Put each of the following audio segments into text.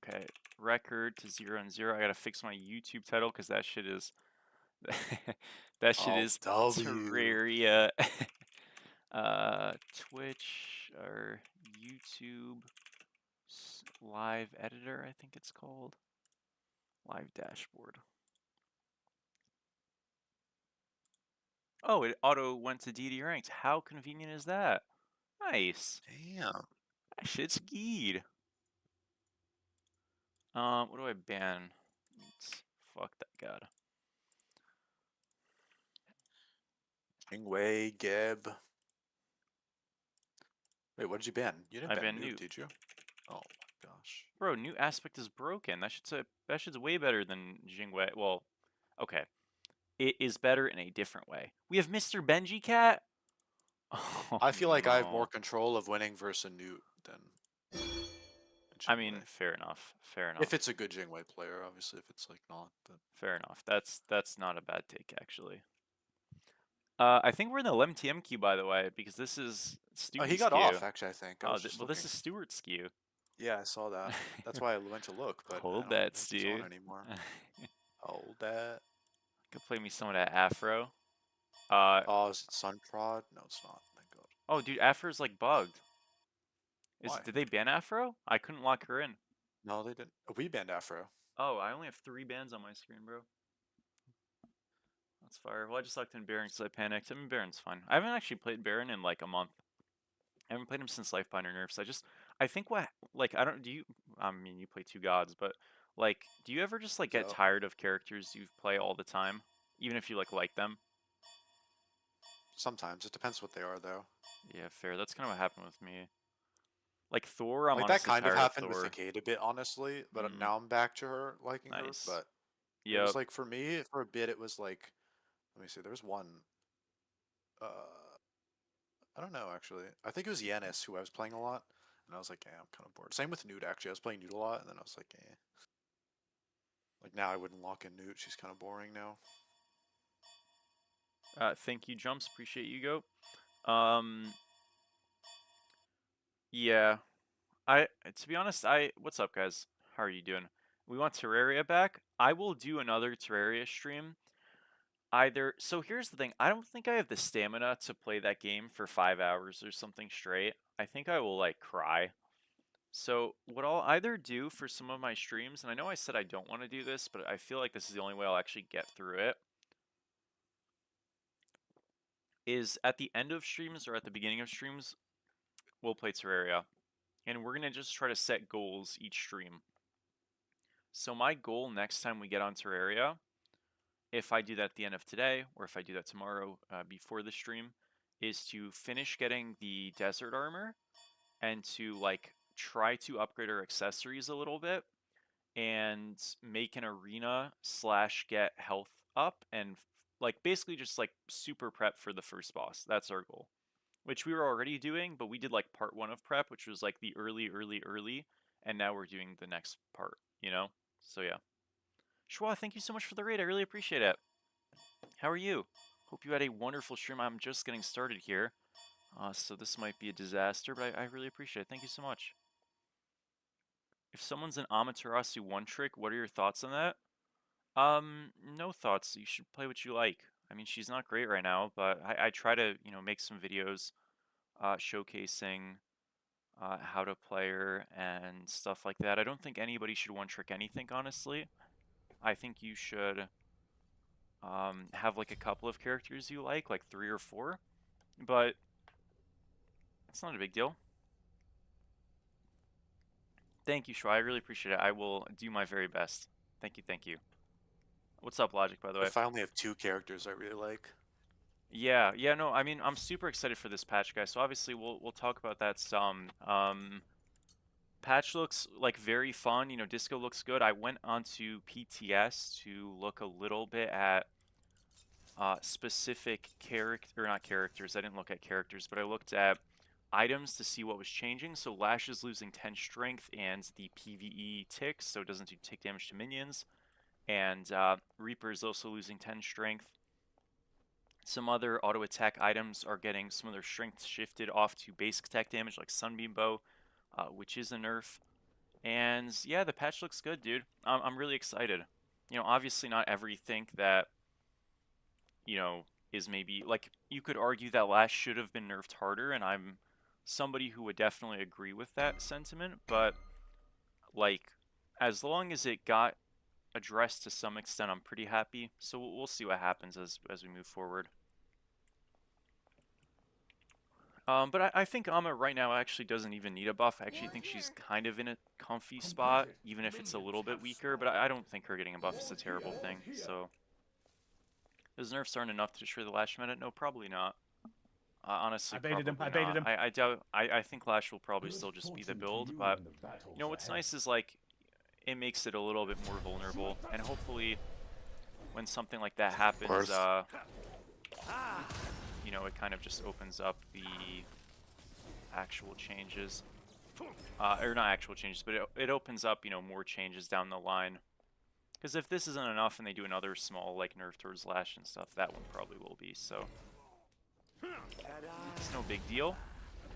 Okay, record to 0 and 0. I gotta fix my YouTube title because that shit is that shit Oh, is W. Terraria. Twitch or YouTube live editor, I think it's called. Live dashboard. Oh, it auto went to Deity Ranked. How convenient is that? Nice. Damn. That shit's geed. What do I ban? Fuck that god. Ingway, Geb. Wait, what did you ban? You didn't I ban ban Newt, Newt. did you? Oh my gosh. Bro, new aspect is broken. That shit's way better than Jingwei. Well, okay. It is better in a different way. We have Mr. Benji Cat. Oh I feel like I have more no. control of winning versus a Newt than a I mean, Jingwei. fair enough. Fair If enough. it's a good Jingwei player, obviously. If it's like not, but Fair enough. That's not a bad take actually. I think we're in the LMTM queue by the way because this is oh, he Stewie's got queue. off. Actually, I think I Oh, was just well, this looking. is Stewart's queue. Yeah, I saw that. That's why I went to look, but I Hold don't that, think he's on Stew. anymore. Hold that. Could play me some of that Afro. Oh, is it Sunprod? No, it's not. Thank God. Oh, dude, Afro's like bugged. Why? Did they ban Afro? I couldn't lock her in. No, they didn't. We banned Afro. Oh, I only have 3 bans on my screen, bro. That's fire. Well, I just locked in Baron because I panicked. I mean, Baron's fine. I haven't actually played Baron in like a month. I haven't played him since Lifebinder nerfs. I think I don't, I mean, you play 2 gods, but, like, do you ever just, like, get Yo. tired of characters you play all the time? Even if you, like them? Sometimes. It depends what they are, though. Yeah, fair. That's kind of what happened with me. Like, Thor, I'm Like, that honestly kind of tired of happened with the Thor. Kate a bit, honestly. But Mm, now I'm back to her, liking her. nice. But it was Yep, like, for me, for a bit, it was like, let me see, there was one. Uh, I don't know, actually. I think it was Yanis who I was playing a lot. And I was like, yeah, I'm kind of bored. Same with Newt, actually. I was playing Newt a lot, and then I was like, eh. Like, now I wouldn't lock in Newt. She's kind of boring now. thank you, Jumps. Appreciate you, go. Yeah. To be honest, what's up, guys? How are you doing? We want Terraria back. I will do another Terraria stream. So here's the thing. I don't think I have the stamina to play that game for 5 hours or something straight. I think I will like cry. So what I'll either do for some of my streams, and I know I said I don't want to do this, but I feel like this is the only way I'll actually get through it, is at the end of streams or at the beginning of streams, we'll play Terraria. And we're gonna just try to set goals each stream. So my goal next time we get on Terraria, if I do that at the end of today, or if I do that tomorrow before the stream, is to finish getting the desert armor and to like try to upgrade our accessories a little bit and make an arena slash get health up and like basically just like super prep for the first boss. That's our goal, which we were already doing, but we did like part 1 of prep, which was like the early, and now we're doing the next part, you know? So yeah. Schwa, thank you so much for the raid. I really appreciate it. How are you? Hope you had a wonderful stream. I'm just getting started here, so this might be a disaster, but I really appreciate it. Thank you so much. If someone's an Amaterasu one trick, what are your thoughts on that? No thoughts. You should play what you like. I mean, she's not great right now, but I try to, make some videos showcasing how to play her and stuff like that. I don't think anybody should one trick anything, honestly. I think you should have like a couple of characters you like 3 or 4, but it's not a big deal. Thank you, Shua. I really appreciate it. I will do my very best. Thank you, thank you. What's up, Logic, by the way? If I only have 2 characters I really like. Yeah, no, I mean, I'm super excited for this patch, guys. So obviously, we'll talk about that some. Patch looks like very fun. Disco looks good. I went onto PTS to look a little bit at specific character, not characters. I didn't look at characters, but I looked at items to see what was changing. So Lash is losing 10 strength and the PvE ticks, so it doesn't do tick damage to minions. And Reaper is also losing 10 strength. Some other auto attack items are getting some of their strength shifted off to basic attack damage, like Sunbeam Bow, which is a nerf. And yeah, the patch looks good, dude. I'm really excited. You know, obviously not everything that, you know, is maybe like you could argue that Lash should have been nerfed harder, and I'm somebody who would definitely agree with that sentiment, but like as long as it got addressed to some extent, I'm pretty happy. So we'll see what happens as we move forward. But I think Amma right now actually doesn't even need a buff. I actually think she's kind of in a comfy spot, even if it's a little bit weaker. But I don't think her getting a buff is a terrible thing. So, those nerfs aren't enough to destroy the Lash meta? No, probably not. Honestly, I baited him. probably I baited not. him. I doubt. I think Lash will probably still just be the build. But you know what's nice is like it makes it a little bit more vulnerable, and hopefully, when something like that happens, Worth. you know, it kind of just opens up the actual changes. Or not actual changes, but it opens up, you know, more changes down the line. Because if this isn't enough and they do another small, like, nerf towards Lash and stuff, that one probably will be, so. It's no big deal.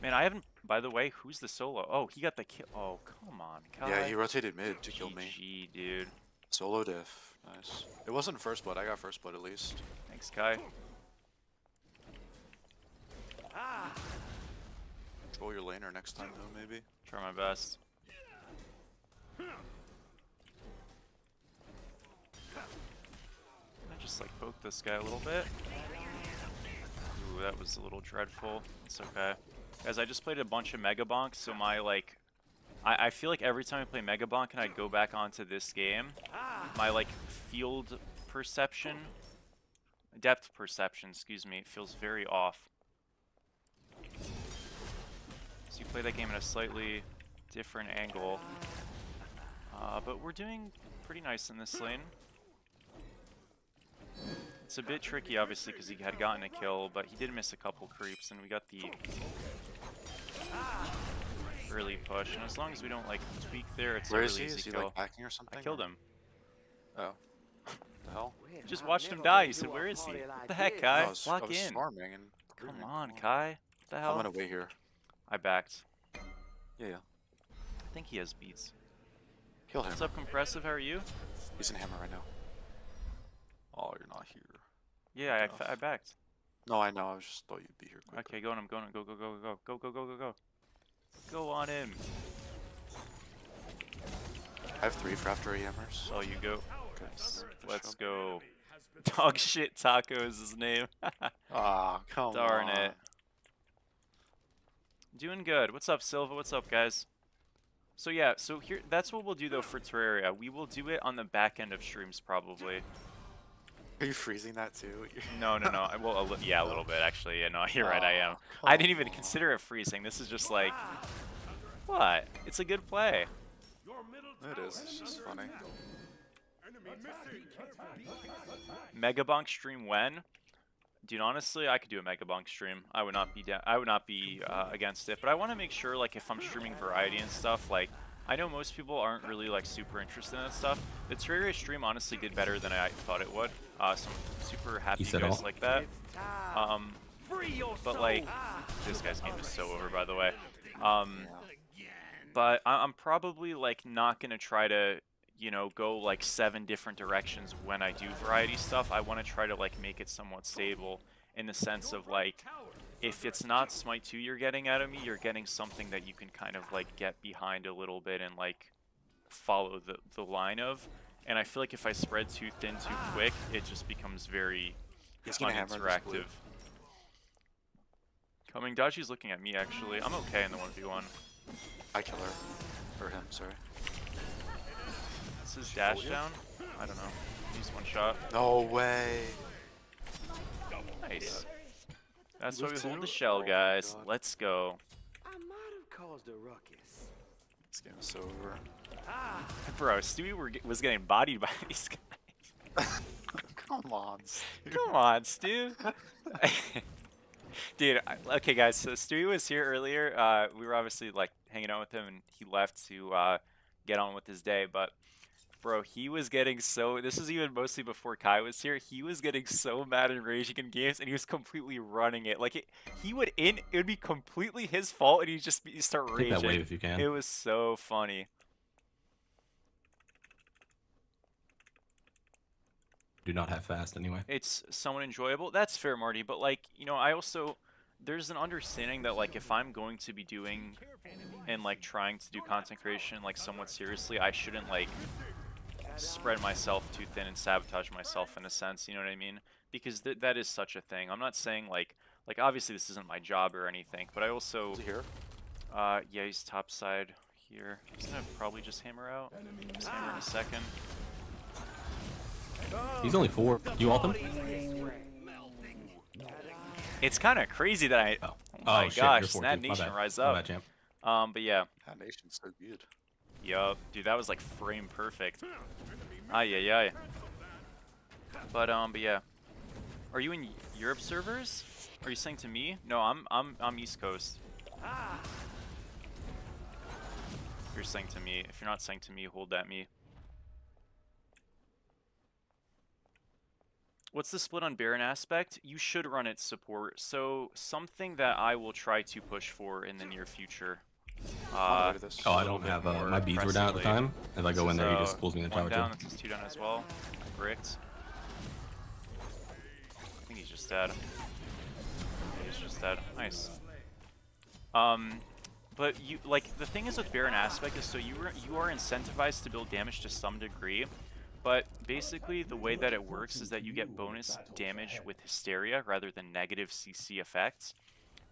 Man, I haven't, by the way, who's the solo? Oh, he got the kill. Oh, come on, Kai. Yeah, he rotated mid to kill me. GG, dude. Solo diff. Nice. It wasn't first blood. I got first blood at least. Thanks, Kai. Control your laner next time though, maybe. Try my best. I just, like, poke this guy a little bit. Ooh, that was a little dreadful. It's okay. Guys, I just played a bunch of Mega Bonks, so my, like... I feel like every time I play Mega Bonk and I go back onto this game, my, like, field perception... Depth perception, excuse me, feels very off. So you play that game in a slightly different angle. But we're doing pretty nice in this lane. It's a bit tricky, obviously, because he had gotten a kill, but he did miss a couple creeps, and we got the early push. And as long as we don't, like, tweak there, it's Where a is really he? easy Is he kill. like hacking or something? I killed him. Oh. The hell? Just watched him die. He said, "Where is he? What the heck, Kai? No, I Lock was in." farming and Come grooming. on, Kai. What the hell? I'm gonna wait here. I backed. Yeah, yeah. I think he has beats. Kill him. What's up, Compressive? How are you? He's in hammer right now. Oh, you're not here. Yeah, I backed. No, I know. I was just thought you'd be here quicker. Okay, go on him, go on him. Go, go, go, go, go. Go, go, go, go, go. Go on him. I have 3 for after 8 hammers. So you go. Okay. Let's go. Dog shit taco is his name. Ah, come on. Darn it. Doing good. What's up, Silva? What's up, guys? So yeah, so here, that's what we'll do though for Terraria. We will do it on the back end of streams probably. Are you freezing that too? No, no, no. Well, yeah, a little bit actually. Yeah, no, you're right. I am. Oh, I didn't even consider it freezing. This is just like, what? It's a good play. It is. It's just funny. Mega Bonk stream when? Dude, honestly, I could do a Mega Bonk stream. I would not be down. I would not be against it. But I want to make sure, like, if I'm streaming variety and stuff, like, I know most people aren't really like super interested in that stuff. The Terraria stream honestly did better than I thought it would. So I'm super happy you guys like that. But like, this guy's game is so over, by the way. But I'm probably like not gonna try to, you know, go like 7 different directions when I do variety stuff. I want to try to like make it somewhat stable in the sense of like, if it's not Smite 2 you're getting out of me, you're getting something that you can kind of like get behind a little bit and like follow the line of. And I feel like if I spread too thin too quick, it just becomes very uninteractive. Coming, Daji's looking at me actually. I'm okay in the 1v1. I kill her. Or him, sorry. Is his dash down? I don't know. He's one shot. No way. Nice. That's why we hold the shell, guys. Let's go. I might have caused a ruckus. This game is so over. Bro, Stewie was getting bodied by these guys. Come on, Stu. Come on, Stu. Dude, okay, guys. So Stewie was here earlier. We were obviously like hanging out with him, and he left to get on with his day. But bro, he was getting so. This is even mostly before Kai was here. He was getting so mad and raging in games, and he was completely running it. Like he would It would be completely his fault, and he'd start Take raging. that wave if you can. It was so funny. do not have fast anyway. It's somewhat enjoyable. That's fair, Marty. But like, you know, I also there's an understanding that like if I'm going to be doing and like trying to do content creation like somewhat seriously, I shouldn't like spread myself too thin and sabotage myself in a sense. You know what I mean? Because that is such a thing. I'm not saying like obviously this isn't my job or anything, but I also Is he here? yeah, he's top side here. He's gonna probably just hammer out. Just hammer in a second. He's only 4. You ult him? It's kind of crazy that I. Oh, Oh my shit, gosh, you're 4 Snap too. My Nation, bad. rise My up. bad, champ. But yeah, That nation's so good. yup, dude, that was like frame perfect. Ay ay ay. But yeah, are you in Europe servers? Are you saying to me? No, I'm East Coast. If you're saying to me, if you're not saying to me, hold at me. What's the split on Baron aspect? You should run it support. So something that I will try to push for in the near future. On the way to this. Oh, I little don't bit have more my beads were down at the pressingly. time. If I go in there, he just pulls me in the one tower down, too. that's his 2 down as well. Bricked. I think he's just dead. He's just dead. Nice. But you like the thing is with Baron aspect is so you are incentivized to build damage to some degree, but basically the way that it works is that you get bonus damage with Hysteria rather than negative CC effects.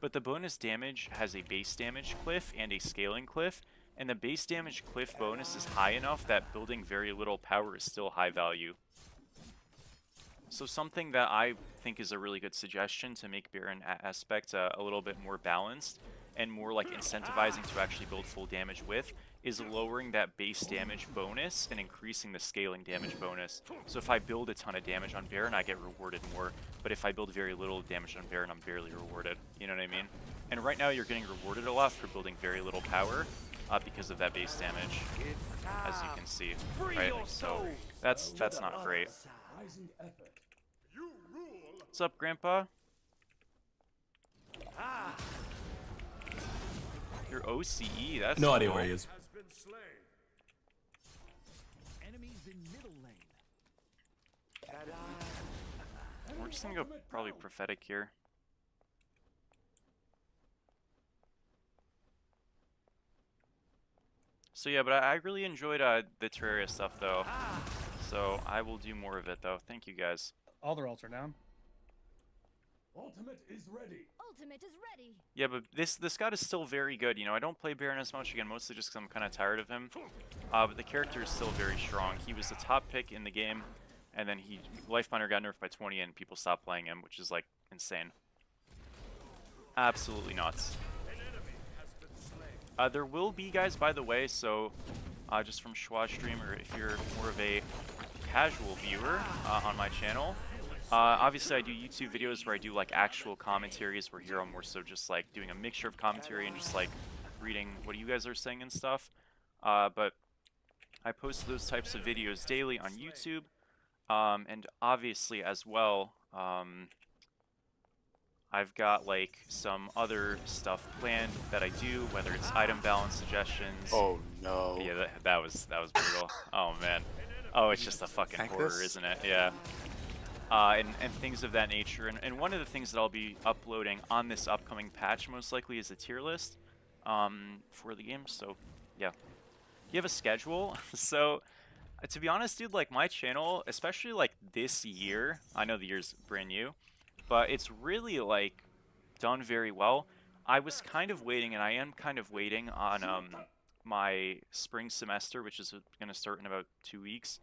But the bonus damage has a base damage cliff and a scaling cliff, and the base damage cliff bonus is high enough that building very little power is still high value. So something that I think is a really good suggestion to make Baron aspect a little bit more balanced and more like incentivizing to actually build full damage with is lowering that base damage bonus and increasing the scaling damage bonus. So if I build a ton of damage on Baron, I get rewarded more, but if I build very little damage on Baron, I'm barely rewarded. You know what I mean? And right now you're getting rewarded a lot for building very little power because of that base damage, as you can see, right? So that's not great. What's up, Grandpa? Your OCE, that's No cool. idea where he is. We're just gonna go probably prophetic here. So yeah, but I really enjoyed the Terraria stuff though. So I will do more of it though. Thank you guys. All their ults are down. Ultimate is ready. Ultimate is ready. Yeah, but this god is still very good. You know, I don't play Baron as much, again, mostly just because I'm kind of tired of him. But the character is still very strong. He was the top pick in the game, and then Lifebinder got nerfed by 20 and people stopped playing him, which is like insane. Absolutely nuts. There will be, guys, by the way, so just from Schwa stream, or if you're more of a casual viewer on my channel, obviously I do YouTube videos where I do like actual commentaries, where here I'm more so just like doing a mixture of commentary and just like reading what you guys are saying and stuff. But I post those types of videos daily on YouTube, and obviously as well, I've got like some other stuff planned that I do, whether it's item balance suggestions. Oh no. Yeah, that was brutal. Oh man. Oh, it's just a fucking Tank horror, this? isn't it? Yeah. And things of that nature. And one of the things that I'll be uploading on this upcoming patch most likely is a tier list for the game. So yeah, you have a schedule. So to be honest, dude, like my channel, especially like this year, I know the year's brand new, but it's really like done very well. I was kind of waiting, and I am kind of waiting on my spring semester, which is going to start in about 2 weeks,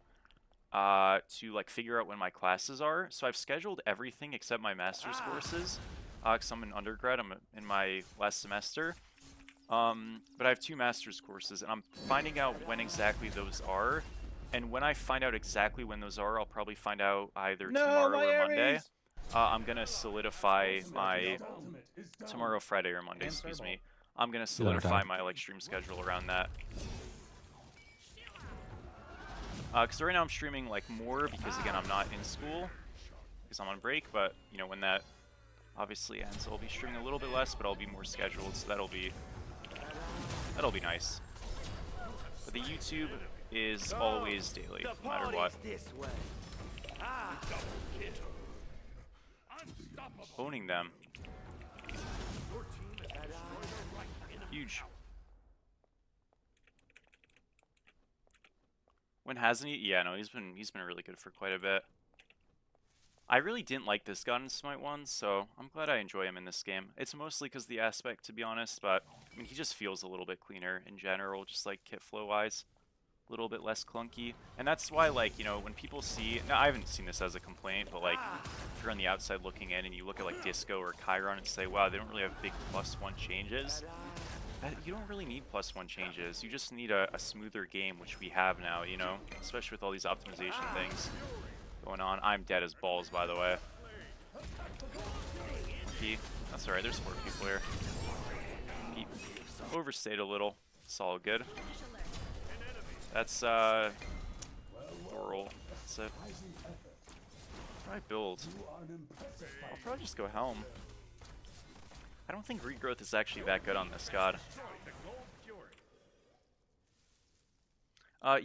to like figure out when my classes are. So I've scheduled everything except my master's courses, because I'm an undergrad. I'm in my last semester. But I have 2 master's courses, and I'm finding out when exactly those are. And when I find out exactly when those are, I'll probably find out either tomorrow or Monday. I'm gonna solidify my tomorrow, Friday or Monday, excuse me. I'm gonna solidify my like stream schedule around that. Because right now I'm streaming like more because again I'm not in school because I'm on break. But you know when that obviously ends, I'll be streaming a little bit less, but I'll be more scheduled. So that'll be nice. But the YouTube is always daily, no matter what. Owning them. Huge. When hasn't he? Yeah, no, he's been really good for quite a bit. I really didn't like this gun in Smite 1, so I'm glad I enjoy him in this game. It's mostly because the aspect, to be honest, but I mean, he just feels a little bit cleaner in general, just like kit flow wise. A little bit less clunky. And that's why, like, you know, when people see, now I haven't seen this as a complaint, but like, if you're on the outside looking in and you look at like Disco or Chiron and say, wow, they don't really have big +1 changes, you don't really need +1 changes. You just need a smoother game, which we have now, you know, especially with all these optimization things going on. I'm dead as balls, by the way. P. That's alright, there's 4 people here. P. Overstayed a little. It's all good. That's, Thorol. That's it. What do I build? I'll probably just go Helm. I don't think regrowth is actually that good on this god.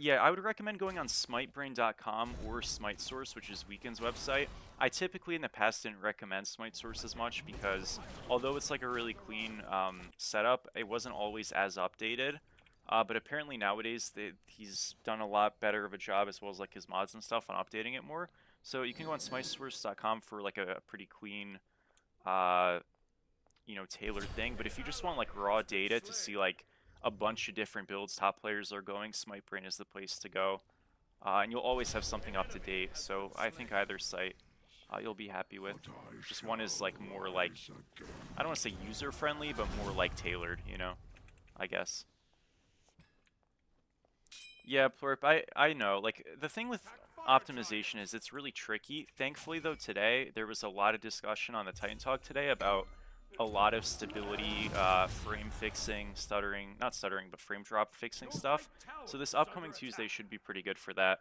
Yeah, I would recommend going on smitebrain.com or Smite Source, which is Weekend's website. I typically in the past didn't recommend Smite Source as much because although it's like a really clean setup, it wasn't always as updated. But apparently nowadays he's done a lot better of a job, as well as like his mods and stuff, on updating it more. So you can go on smitesource.com for like a pretty clean, you know, tailored thing. But if you just want like raw data to see like a bunch of different builds top players are going, SmiteBrain is the place to go. And you'll always have something up to date. So I think either site you'll be happy with. Just one is like more like, I don't want to say user friendly, but more like tailored, you know, I guess. Yeah, Plurp, I know. Like, the thing with optimization is it's really tricky. Thankfully, though, today, there was a lot of discussion on the Titan Talk today about a lot of stability, frame fixing, not stuttering, but frame drop fixing stuff. So this upcoming Tuesday should be pretty good for that.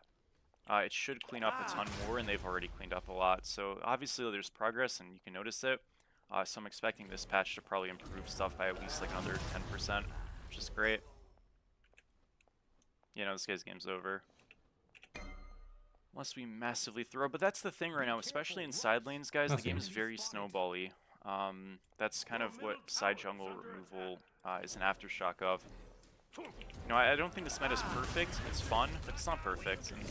It should clean up a ton more, and they've already cleaned up a lot. So obviously there's progress, and you can notice it. So I'm expecting this patch to probably improve stuff by at least like another 10%, which is great. You know, this guy's game's over. Unless we massively throw. But that's the thing right now, especially in side lanes, guys. The game is very snowbally. That's kind of what side jungle removal is an aftershock of. You know, I don't think this meta is perfect. It's fun, but it's not perfect. And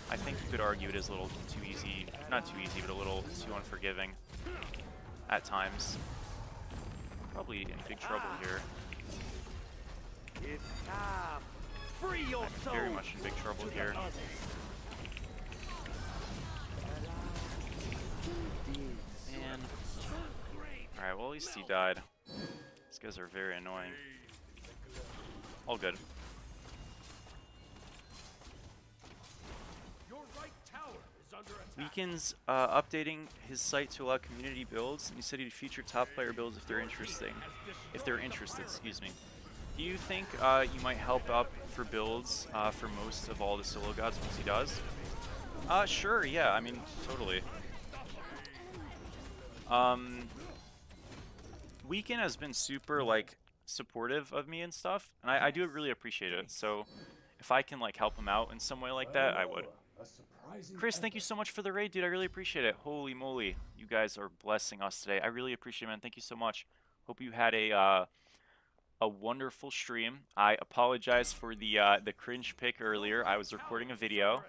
I think you could argue it is a little too easy. Not too easy, but a little too unforgiving at times. Probably in big trouble here. It's time. Free your soul. Very much in big trouble here. Man. Alright, well at least he died. These guys are very annoying. All good. Weekend's updating his site to allow community builds, and he said he'd feature top player builds if they're interested, excuse me. Do you think you might help up for builds for most of all the solo gods once he does? Sure, yeah, I mean, totally. Weekend has been super, like, supportive of me and stuff, and I do really appreciate it, so if I can, like, help him out in some way like that, I would. Chris, thank you so much for the raid, dude, I really appreciate it. Holy moly, you guys are blessing us today. I really appreciate it, man, thank you so much. Hope you had a wonderful stream. I apologize for the cringe pic earlier. I was recording a video.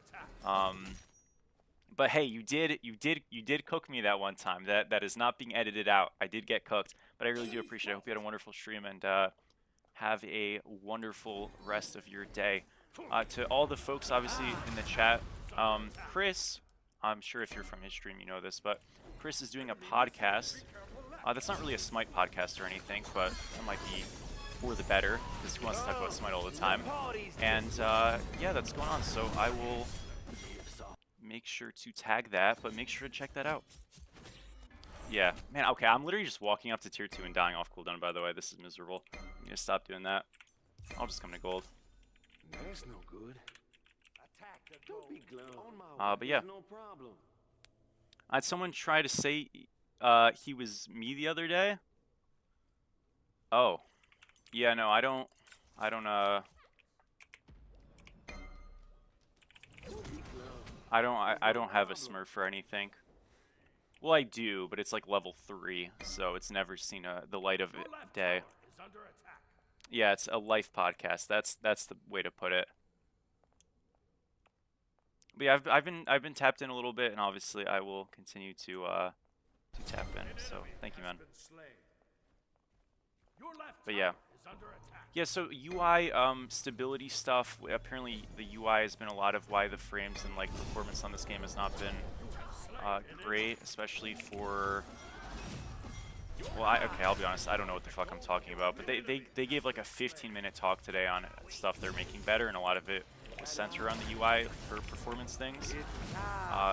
But hey, you did cook me that one time. That is not being edited out. I did get cooked, but I really do appreciate it. I hope you had a wonderful stream and have a wonderful rest of your day. To all the folks obviously in the chat, Chris, I'm sure if you're from his stream you know this, but Chris is doing a podcast. That's not really a Smite podcast or anything, but that might be for the better because he wants to talk about Smite all the time. And yeah, that's going on. So I will make sure to tag that, but make sure to check that out. Yeah, man, okay, I'm literally just walking up to tier 2 and dying off cooldown, by the way. This is miserable. I'm gonna stop doing that. I'll just come to gold. That's no good. Don't be glum. But yeah. No problem. I had someone try to say he was me the other day. Oh. Yeah, no, I don't I don't have a Smurf or anything. Well, I do, but it's like level 3, so it's never seen the light of day. Yeah, it's a life podcast. That's the way to put it. But yeah, I've been tapped in a little bit, and obviously I will continue to tap in. So thank you, man. But yeah. Yeah, so UI stability stuff, apparently the UI has been a lot of why the frames and like performance on this game has not been great, especially for, well, okay, I'll be honest, I don't know what the fuck I'm talking about, but they gave like a 15-minute talk today on stuff they're making better, and a lot of it was centered on the UI for performance things.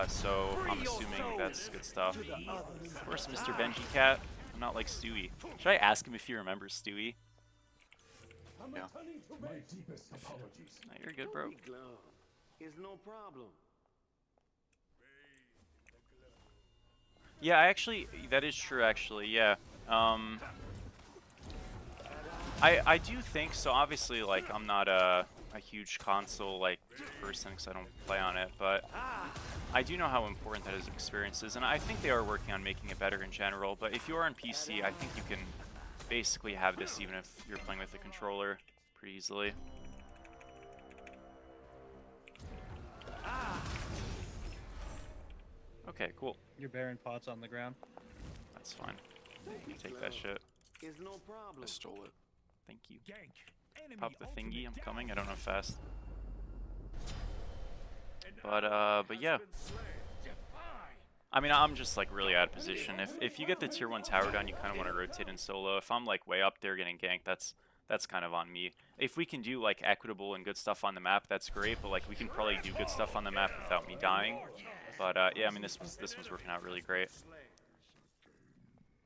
So I'm assuming that's good stuff. Of course, Mr. Benji Cat. I'm not like Stewie. Should I ask him if he remembers Stewie? Yeah. My deepest apologies. No, you're good, bro. It's no problem. Yeah, that is true, actually, yeah. I do think, so obviously, like, I'm not a huge console, like, person, because I don't play on it, but I do know how important that experience is, and I think they are working on making it better in general, but if you are on PC, I think you can basically have this even if you're playing with the controller pretty easily. Okay, cool. Your Baron pot's on the ground. That's fine. You take that shit. It's no problem. I stole it. Thank you. Pop the thingy, I'm coming. I don't know fast. But yeah. I mean, I'm just like really out of position. If you get the tier 1 tower down, you kind of want to rotate in solo. If I'm like way up there getting ganked, that's kind of on me. If we can do like equitable and good stuff on the map, that's great. But like we can probably do good stuff on the map without me dying. But yeah, I mean this one's working out really great.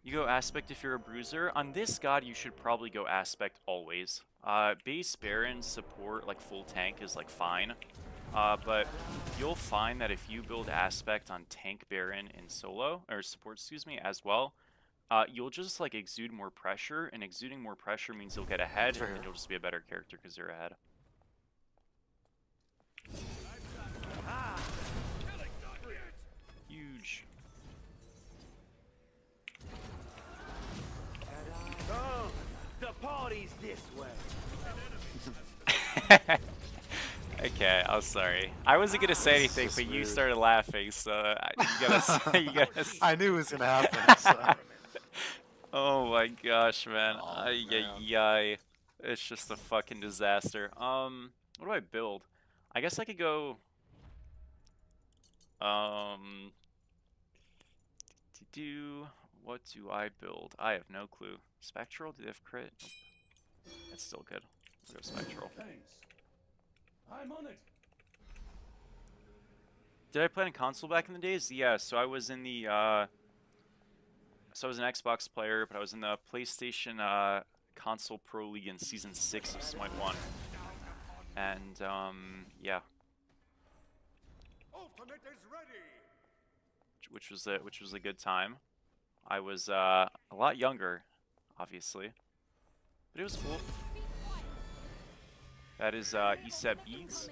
You go aspect if you're a bruiser. On this god, you should probably go aspect always. Base Baron support like full tank is like fine. But you'll find that if you build aspect on tank Baron in solo, or support, excuse me, as well, you'll just like exude more pressure, and exuding more pressure means you'll get ahead, and you'll just be a better character because you're ahead. Huge. Oh, the party's this way. Okay, I'm sorry. I wasn't gonna say anything, but you started laughing, so you gotta. You gotta. I knew it was gonna happen. So. Oh my gosh, man. Oh, Ay, man. ay. It's just a fucking disaster. What do I build? I guess I could go. What do I build? I have no clue. Spectral? Do they have crit? Nope. That's still good. We'll go Spectral. Thanks. I'm on it. Did I play on console back in the days? Yeah, so I was in the so I was an Xbox player, but I was in the PlayStation Console Pro League in Season 6 of Smite 1. And yeah. Ultimate is ready. Which was a good time. I was a lot younger, obviously. But it was cool. That is ESEB Eats.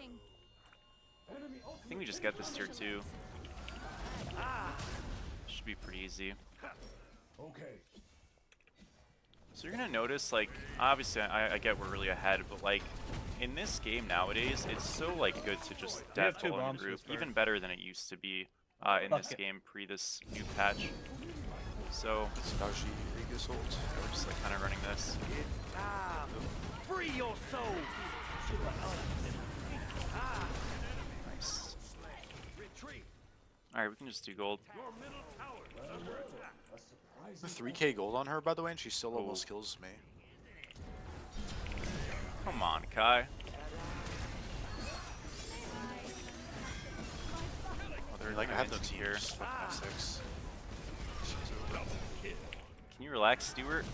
I think we just get this tier 2. Should be pretty easy. Okay. So you're gonna notice, like, obviously I get we're really ahead, but like in this game nowadays, it's so like good to just We have death two all in bombs group, to start. even better than it used to be in Fuck this it. game pre this new patch. So Skaji Regasult. we're just like kind of running this. It's time. Free your soul. Nice. Retreat. All right, we can just do gold. Your middle tower is under attack. The 3k gold on her, by the way, and she still level Oh. skills me. Come on, Kai. Oh, they're Like, I have no into team. here. Just fucking have 6. Can you relax, Stuart?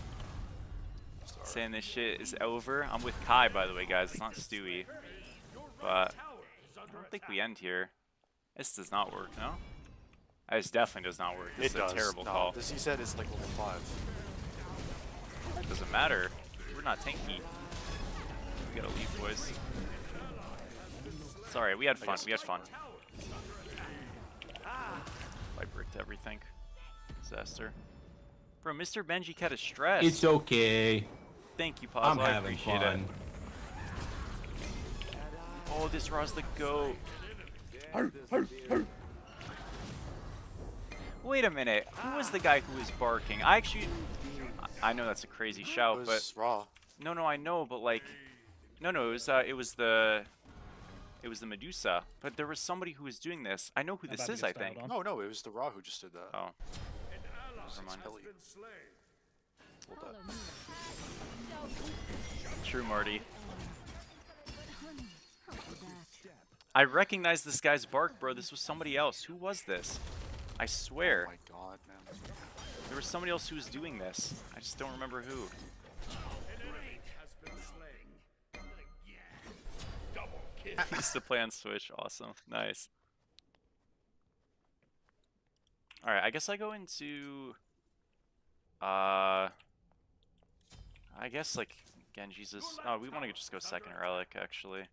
Saying this shit is over. I'm with Kai, by the way, guys. It's not Stewie. But I don't think we end here. This does not work, no? This definitely does not work. This is a terrible no, call. This he said is like level 5. It doesn't matter. We're not tanky. We gotta leave, boys. Sorry, we had fun. We had fun. I bricked everything. Disaster. Bro, Mr. Benji Cat is stressed. It's okay. Thank you, I'm Pazzo. I having appreciate fun. it. Oh, this Ra's the goat. Wait a minute. Who was the guy who was barking? I know that's a crazy It shout, but was Raw. no, I know, but like, no, it was the Medusa. But there was somebody who was doing this. I know who this is. I think. No, it was the Raw who just did that. Oh, An ally Never mind. has been slain. Hold up. true, Marty. I recognize this guy's bark, bro. This was somebody else. Who was this? I swear. Oh my god, man. There was somebody else who was doing this. I just don't remember who. An enemy has been slain. Used to play on Switch. Awesome. Nice. Alright, I guess I go into... I guess, like, Genji's is... Oh, we want to just go second relic, actually.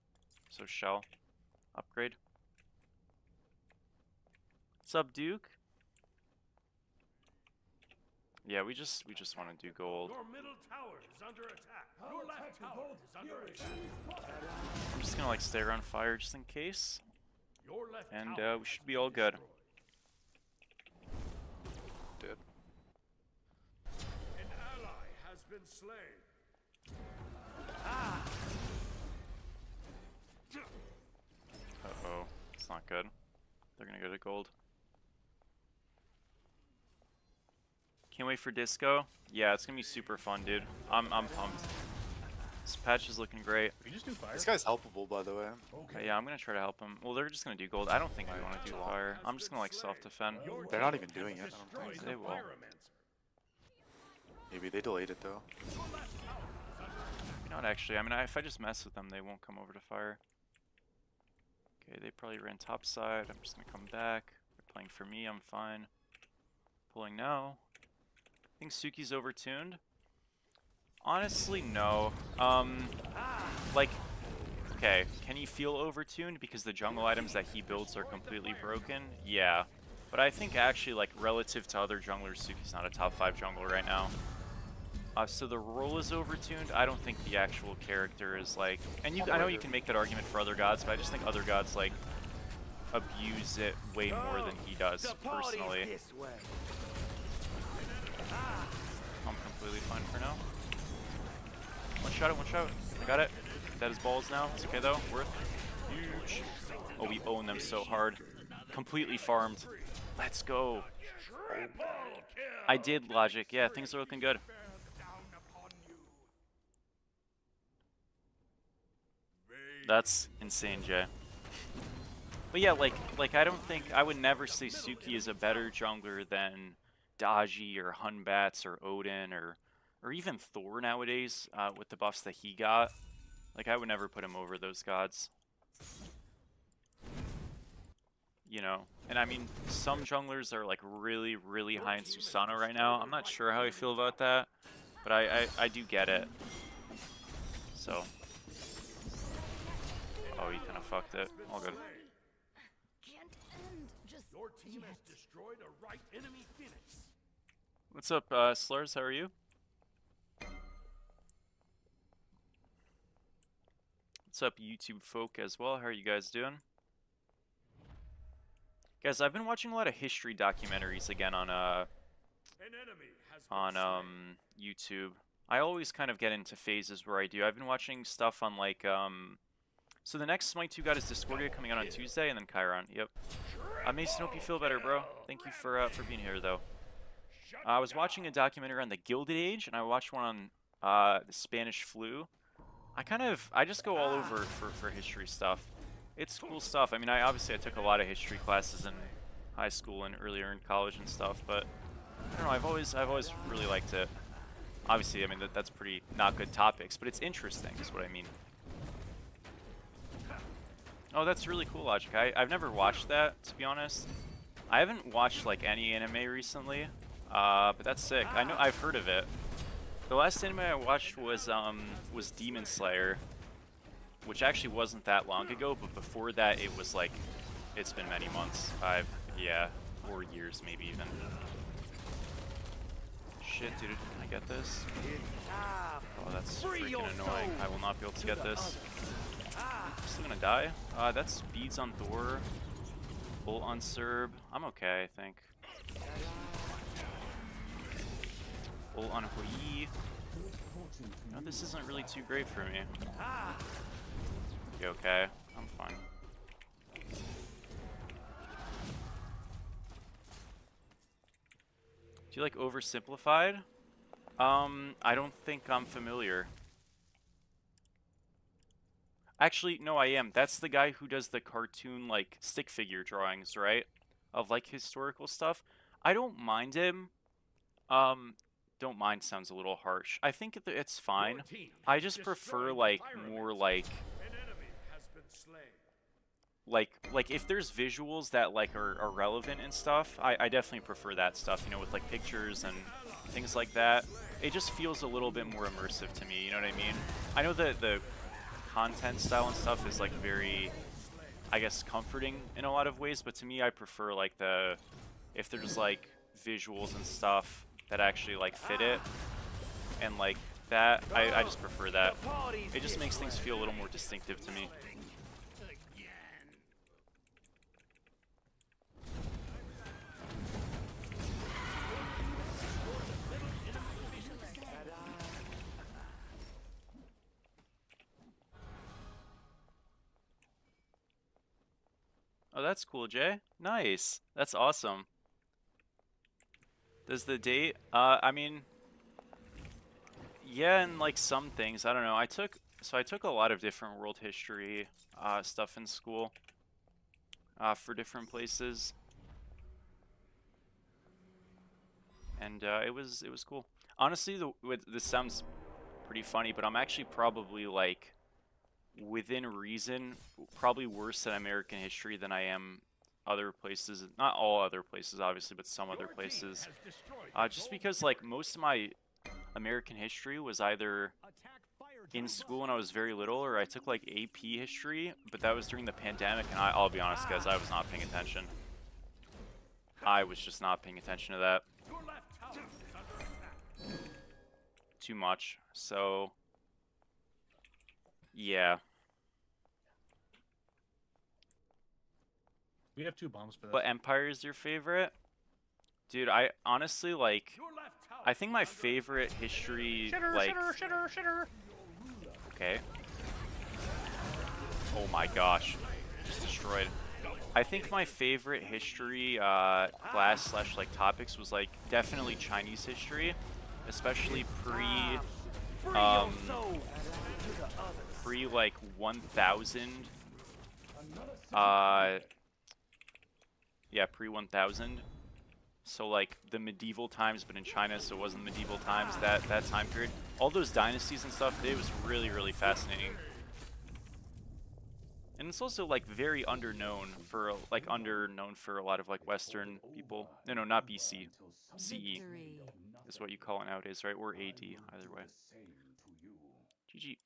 So, Shell. Upgrade. What's up, Duke? Yeah, we just want to do gold. Your middle tower is under attack. Your left tower is under attack. I'm just gonna, like, stay around fire just in case. Your left And, tower we should be all good. Did. An ally has been slain. Uh-oh. It's not good. They're gonna go to gold. Can't wait for disco. Yeah, it's gonna be super fun, dude. I'm pumped. This patch is looking great. We just do fire. This guy's helpable, by the way. But yeah, I'm gonna try to help him. Well, they're just gonna do gold. I don't think we want to do fire. I'm just gonna like self-defend. They're not even doing it, I don't think. They will. Maybe they delayed it, though. Maybe not actually. I mean, if I just mess with them, they won't come over to fire. Okay, they probably ran top side. I'm just gonna come back. They're playing for me. I'm fine. Pulling now. I think Suki's overtuned. Honestly, no. Like, okay, can he feel overtuned because the jungle items that he builds are completely broken? Yeah. But I think actually, like, relative to other junglers, Suki's not a top 5 jungler right now. So the role is overtuned. I don't think the actual character is, like... And I know you can make that argument for other gods, but I just think other gods, like, abuse it way more than he does, personally. I'm completely fine for now. One shot. I got it. That is balls now. It's okay, though. Worth. Huge. Oh, we own them so hard. Completely farmed. Let's go. I did, Logic. Yeah, things are looking good. That's insane, Jay. But yeah, like I don't think I would never say Suki is a better jungler than Daji or Hunbats or Odin or even Thor nowadays with the buffs that he got. Like I would never put him over those gods. You know, and I mean some junglers are like really, really high in Susanoo right now. I'm not sure how I feel about that, but I do get it. So. Oh, he kind of fucked it. All good. Your team has destroyed a right enemy phoenix. What's up, Slurs? How are you? What's up, YouTube folk as well? How are you guys doing? Guys, I've been watching a lot of history documentaries again on An enemy has been slain. YouTube. I always kind of get into phases where I do. I've been watching stuff on like so the next Smite 2 God is Discordia coming out on Tuesday, and then Chiron. Yep. Mason, hope you feel better, bro. Thank you for being here, though. I was watching a documentary on the Gilded Age, and I watched one on the Spanish flu. I just go all over for history stuff. It's cool stuff. I mean, obviously I took a lot of history classes in high school and earlier in college and stuff, but I don't know. I've always really liked it. Obviously, I mean that's pretty not good topics, but it's interesting. Is what I mean. Oh, that's really cool, Logic. I've never watched that, to be honest. I haven't watched like any anime recently, but that's sick. I know I've heard of it. The last anime I watched was Demon Slayer, which actually wasn't that long ago. But before that, it was like it's been many months. Yeah. or years maybe even. Shit, dude, can I get this? Oh, that's freaking annoying. I will not be able to get this. Still gonna die. That's beads on Thor. Bolt on Serb. I'm okay, I think. Bolt on Hoi. No, this isn't really too great for me. Okay, I'm fine. Do you like Oversimplified? I don't think I'm familiar. Actually, no, I am. That's the guy who does the cartoon, like, stick figure drawings, right? Of, like, historical stuff. I don't mind him. Don't mind sounds a little harsh. I think it's fine. I just prefer, like, more, like... An enemy has been slain. Like if there's visuals that like are relevant and stuff, I definitely prefer that stuff, you know, with like pictures and things like that. It just feels a little bit more immersive to me, you know what I mean? I know that the content style and stuff is like very, I guess, comforting in a lot of ways, but to me I prefer like if there's like visuals and stuff that actually like fit it and like that, I just prefer that. It just makes things feel a little more distinctive to me. Oh, that's cool, Jay. Nice. That's awesome. Does the date? I mean, yeah, and like some things. I don't know. I took a lot of different world history stuff in school for different places, and it was cool. Honestly, this sounds pretty funny, but I'm actually probably like within reason, probably worse at American history than I am other places. Not all other places, obviously, but some other places. Just because, like, most of my American history was either in school when I was very little, or I took, like, AP history, but that was during the pandemic, and I'll be honest, guys, I was not paying attention. I was just not paying attention to that Your left tower is under attack. too much, so... yeah. We have 2 bombs for this. But Empire is your favorite? Dude, I honestly, like, Your left tower I think my is under favorite history, Shitter, like... shitter, shitter, shitter. Okay. Oh my gosh. Just destroyed. I think my favorite history class / like topics was like definitely Chinese history, especially pre like 1000. Yeah, pre 1000. So like the medieval times, but in China, so it wasn't medieval times, that time period. All those dynasties and stuff, it was really fascinating. And it's also like very underknown for a lot of like Western people. No, not BC. CE is what you call it nowadays, right? Or AD, either way. GG.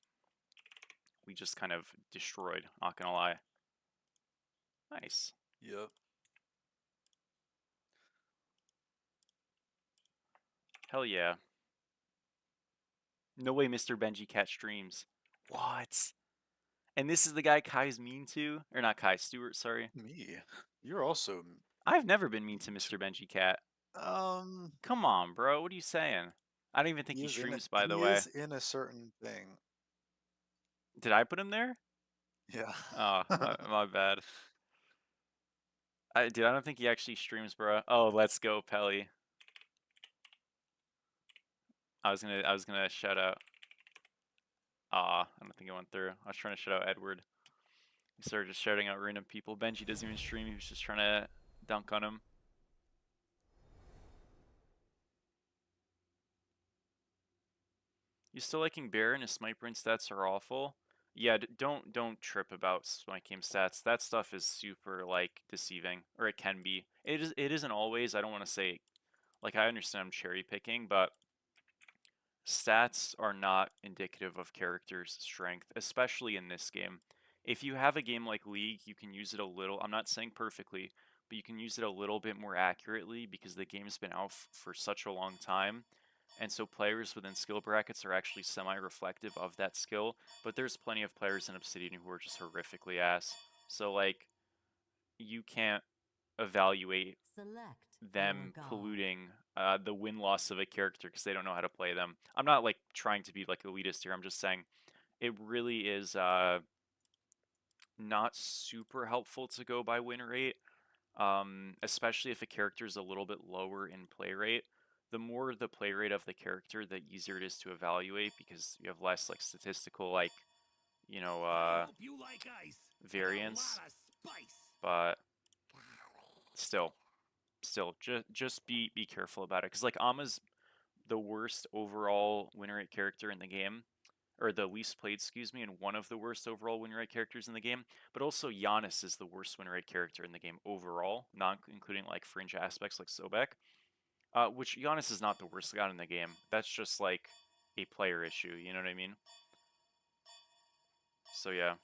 We just kind of destroyed, not gonna lie. Nice. Yep. Hell yeah. No way Mr. Benji Cat streams. What? And this is the guy Kai's mean to? Or not Kai, Stewart, sorry. Me. You're also. I've never been mean to Mr. Benji Cat. Come on, bro. What are you saying? I don't even think he streams, by the he way. is in a certain thing. Did I put him there? Yeah. Oh, my bad. I don't think he actually streams, bro. Oh, let's go, Pelly. I was gonna shout out. I don't think it went through. I was trying to shout out Edward. He started just shouting out random people. Benji doesn't even stream. He was just trying to dunk on him. You still liking Baron? His sniper brain stats are awful. Yeah, don't trip about Smite Game stats. That stuff is super like deceiving, or it can be. It isn't always. I don't want to say, like, I understand I'm cherry picking, but stats are not indicative of character's strength, especially in this game. If you have a game like League, you can use it a little. I'm not saying perfectly, but you can use it a little bit more accurately because the game's been out for such a long time. And so players within skill brackets are actually semi-reflective of that skill, but there's plenty of players in Obsidian who are just horrifically ass. So like, you can't evaluate them polluting the win-loss of a character because they don't know how to play them. I'm not like trying to be like elitist here. I'm just saying it really is not super helpful to go by win rate, especially if a character is a little bit lower in play rate. The more the play rate of the character, the easier it is to evaluate because you have less like statistical like, you know, You like ice. variance. A lot of spice. But still, just be careful about it because like Ama's the worst overall win rate character in the game, or the least played, excuse me, and one of the worst overall win rate characters in the game. But also Giannis is the worst win rate character in the game overall, not including like fringe aspects like Sobek. Which Giannis is not the worst god in the game. That's just like a player issue. You know what I mean? So yeah.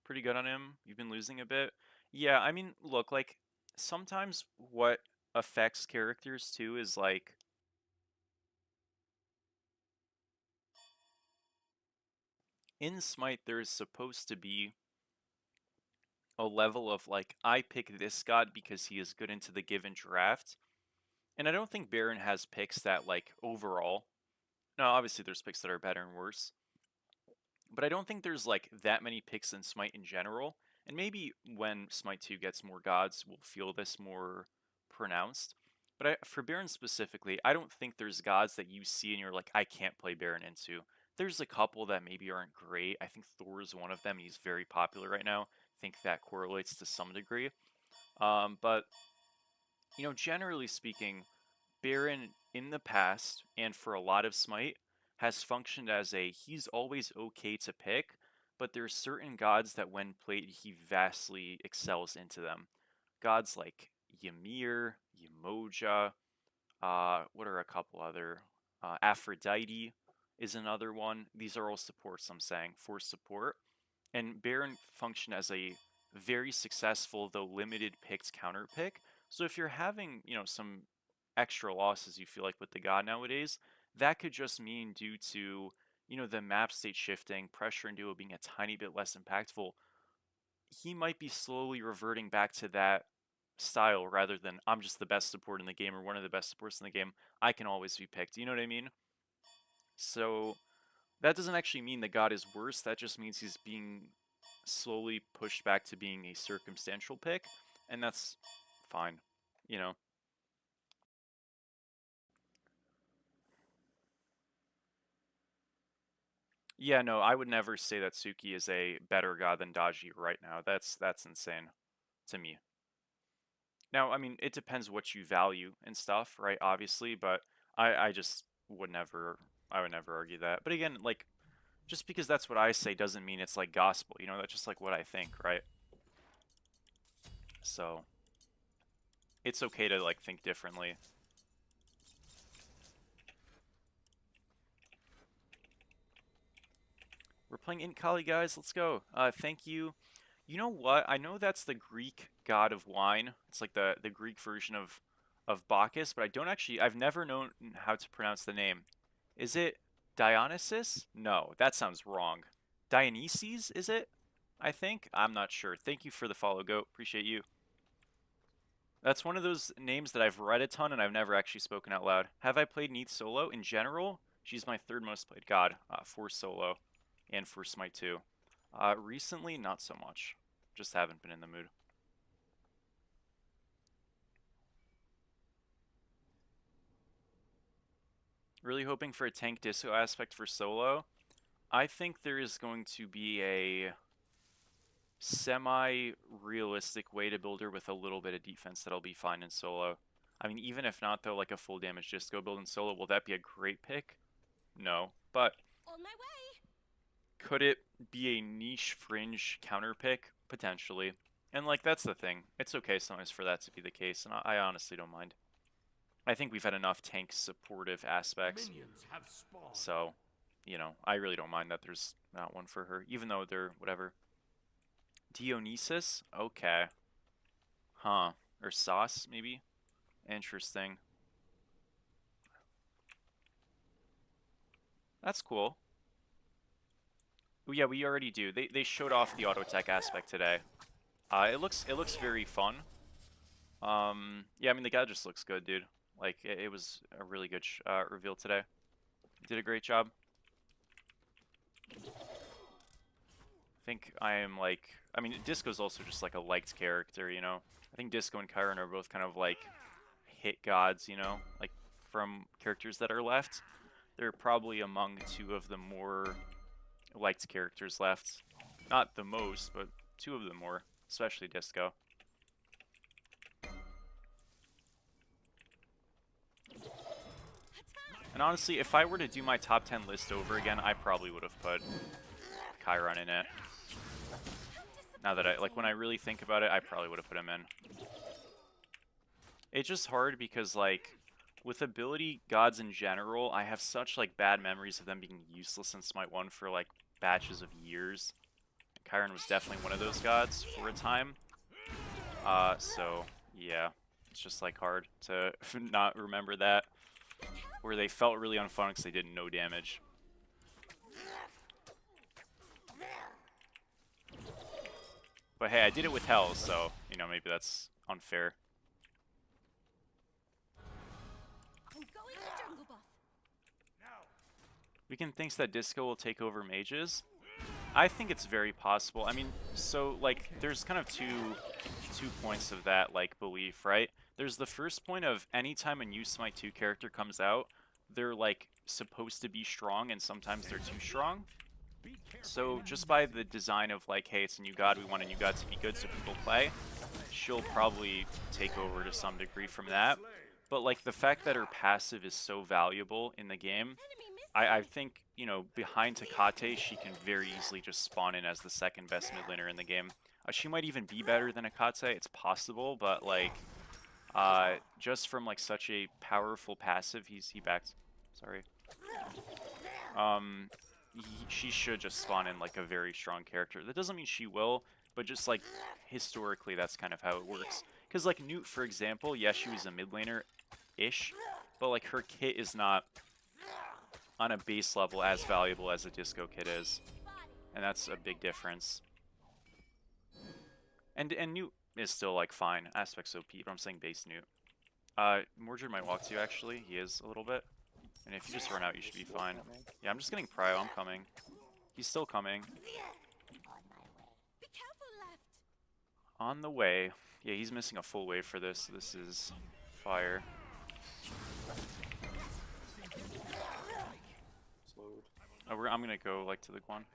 Pretty good on him. You've been losing a bit. Yeah, I mean, look, like sometimes what affects characters too is like in Smite there is supposed to be a level of like I pick this god because he is good into the given draft. And I don't think Baron has picks that like overall. Now obviously there's picks that are better and worse. But I don't think there's like that many picks in Smite in general. And maybe when Smite 2 gets more gods, we'll feel this more pronounced. But for Baron specifically, I don't think there's gods that you see and you're like, I can't play Baron into. There's a couple that maybe aren't great. I think Thor is one of them. He's very popular right now. I think that correlates to some degree. But, you know, generally speaking, Baron in the past and for a lot of Smite has functioned as a he's always okay to pick, but there's certain gods that when played he vastly excels into them. Gods like Ymir, Yemoja, what are a couple other? Aphrodite is another one. These are all supports, I'm saying, for support. And Baron function as a very successful, though limited picked counter pick. So if you're having, you know, some extra losses you feel like with the god nowadays, that could just mean due to, you know, the map state shifting, pressure and duo being a tiny bit less impactful, he might be slowly reverting back to that style rather than I'm just the best support in the game or one of the best supports in the game. I can always be picked. You know what I mean? So that doesn't actually mean the god is worse. That just means he's being slowly pushed back to being a circumstantial pick, and that's fine. You know. Yeah, no, I would never say that Suki is a better god than Daji right now. That's insane to me. Now, I mean, it depends what you value and stuff, right? Obviously, but I just would never I would never argue that. But again, like just because that's what I say doesn't mean it's like gospel, you know? That's just like what I think, right? So, it's okay to like think differently. We're playing Int Kali, guys. Let's go. Thank you. You know what? I know that's the Greek god of wine. It's like the Greek version of Bacchus, but I don't actually. I've never known how to pronounce the name. Is it Dionysus? No, that sounds wrong. Dionysus, is it? I think. I'm not sure. Thank you for the follow, Goat. Appreciate you. That's one of those names that I've read a ton and I've never actually spoken out loud. Have I played Neith solo? In general, she's my third most played god for solo and for Smite 2. Recently, not so much. Just haven't been in the mood. Really hoping for a tank disco aspect for solo. I think there is going to be a semi-realistic way to build her with a little bit of defense that'll be fine in solo. I mean, even if not, though, like a full damage disco build in solo, will that be a great pick? No. But On my way. could it be a niche fringe counter pick? Potentially. And, like, that's the thing. It's okay sometimes for that to be the case, and I honestly don't mind. I think we've had enough tank supportive aspects. Minions have spawned. So, you know, I really don't mind that there's not one for her, even though they're whatever. Dionysus? Okay. Huh. Or Sauce, maybe? Interesting. That's cool. Oh, yeah, we already do. They showed off the auto attack aspect today. It looks very fun. Yeah, I mean the guy just looks good, dude. Like it was a really good reveal today. Did a great job. I think I am like, I mean Disco's also just like a liked character, you know. I think Disco and Chiron are both kind of like hit gods, you know, like from characters that are left. They're probably among two of the more liked characters left. Not the most, but two of the more, especially Disco. And honestly, if I were to do my top 10 list over again, I probably would have put Chiron in it. Now that like, when I really think about it, I probably would have put him in. It's just hard because, like, with ability gods in general, I have such, like, bad memories of them being useless in Smite 1 for, like, batches of years. Chiron was definitely one of those gods for a time. So, yeah. It's just, like, hard to not remember that. Where they felt really unfun because they did no damage. But hey, I did it with Hell, so, you know, maybe that's unfair. Weekend thinks that Disco will take over mages. I think it's very possible. I mean, so, like, there's kind of two points of that, like, belief, right? There's the first point of anytime a new Smite 2 character comes out, they're, like, supposed to be strong, and sometimes they're too strong. So, just by the design of, like, hey, it's a new god, we want a new god to be good so people play, she'll probably take over to some degree from that. But, like, the fact that her passive is so valuable in the game, I think, you know, behind Takate, she can very easily just spawn in as the second best mid laner in the game. She might even be better than Akate, it's possible, but, like, just from, like, such a powerful passive, he backed, sorry. She should just spawn in, like, a very strong character. That doesn't mean she will, but just, like, historically, that's kind of how it works. Because, like, Newt, for example, yeah, she was a mid laner-ish, but, like, her kit is not on a base level as valuable as a Disco kit is. And that's a big difference. And Newt is still, like, fine. Aspect's OP, but I'm saying base Newt. Mordred might walk to you, actually. He is a little bit. And if you just run out, you should be fine. Yeah, I'm just getting prio. I'm coming. He's still coming. On the way. Yeah, he's missing a full wave for this. This is fire. Oh, I'm gonna go, like, to the Guan.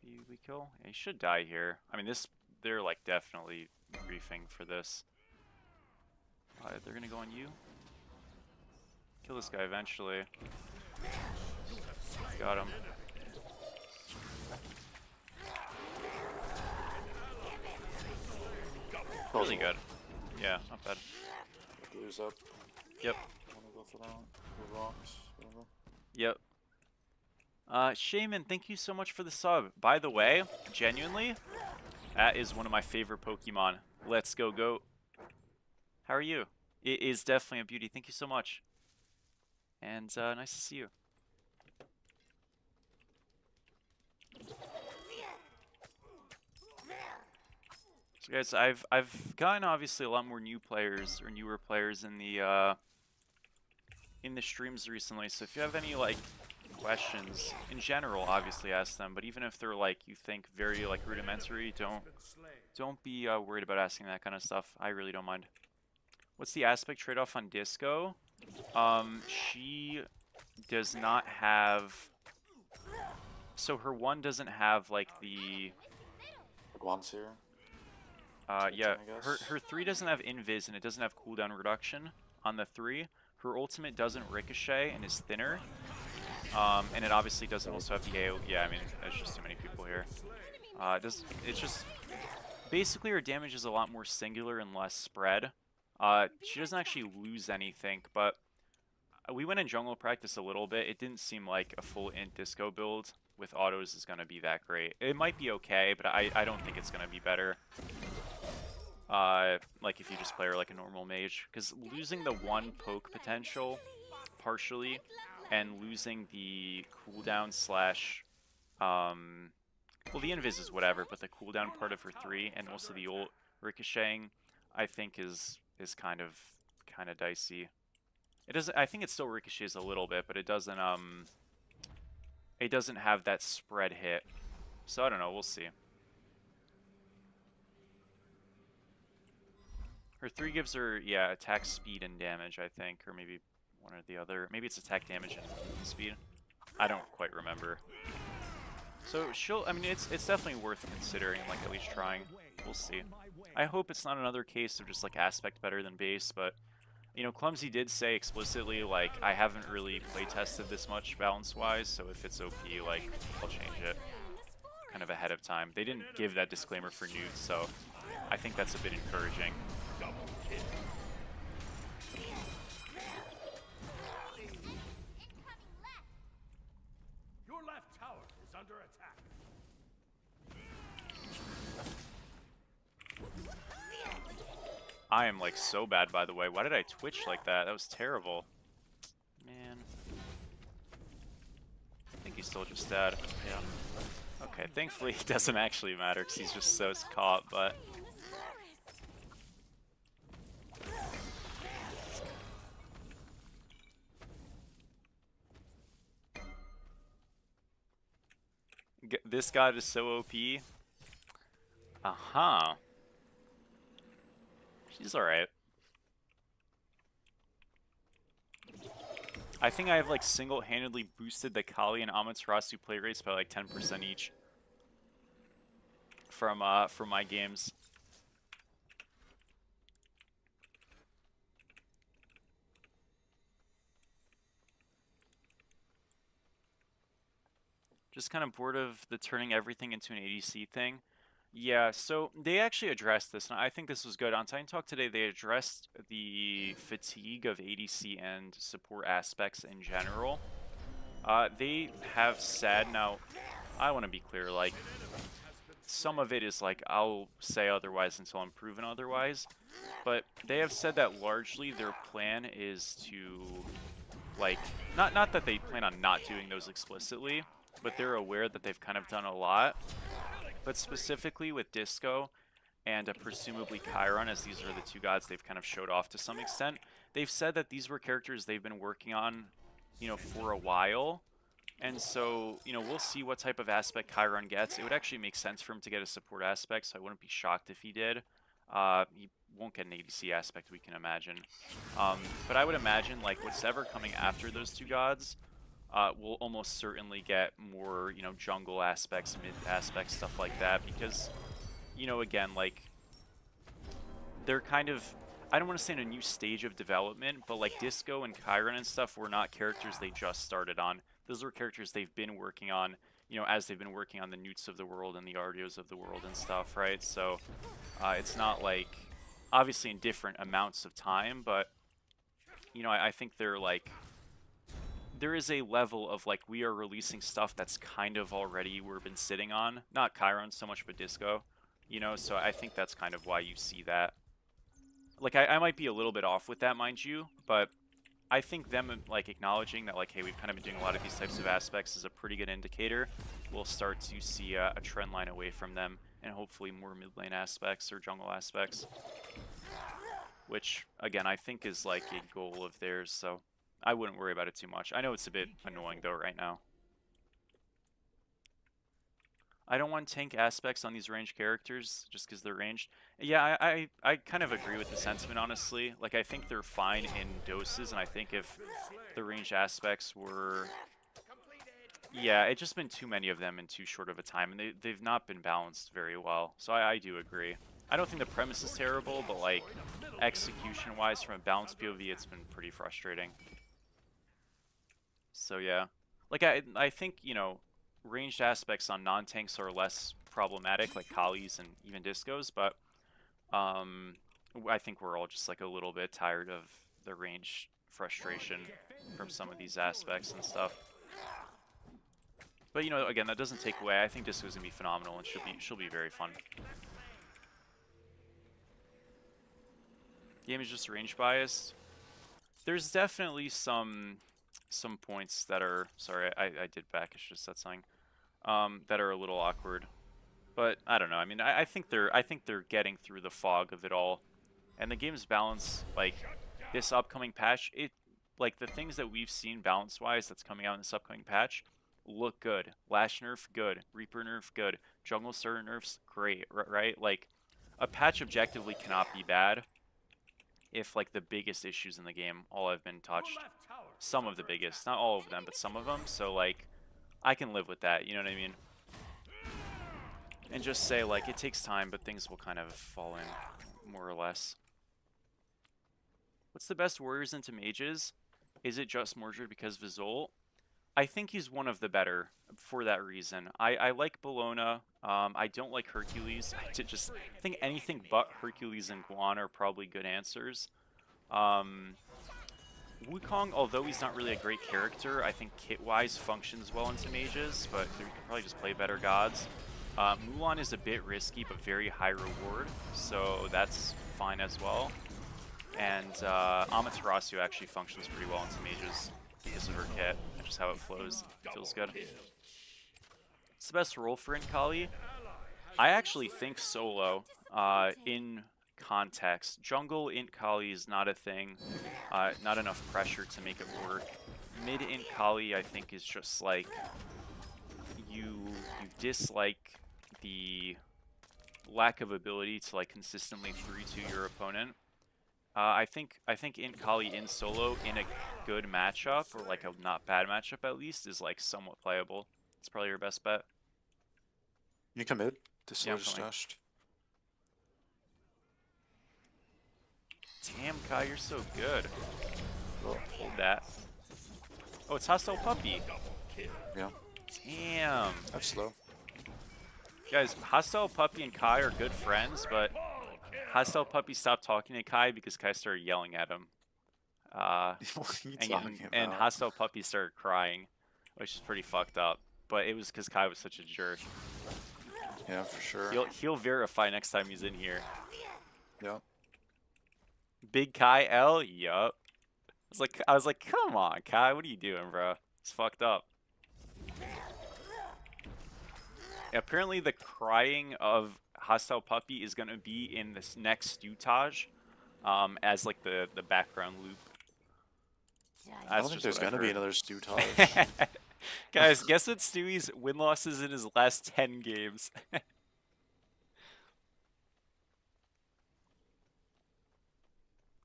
Maybe we kill? Yeah, he should die here. I mean, they're, like, definitely griefing for this. They're gonna go on you. Kill this guy eventually. Got him. Really good. Yeah, not bad. Blue's up. Yep. Wanna go for that one? The rocks, whatever. Yep. Shaman, thank you so much for the sub. By the way, genuinely, that is one of my favorite Pokemon. Let's go, goat. How are you? It is definitely a beauty. Thank you so much. And nice to see you. So guys, I've gotten obviously a lot more new players or newer players in the streams recently. So if you have any like questions in general, obviously ask them. But even if they're like you think very like rudimentary, don't be worried about asking that kind of stuff. I really don't mind. What's the aspect trade-off on Disco? She does not have. So her one doesn't have like the. Guan's here. Yeah, her 3 doesn't have invis and it doesn't have cooldown reduction on the 3. Her ultimate doesn't ricochet and is thinner. And it obviously doesn't also have the AO. Yeah, I mean, there's just too many people here. It's just basically her damage is a lot more singular and less spread. She doesn't actually lose anything, but we went in jungle practice a little bit. It didn't seem like a full int disco build with autos is going to be that great. It might be okay, but I don't think it's going to be better. Like if you just play her like a normal mage. Because losing the 1 poke potential partially and losing the cooldown slash... well, the invis is whatever, but the cooldown part of her 3 and also the ult ricocheting, I think is kind of dicey. It doesn't. I think it still ricochets a little bit, but it doesn't have that spread hit. So I don't know. We'll see. Her 3 gives her attack speed and damage, I think, or maybe one or the other. Maybe it's attack damage and speed. I don't quite remember. So she'll. I mean, it's definitely worth considering, like at least trying. We'll see. I hope it's not another case of just like aspect better than base, but you know, Clumsy did say explicitly like I haven't really play tested this much balance wise, so if it's OP, like I'll change it kind of ahead of time. They didn't give that disclaimer for nudes, so I think that's a bit encouraging. Your left tower is under attack. I am like so bad, by the way. Why did I twitch like that? That was terrible. Man. I think he's still just dead. Yeah. Okay, thankfully it doesn't actually matter because he's just so caught, but... This god is so OP. Uh-huh. She's alright. I think I have like single-handedly boosted the Kali and Amaterasu play rates by like 10% each from my games. Just kind of bored of the turning everything into an ADC thing. Yeah, so they actually addressed this, and I think this was good. On Titan Talk today, they addressed the fatigue of ADC and support aspects in general. They have said, now, I want to be clear, like, some of it is like, I'll say otherwise until I'm proven otherwise, but they have said that largely their plan is to, like, not that they plan on not doing those explicitly, but they're aware that they've kind of done a lot. But specifically with Disco and presumably Chiron, as these are the 2 gods they've kind of showed off to some extent, they've said that these were characters they've been working on, you know, for a while. And so, you know, we'll see what type of aspect Chiron gets. It would actually make sense for him to get a support aspect, so I wouldn't be shocked if he did. He won't get an ADC aspect, we can imagine. But I would imagine, like, whatever coming after those 2 gods, we'll almost certainly get more, you know, jungle aspects, mid aspects, stuff like that, because, you know, again, like, they're kind of, I don't want to say in a new stage of development, but like Disco and Chiron and stuff were not characters they just started on. Those were characters they've been working on, you know, as they've been working on the Newts of the world and the Ardios of the world and stuff, right? So, it's not like, obviously in different amounts of time, but, you know, I think they're like, there is a level of like we are releasing stuff that's kind of already we've been sitting on, not Chiron so much but Disco, you know, so I think that's kind of why you see that. Like I might be a little bit off with that, mind you, but I think them like acknowledging that like, hey, we've kind of been doing a lot of these types of aspects is a pretty good indicator. We'll start to see a trend line away from them and hopefully more mid lane aspects or jungle aspects, which again I think is like a goal of theirs, so I wouldn't worry about it too much. I know it's a bit annoying though right now. I don't want tank aspects on these ranged characters just because they're ranged. Yeah, I kind of agree with the sentiment, honestly. Like, I think they're fine in doses, and I think if the ranged aspects were... Yeah, it's just been too many of them in too short of a time, and they've not been balanced very well. So I do agree. I don't think the premise is terrible, but, like, execution-wise, from a balanced POV, it's been pretty frustrating. So yeah, like I think, you know, ranged aspects on non-tanks are less problematic, like Kali's and even Discos, but I think we're all just like a little bit tired of the ranged frustration from some of these aspects and stuff. But you know, again, that doesn't take away. I think Disco's gonna be phenomenal, and she'll be very fun. Game is just range biased. There's definitely some points that are, sorry, I did back. I should have said something. That are a little awkward. But I don't know. I mean, I think they're getting through the fog of it all. And the game's balance, like this upcoming patch, like the things that we've seen balance-wise that's coming out in this upcoming patch look good. Lash nerf, good. Reaper nerf, good. Jungle Starter nerfs, great, right? Like, a patch objectively cannot be bad if, like, the biggest issues in the game all have been touched. Some of the biggest. Not all of them, but some of them. So, like, I can live with that, you know what I mean? And just say, like, it takes time, but things will kind of fall in, more or less. What's the best warriors into mages? Is it just Mordred because of Isolde? I think he's one of the better for that reason. I like Bologna. I don't like Hercules. I think anything but Hercules and Guan are probably good answers. Wukong, although he's not really a great character, I think kit-wise functions well into mages, but you can probably just play better gods. Mulan is a bit risky, but very high reward, so that's fine as well. And Amaterasu actually functions pretty well into mages because of her kit and just how it flows. It feels good. It's the best role for Inkali. I actually think solo in context. Jungle Inkali is not a thing. Not enough pressure to make it work. Mid Inkali, I think, is just like you dislike the lack of ability to like consistently 3-2 your opponent. I think Inkali in solo in a good matchup, or like a not bad matchup at least, is like somewhat playable. It's probably your best bet. You come mid. This Yeah, is just dashed. Damn, Kai, you're so good. Oh, Hold that. Oh, it's Hostile Puppy. yeah. Damn. That's slow. Guys, Hostile Puppy and Kai are good friends, but Hostile Puppy stopped talking to Kai because Kai started yelling at him. What are you talking And about? Hostile Puppy started crying, which is pretty fucked up. But it was because Kai was such a jerk. Yeah, for sure. He'll verify next time he's in here. Yeah. Big Kai L? Yup. I was like, come on, Kai, what are you doing, bro? It's fucked up. Apparently the crying of Hostile Puppy is gonna be in this next Stewtage, as like the background loop. I don't think there's gonna be another Stewtage. Guys, guess what Stewie's win-losses in his last 10 games?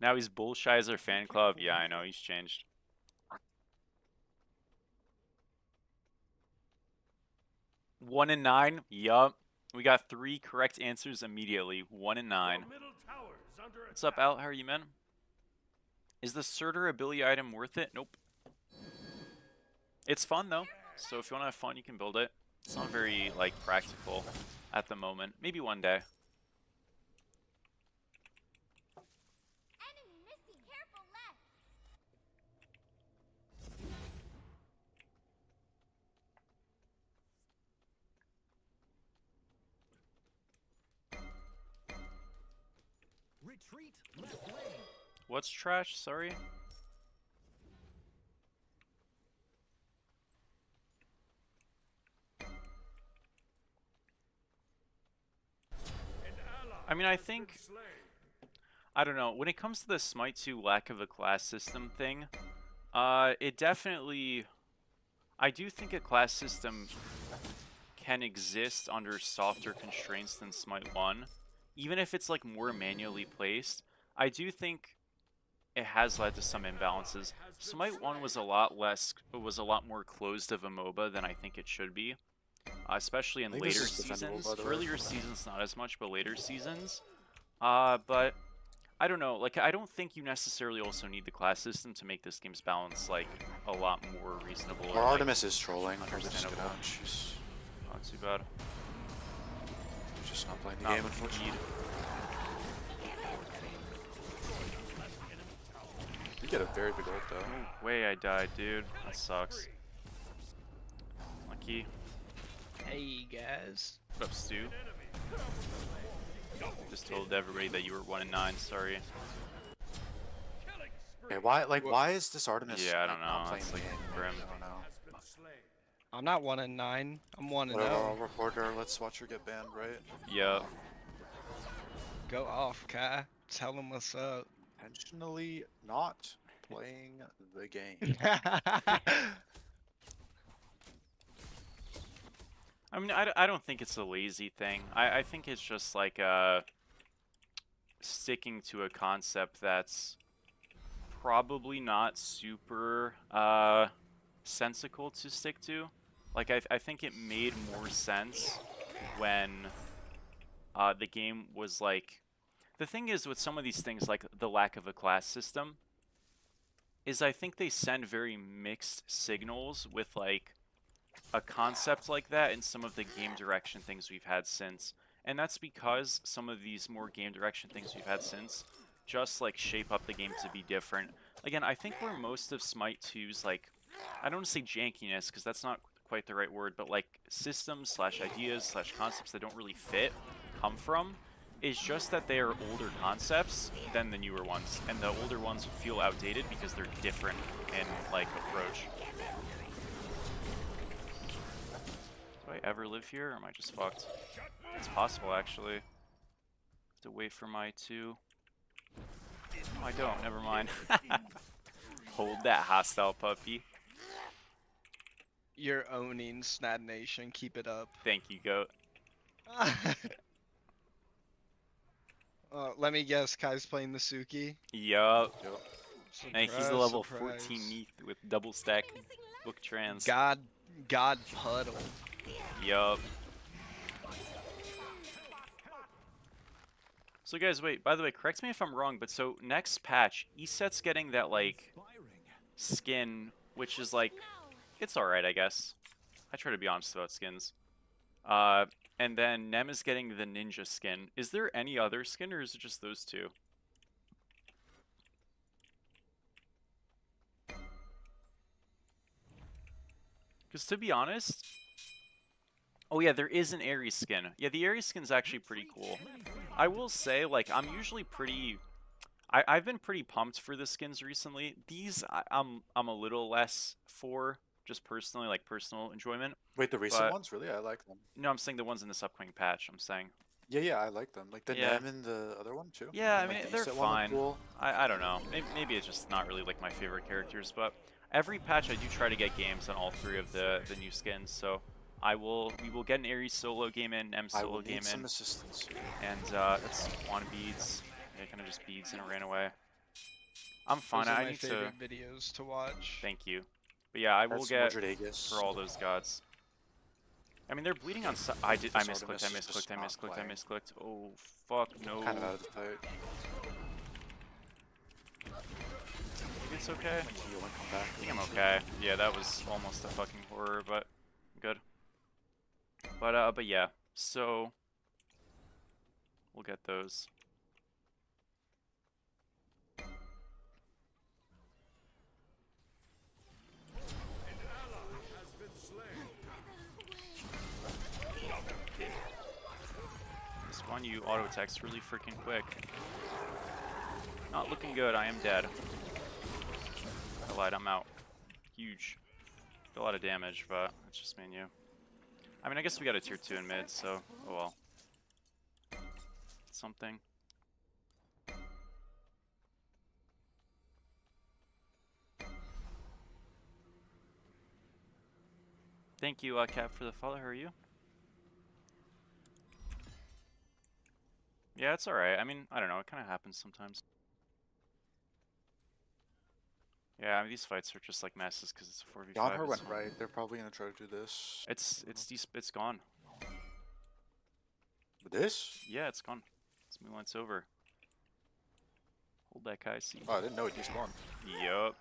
Now he's Bullshizer fan club. Yeah, I know, he's changed. One and 9. Yup. We got 3 correct answers immediately. 1 and 9. What's up, Al? How are you, man? Is the Surtur ability item worth it? Nope. It's fun, though. So if you want to have fun, you can build it. It's not very, like, practical at the moment. Maybe one day. Enemy missing, careful left. Retreat left lane. What's trash? Sorry. I mean, I think, I don't know, when it comes to the Smite 2 lack of a class system thing, it definitely, I do think a class system can exist under softer constraints than Smite 1, even if it's like more manually placed. I do think it has led to some imbalances. Smite 1 was a lot more closed of a MOBA than I think it should be. Especially in later seasons. Earlier seasons, not as much, but later seasons. But I don't know. Like, I don't think you necessarily also need the class system to make this game's balance like a lot more reasonable. Or like, Artemis is trolling. understandable. She's Not too bad. just not playing the Not game, unfortunately. You get a very big ult though. No way I died, dude. That sucks. Lucky. Hey guys. What up, Stu? Just told everybody that you were 1 and 9. Sorry. Okay, why is this Artemis? Yeah, I don't not know. playing It's the like game? grim. I don't know. I'm not 1 and 9. I'm 1 and Whatever, 0. reporter. Let's watch her get banned, right? Yeah. Go off, Kai. Tell him what's up. Intentionally not playing the game. I mean, I don't think it's a lazy thing. I think it's just like sticking to a concept that's probably not super sensical to stick to. Like, I think it made more sense when the game was like... The thing is with some of these things, like the lack of a class system, is I think they send very mixed signals with, like, a concept like that and some of the game direction things we've had since. And that's because some of these more game direction things we've had since just, like, shape up the game to be different. Again, I think where most of Smite 2's, like, I don't want to say jankiness, because that's not quite the right word, but, like, systems / ideas / concepts that don't really fit come from is just that they are older concepts than the newer ones, and the older ones feel outdated because they're different in, like, approach. Do I ever live here, or am I just fucked? It's possible, actually. Have to wait for my 2. Oh, I don't. Never mind. Hold that, hostile puppy. You're owning Snad Nation. Keep it up. Thank you, goat. Let me guess. Kai's playing the Suki. Yup. Yep. And he's a level 14 Neath with double stack book trans. God puddle. Yup. So guys, wait, by the way, correct me if I'm wrong, but so next patch, ESET's getting that, like, skin, which is, like, it's alright, I guess. I try to be honest about skins. And then Nem is getting the ninja skin. Is there any other skin, or is it just those two? Because to be honest... Oh yeah, there is an Ares skin. Yeah, the Ares skin's actually pretty cool. I will say, like, I'm usually pretty... I've been pretty pumped for the skins recently. These, I'm a little less for, just personally, like, personal enjoyment. Wait, the recent But- ones? Really? I like them. No, I'm saying the ones in this upcoming patch, I'm saying. Yeah, I like them. Like the Yeah. Nem and the other one too. Yeah, I And, mean, like, the they're ESET one look fine. Cool. I don't know. Maybe it's just not really, like, my favorite characters, but every patch I do try to get games on all 3 of the new skins, so we will get an Ares solo game in, M I solo will game need some in, assistance here. and that's one beads. Yeah, kind of just beads and it ran away. I'm fine. Those are I my need to. favorite videos to watch. Thank you. But yeah, I will That's get Mordred Aegis. for all those gods. I mean, they're bleeding on. I This misclicked. I Artemis is just misclicked. I not misclicked. I playing. misclicked. Oh fuck no. Kind of out of the fight. Maybe it's okay. Heal and come back. I think I'm okay. Yeah, that was almost a fucking horror, but good. But yeah. So we'll get those. This one you auto attacks really freaking quick. Not looking good. I am dead. I lied. I'm out. Huge. Did a lot of damage, but it's just me and you. I mean, I guess we got a tier 2 in mid, so oh well. Something. Thank you, Cap, for the follow. How are you? Yeah, it's alright. I mean, I don't know. It kind of happens sometimes. Yeah, I mean, these fights are just like messes because it's a 4v5. Yonher It's went right. They're probably gonna try to do this. It's gone. This? Yeah, it's gone. It's Moonlight's over. Hold that guy, see. Oh, I didn't know it despawned. Yup.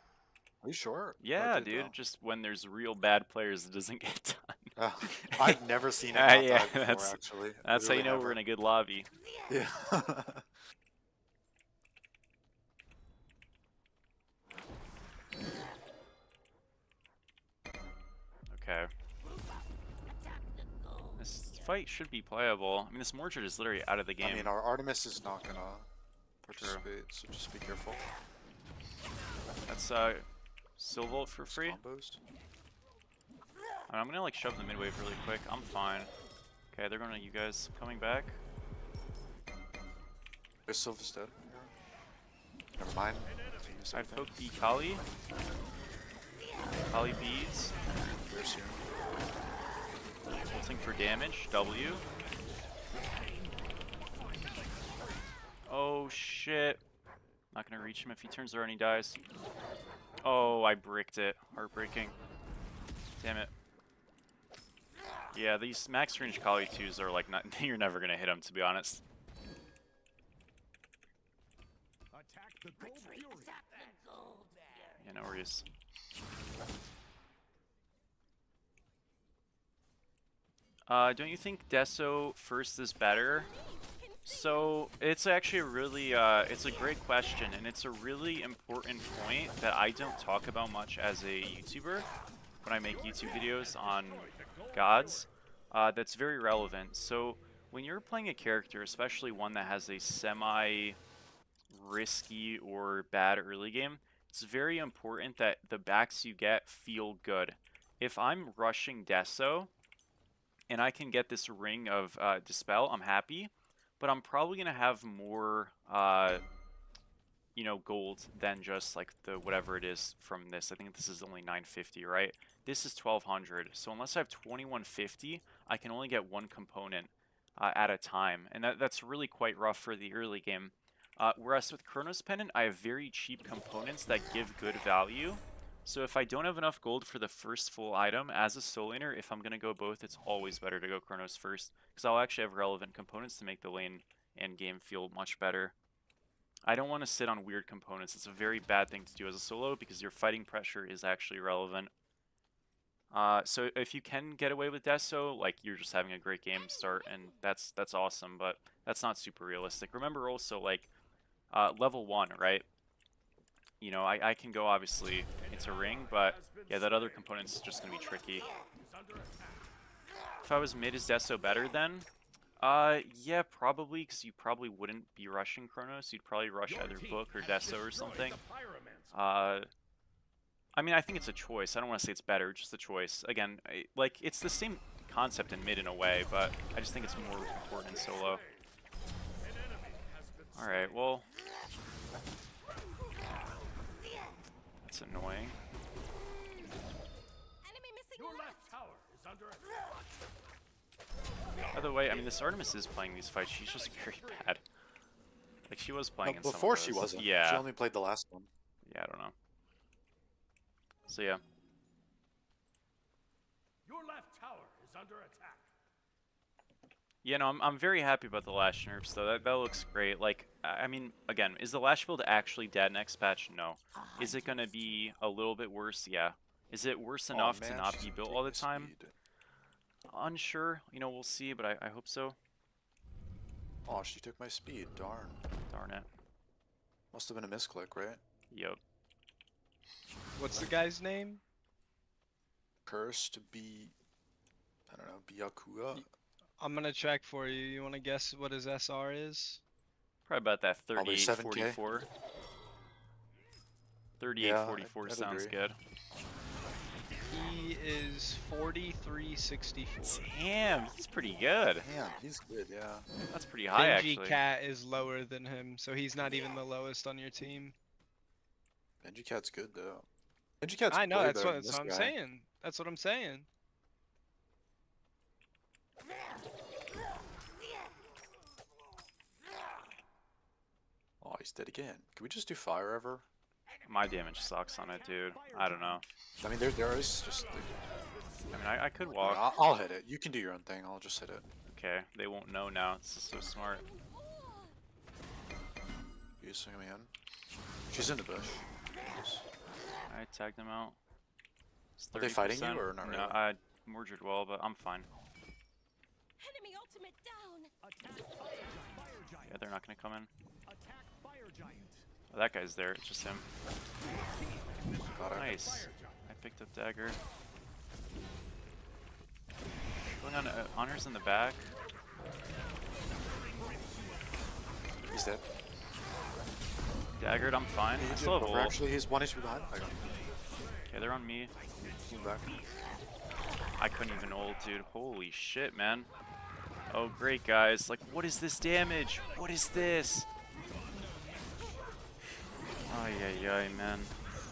Are you sure? Yeah, I did dude. know. Just when there's real bad players, it doesn't get done. I've never seen it Ah, not yeah, die before, that's- actually. That's how you Literally know we're in never. a good lobby. Yeah. fight should be playable. I mean, this Mordred is literally out of the game. I mean, our Artemis is not gonna participate, so just be careful. That's Silvolt for free. Combos. I'm gonna like shove the mid wave really quick. I'm fine. Okay, they're going to you guys coming back. There's Sylva's dead. Never mind. I poked the Kali. Kali beads. There's here. Ulting for damage. W. Oh shit. Not gonna reach him if he turns around and he dies. Oh, I bricked it. Heartbreaking. Damn it. Yeah, these max range Kali 2s are like not you're never gonna hit them, to be honest. Attack the gold fury. Yeah, no worries. Don't you think Deso first is better? So it's actually a really, it's a great question, and it's a really important point that I don't talk about much as a YouTuber when I make YouTube videos on gods. That's very relevant. So when you're playing a character, especially one that has a semi-risky or bad early game, it's very important that the backs you get feel good. If I'm rushing Deso, and I can get this ring of Dispel, I'm happy. But I'm probably going to have more, you know, gold than just like the whatever it is from this. I think this is only 950, right? This is 1200. So unless I have 2150, I can only get one component at a time. And that's really quite rough for the early game. Whereas with Chronos Pendant, I have very cheap components that give good value. So if I don't have enough gold for the first full item, as a soul laner, if I'm going to go both, it's always better to go Chronos first. Because I'll actually have relevant components to make the lane and game feel much better. I don't want to sit on weird components. It's a very bad thing to do as a solo because your fighting pressure is actually relevant. So if you can get away with Deso, like you're just having a great game start, and that's awesome, but that's not super realistic. Remember also, like, level 1, right? You know, I can go obviously into ring, but yeah, that other component's just going to be tricky. If I was mid, is Deso better then? Yeah, probably, because you probably wouldn't be rushing Chronos. You'd probably rush either Book or Deso or something. I mean, I think it's a choice. I don't want to say it's better, just a choice. Again, like, it's the same concept in mid in a way, but I just think it's more important in solo. Alright, well... That's annoying. Your left tower is under attack. By the way, I mean, this Artemis is playing these fights. She's just very bad. Like, she was playing in some of Before she those. wasn't. Yeah. She only played the last one. Yeah, I don't know. So, yeah. Your left tower is under attack. Yeah, no, I'm very happy about the Lash nerfs, though. That looks great. Like, I mean, again, is the Lash build actually dead next patch? No. Is it going to be a little bit worse? Yeah. Is it worse enough to not be built all the time? Unsure. You know, we'll see, but I hope so. Oh, she took my speed. Darn. Darn it. Must have been a misclick, right? Yep. What's the guy's name? Cursed be... I don't know, Byakua? I'm gonna check for you. You wanna guess what his SR is? Probably about that Probably 38, 7K. 44. 38, Yeah, 44 I'd sounds agree. good. He is 4364. Damn, he's pretty good. Damn, he's good, yeah. That's pretty high, Benji actually. Cat is lower than him, so he's not even the lowest on your team. Benji Cat's good, though. Benji Cat's I know, way that's better what, than that's what this I'm guy. saying. That's what I'm saying. Oh, he's dead again. Can we just do fire ever? My damage sucks on it, dude. I don't know. I mean, there is just... Like, I mean, I could walk. I'll hit it. You can do your own thing. I'll just hit it. Okay, they won't know now. This is so smart. You swing me in. She's in the bush. Nice. I tagged them out. It's Are they fighting you 30%. or not No, really? I Mordred well, but I'm fine. Enemy ultimate down. Attack fire giant. Yeah, they're not gonna come in. Attack fire giant. Oh, that guy's there. It's just him. Got it. Nice. I picked up dagger. Going on Honor's in the back. He's dead. Daggered, I'm fine. He I did still have over. ult. Actually, he's 1 HP behind. I got him. Okay, they're on me. He's back. I couldn't even ult, dude. Holy shit, man. Oh, great, guys. Like, what is this damage? What is this? Ay, ay, ay, man.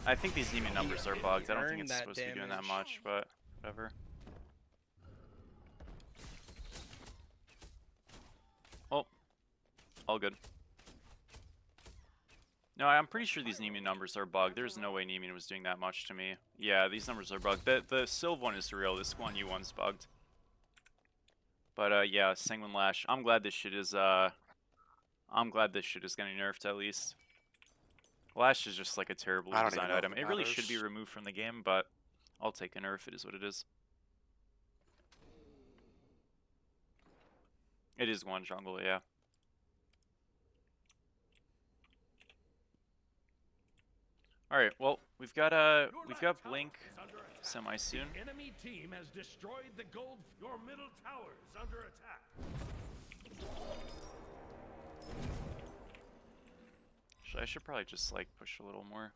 I think these demon numbers are bugged. I don't think Earned it's that supposed to be doing that damage. much, but whatever. Oh, all good. No, I'm pretty sure these Nemean numbers are bugged. There's no way Nemean was doing that much to me. Yeah, these numbers are bugged. The Sylv one is real. This Guan Yu one's bugged. But yeah, Sanguine Lash. I'm glad this shit is getting nerfed at least. Lash is just like a terrible I don't even design know if item. it It really should be matters. removed from the game, but I'll take a nerf. It is what it is. It is one jungle, yeah. All right, well, we've got Blink semi soon. The enemy team has destroyed the gold. Your middle tower is under attack. I should probably just like push a little more.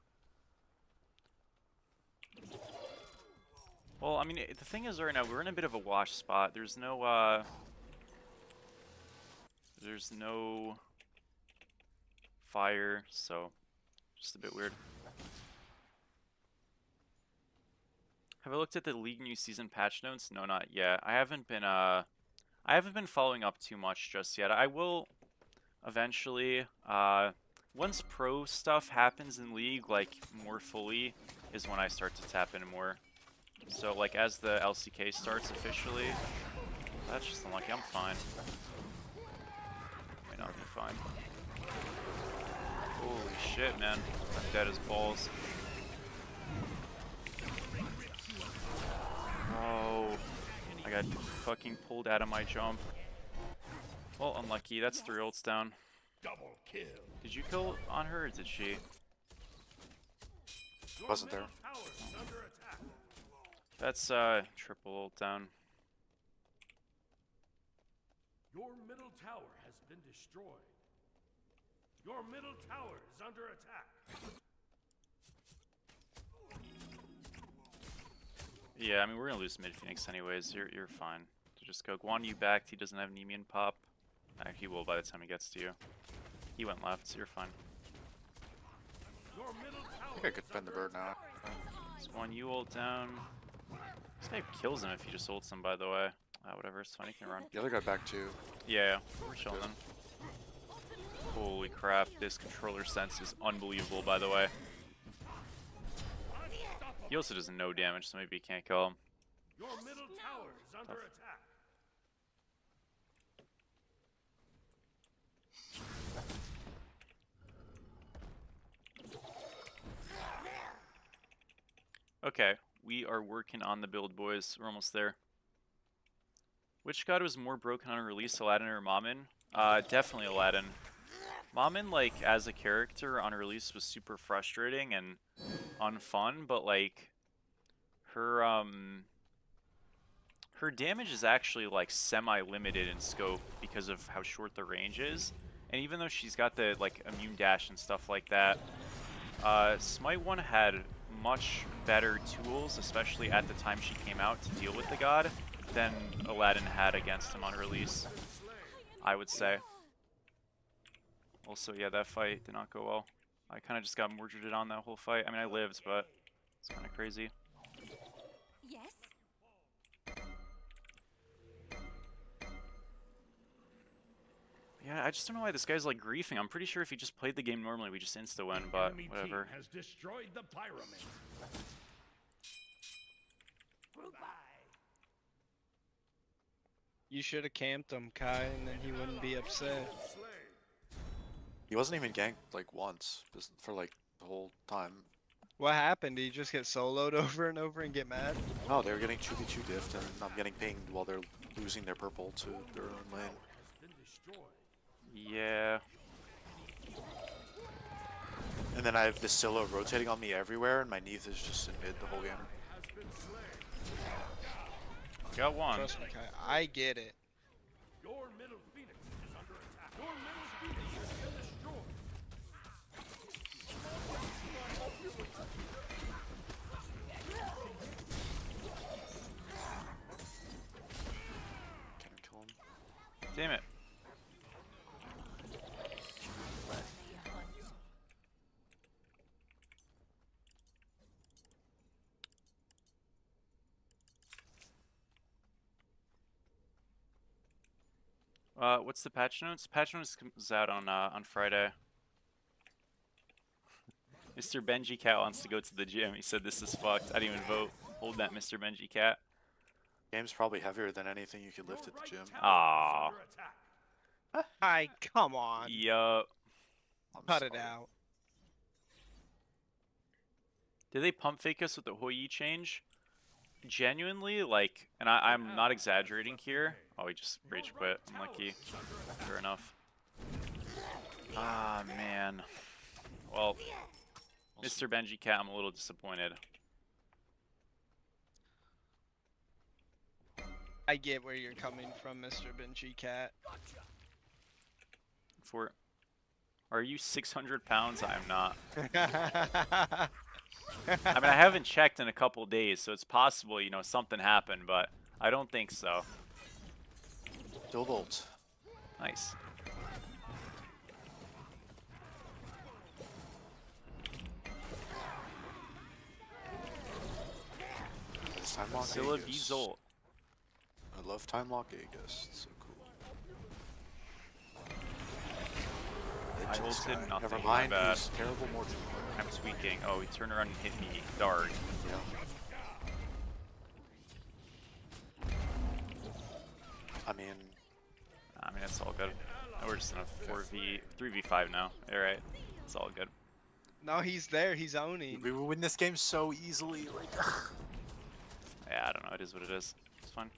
Well, I mean, the thing is right now we're in a bit of a wash spot. There's no fire, so just a bit weird. Have I looked at the League New Season patch notes? No, not yet. I haven't been following up too much just yet. I will eventually. Once pro stuff happens in League, like more fully, is when I start to tap in more. So like as the LCK starts officially, that's just unlucky. I'm fine. Might not be fine. Holy shit, man! I'm dead as balls. Oh, I got fucking pulled out of my jump. Well, unlucky. That's 3 ults down. Double kill. Did you kill on her, or did she? Your Wasn't there. middle tower is under attack. That's triple ult down. Your middle tower has been destroyed. Your middle tower is under attack. Yeah, I mean we're gonna lose mid Phoenix anyways. You're fine. To just go. Guan Yu backed. He doesn't have Nemean pop. He will by the time he gets to you. He went left, so you're fine. Your middle I tower think I could bend the bird now. This Guan Yu ult down. This guy kills him if he just ults him. By the way. Whatever. It's fine. He can run. The other guy back too. Yeah, we're chilling. Holy crap! This controller sense is unbelievable. By the way. He also does no damage, so maybe he can't kill him. Your middle tower is under attack. Okay, we are working on the build, boys. We're almost there. Which god was more broken on release, Aladdin or Mammon? Definitely Aladdin. Mammon, like, as a character on release was super frustrating and unfun, but, like, her damage is actually, like, semi-limited in scope because of how short the range is. And even though she's got the, like, immune dash and stuff like that, Smite 1 had much better tools, especially at the time she came out, to deal with the god than Aladdin had against him on release, I would say. Also, yeah, that fight did not go well. I kind of just got mordred on that whole fight. I mean, I lived, but it's kind of crazy. Yes? Yeah, I just don't know why this guy's like griefing. I'm pretty sure if he just played the game normally, we just insta-win, but Enemy whatever. team has destroyed the pyramid. You should have camped him, Kai, and then he wouldn't be upset. He wasn't even ganked like once just for like the whole time. What happened? Did he just get soloed over and over and get mad? No, they were getting 2v2 diffed and I'm getting pinged while they're losing their purple to their own lane. Been destroyed. Yeah. And then I have Vasilla rotating on me everywhere and my Neith is just in mid the whole game. Has been slain. Got one. Trust me, Kai. I get it. Your middle phoenix is under attack. Your middle phoenix has been destroyed. Can't kill him. Damn it. What's the patch notes? Patch notes comes out on Friday. Mr. Benji Cat wants to go to the gym. He said this is fucked. I didn't even vote. Hold that, Mr. Benji Cat. Game's probably heavier than anything you could lift at the gym. Aww. Kai, come on. Yup. I'm Cut it sorry. out. Did they pump fake us with the Hoi change? Genuinely, like, and I'm not exaggerating here. Oh, he just rage quit. Unlucky. Fair enough. Ah, man. Well, Mr. Benji Cat, I'm a little disappointed. I get where you're coming from, Mr. Benji Cat. Are you 600 pounds? I am not. I mean, I haven't checked in a couple days, so it's possible, you know, something happened, but I don't think so. Build ult. Nice. It's time lock Scylla Aegis. beats ult. I love time lock Aegis. It's so cool. I Legend ulted Sky. nothing, Never my mind. bad. He's terrible Morgan. I'm tweaking. Oh, he turned around and hit me. Dark. Yeah. I mean, It's all good. We're just in a 3v5 now. Alright. It's all good. No, he's there. He's owning. we will win this game so easily. Like, Yeah, I don't know. It is what it is. It's fine.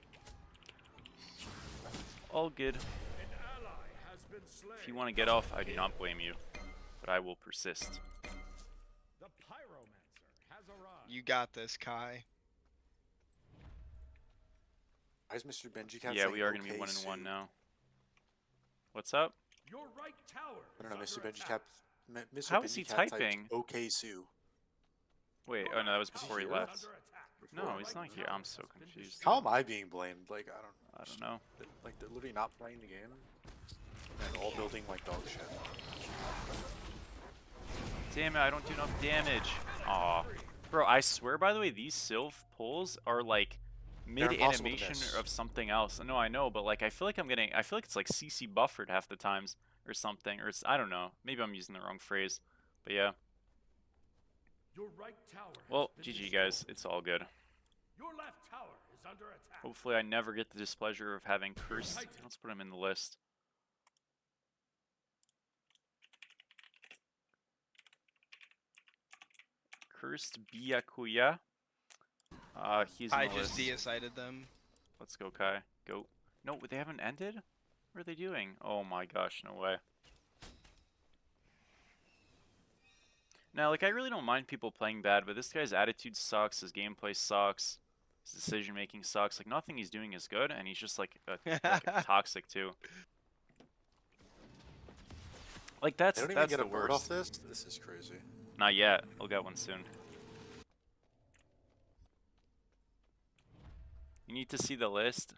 All good. If you want to get off, I do not blame you. But I will persist. The pyromancer has arrived. You got this, Kai. why is Mr. Benji Cat Yeah, saying we are going to be okay 1-1 soon? now. What's up? Your right tower. I don't know, is Mr. under Benji attack. Cat. Mr. How Benji is he Cat typed, typing? okay, Sue. Wait, oh no, that was before he here? left. Under attack. No, he's not here. I'm so confused. How am I being blamed? Like, I don't know. Like, they're literally not playing the game. And all building like dog shit. Damn it, I don't do enough damage. Aw. Bro, I swear, by the way, these Sylph pulls are like impossible to mid-animation miss. of something else. No, I know, but like I feel like it's like CC buffered half the times or something. Or it's, I don't know. Maybe I'm using the wrong phrase. But yeah. Your right tower. has Well, been GG destroyed. guys. It's all good. Your left tower is under attack. Hopefully I never get the displeasure of having cursed. Let's put him in the list. Cursed Byakuya. He's in I the just list. decided them. Let's go, Kai. Go. No, they haven't ended? What are they doing? Oh my gosh, no way. Now, like, I really don't mind people playing bad, but this guy's attitude sucks, his gameplay sucks, his decision-making sucks. Like, nothing he's doing is good, and he's just, like toxic, too. Like, that's They don't even get the a bird off worst. this? This is crazy. Not yet. I'll get one soon. You need to see the list.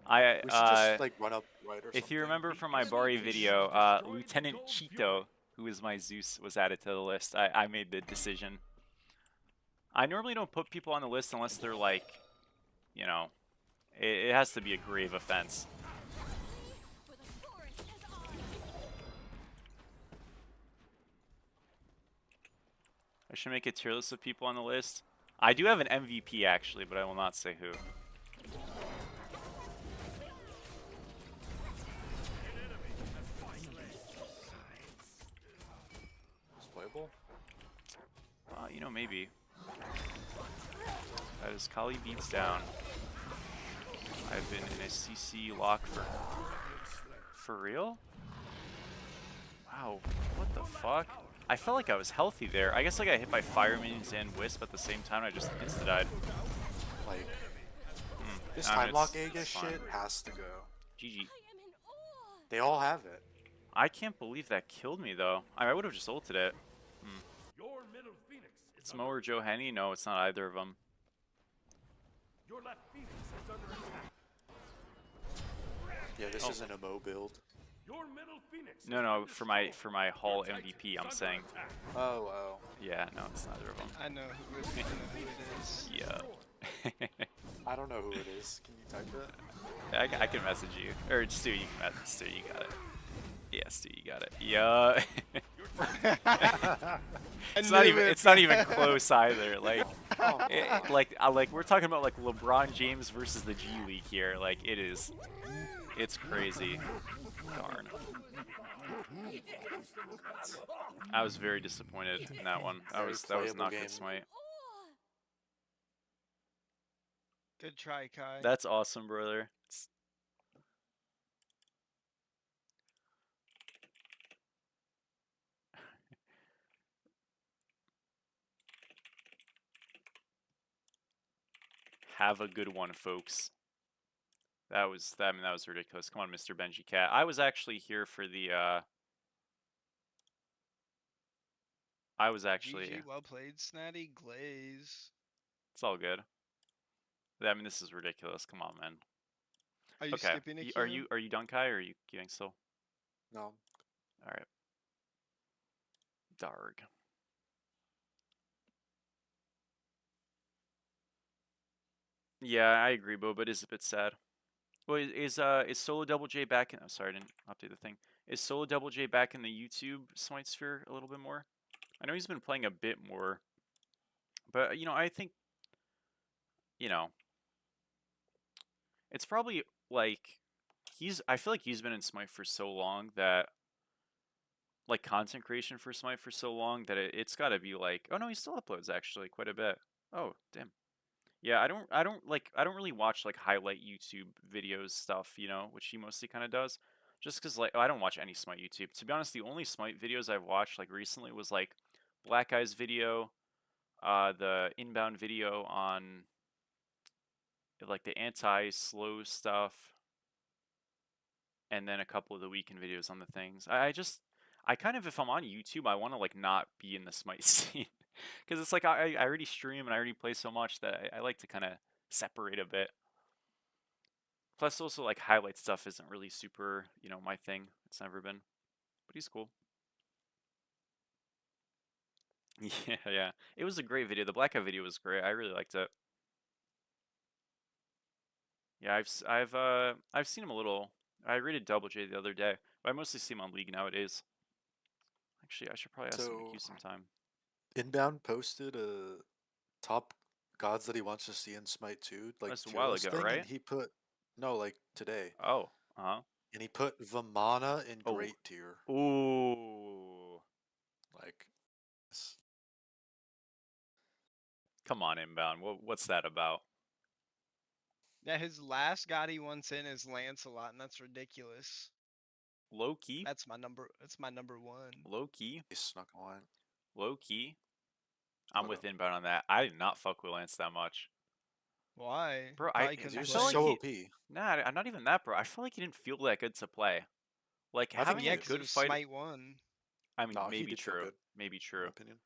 We should just like run up right or something. If you remember from my Bari video, Lieutenant Cheeto, who is my Zeus, was added to the list. I made the decision. I normally don't put people on the list unless they're like, you know, it has to be a grave offense. For the forest is ours. I should make a tier list of people on the list. I do have an MVP actually, but I will not say who. It's playable. You know, maybe. That is Kali beats down. I've been in a CC lock for real? Wow, what the fuck? I felt like I was healthy there. I guess like I hit by fire minions and wisp at the same time. I just insta died. Like, This I mean, time lock it's Aegis fine. shit has to go. GG. I am in awe. They all have it. I can't believe that killed me though. I would have just ulted it. Your middle phoenix is It's Mo or Joe Henny? No, it's not either of them. Your left phoenix is under attack. Yeah, this Oh. isn't a Mo build. Your middle phoenix. No, has for been my destroyed. Hall Your MVP, Titan I'm is saying. under attack. Oh. Yeah, no, it's neither of them. I know who it, I know who it is. Yeah. I don't know who it is. Can you type it? I can message you. Or Stu, you can message Stu, you got it. Yeah, Stu, you got it. Yeah. It's not even close either. Like like we're talking about like LeBron James versus the G League here. Like it's crazy. Darn. I was very disappointed in that one. That Very was playable not game. good smite. Awe. Good try, Kai. That's awesome, brother. Have a good one, folks. That was ridiculous. Come on, Mr. Benji Cat. I was actually here for the I was actually GG, well played, Snatty Glaze. It's all good. I mean, this is ridiculous. Come on, man. Are you Okay. skipping a Are you done, Kai, or are you queuing still? No. All right. Darg. Yeah, I agree, Bo, but it's a bit sad. Well, is Solo Double J back in? Oh, sorry, I didn't update the thing. Is Solo Double J back in the YouTube Smite sphere a little bit more? I know he's been playing a bit more, but I think it's probably like I feel like he's been in Smite for so long that like content creation for Smite for so long that it's got to be like, oh no, he still uploads actually quite a bit. Oh, damn. Yeah, I don't really watch like highlight YouTube videos stuff, which he mostly kind of does. Just cuz like I don't watch any Smite YouTube. To be honest, the only Smite videos I've watched like recently was like Black Eye's video, the inbound video on like the anti-slow stuff, and then a couple of the weekend videos on the things. I kind of, if I'm on YouTube, I want to like not be in the Smite scene because it's like I already stream and I already play so much that I like to kind of separate a bit. Plus, also like highlight stuff isn't really super, my thing. It's never been, but he's cool. Yeah. It was a great video. The Black Eye video was great. I really liked it. Yeah, I've seen him a little. I rated Double J the other day, but I mostly see him on League nowadays. Actually, I should probably ask him to queue sometime. Inbound posted a top gods that he wants to see in Smite 2, like That's a tier while list ago, thing, right? and he put like today, Oh, uh-huh. and he put Vamana in Oh. great tier. Ooh. Like, Come on, Inbound. What's that about? Yeah, his last god he wants in is Lancelot, and that's ridiculous. Low key? That's my number one. Low key? he's not gonna lie. Low key? I'm What with up? Inbound on that. I did not fuck with Lance that much. Why? Bro, Probably he couldn't He was feel just play. like so he- OP. Nah, I'm not even that, bro. I feel like he didn't feel that good to play. Like, I think having he Yeah, a did. because it good was fight... Smite 1. I mean, No, he maybe did feel true. good, Maybe in my true. opinion.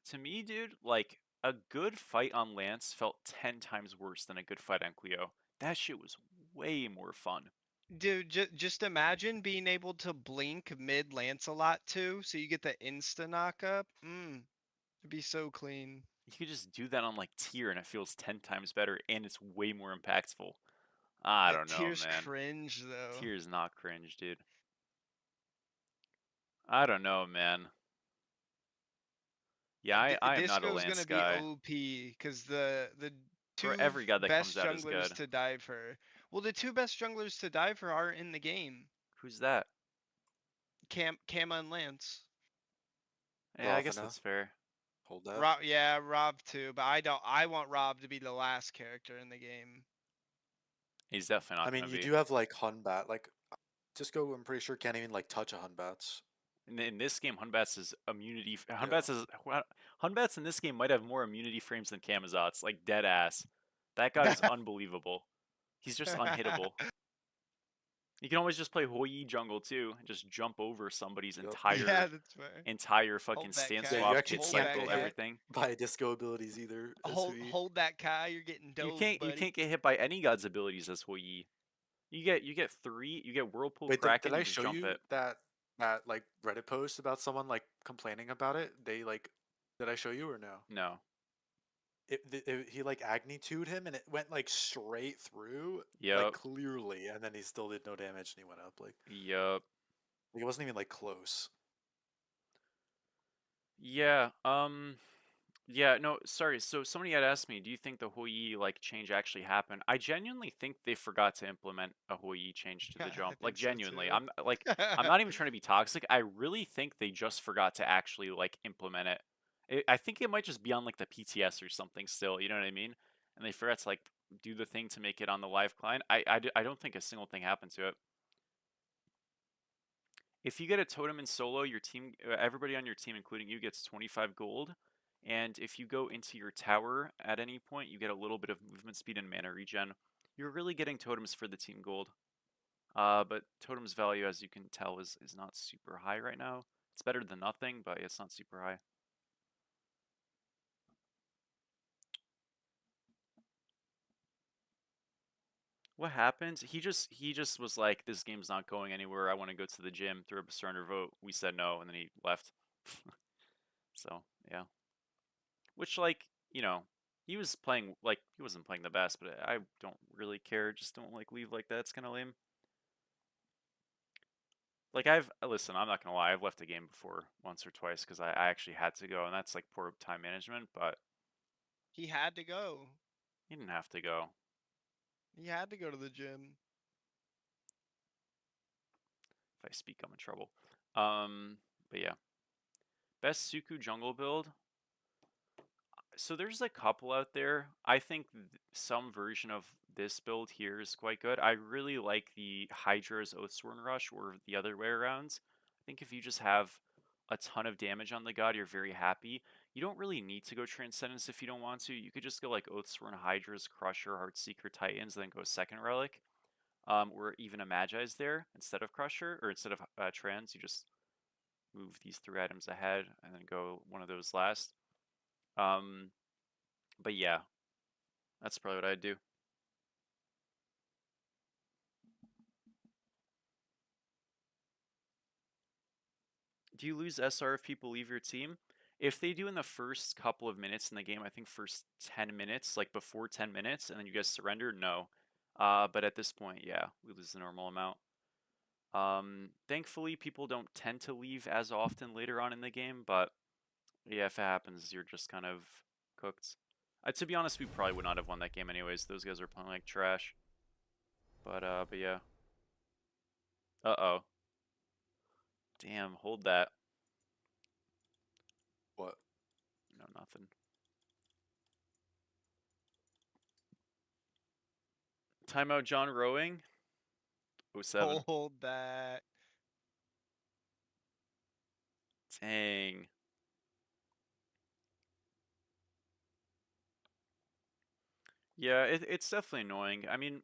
To me, dude, like, a good fight on Lance felt 10 times worse than a good fight on Cleo. That shit was way more fun. Dude, just imagine being able to blink mid Lancelot too, so you get the insta knock up. It'd be so clean. You could just do that on, like, tier, and it feels 10 times better, and it's way more impactful. I don't know, Tier's man. cringe though. Tier's not cringe, dude. I don't know, man. Yeah, I am not a Disco's Lance gonna guy. be OP because the Bro, two every god that best comes out is junglers good. to dive her. Well, the two best junglers to dive her are in the game. Who's that? Kama and Lance. Yeah, I guess Ravana. that's fair. Hold that. Rob too, but I want Rob to be the last character in the game. He's definitely I not mean, gonna you be. do have like Hunbat. Like, Cisco, I'm pretty sure can't even like touch a Hunbats. In this game, Hunbats is immunity. Hunbats in this game might have more immunity frames than Camazot's. Like dead ass. That god is unbelievable. He's just unhittable. You can always just play Hoi Yi jungle too, and just jump over somebody's Yup. Yeah, that's fair. entire fucking Hold that stance Kai. Yeah, you swap, actually hit Hold can't that cycle, get Kai. hit everything. by disco abilities either. Hold, SOE. hold that Kai. You're getting dove, You buddy. can't get hit by any god's abilities as Hoi Yi. You get three. You get Whirlpool Wait, Kraken. did I You just show jump you it. that like Reddit post about someone like complaining about it? They like, did I show you or no? No. He like Agni-2'd him and it went like straight through, like Yep. clearly, and then he still did no damage and he went up Yup. like it wasn't even like close. Yeah. Yeah. No. Sorry. So somebody had asked me, do you think the Hoi Yi like change actually happened? I genuinely think they forgot to implement a Hoi Yi change to Yeah, the I jump. Like think so genuinely, too. I'm not even trying to be toxic. I really think they just forgot to actually like implement it. I think it might just be on like the PTS or something still. You know what I mean? And they forgot to like do the thing to make it on the live client. I don't think a single thing happened to it. If you get a totem in solo, your team, everybody on your team, including you, gets 25 gold. And if you go into your tower at any point, you get a little bit of movement speed and mana regen. You're really getting totems for the team gold. But totems value, as you can tell, is not super high right now. It's better than nothing, but it's not super high. What happened? He just was like, this game's not going anywhere. I want to go to the gym. Threw up a surrender vote. We said no, and then he left. So yeah. Which like, he was playing like he wasn't playing the best, but I don't really care. Just don't like leave like that. It's kind of lame. Like listen, I'm not gonna lie, I've left a game before once or twice because I actually had to go, and that's like poor time management. But He had to go. he didn't have to go. He had to go to the gym. If I speak, I'm in trouble. But yeah, best Suku jungle build. So there's a couple out there. I think some version of this build here is quite good. I really like the Hydra's Oathsworn Rush or the other way around. I think if you just have a ton of damage on the god, you're very happy. You don't really need to go Transcendence if you don't want to. You could just go like Oathsworn, Hydra's, Crusher, Heartseeker, Titans, then go second Relic. Or even a Magi's there instead of Crusher, or instead of Trans. You just move these 3 items ahead and then go one of those last. But yeah, that's probably what I'd do. Do you lose SR if people leave your team? If they do in the first couple of minutes in the game, I think first 10 minutes, like before 10 minutes, and then you guys surrender, no. But at this point, yeah, we lose the normal amount. Thankfully, people don't tend to leave as often later on in the game, but yeah, if it happens, you're just kind of cooked. To be honest, we probably would not have won that game anyways. Those guys are playing like trash. But yeah. Uh-oh. Damn, hold that. What? No, nothing. Timeout John Rowing. 07. Hold that. Dang. Yeah, it's definitely annoying. I mean,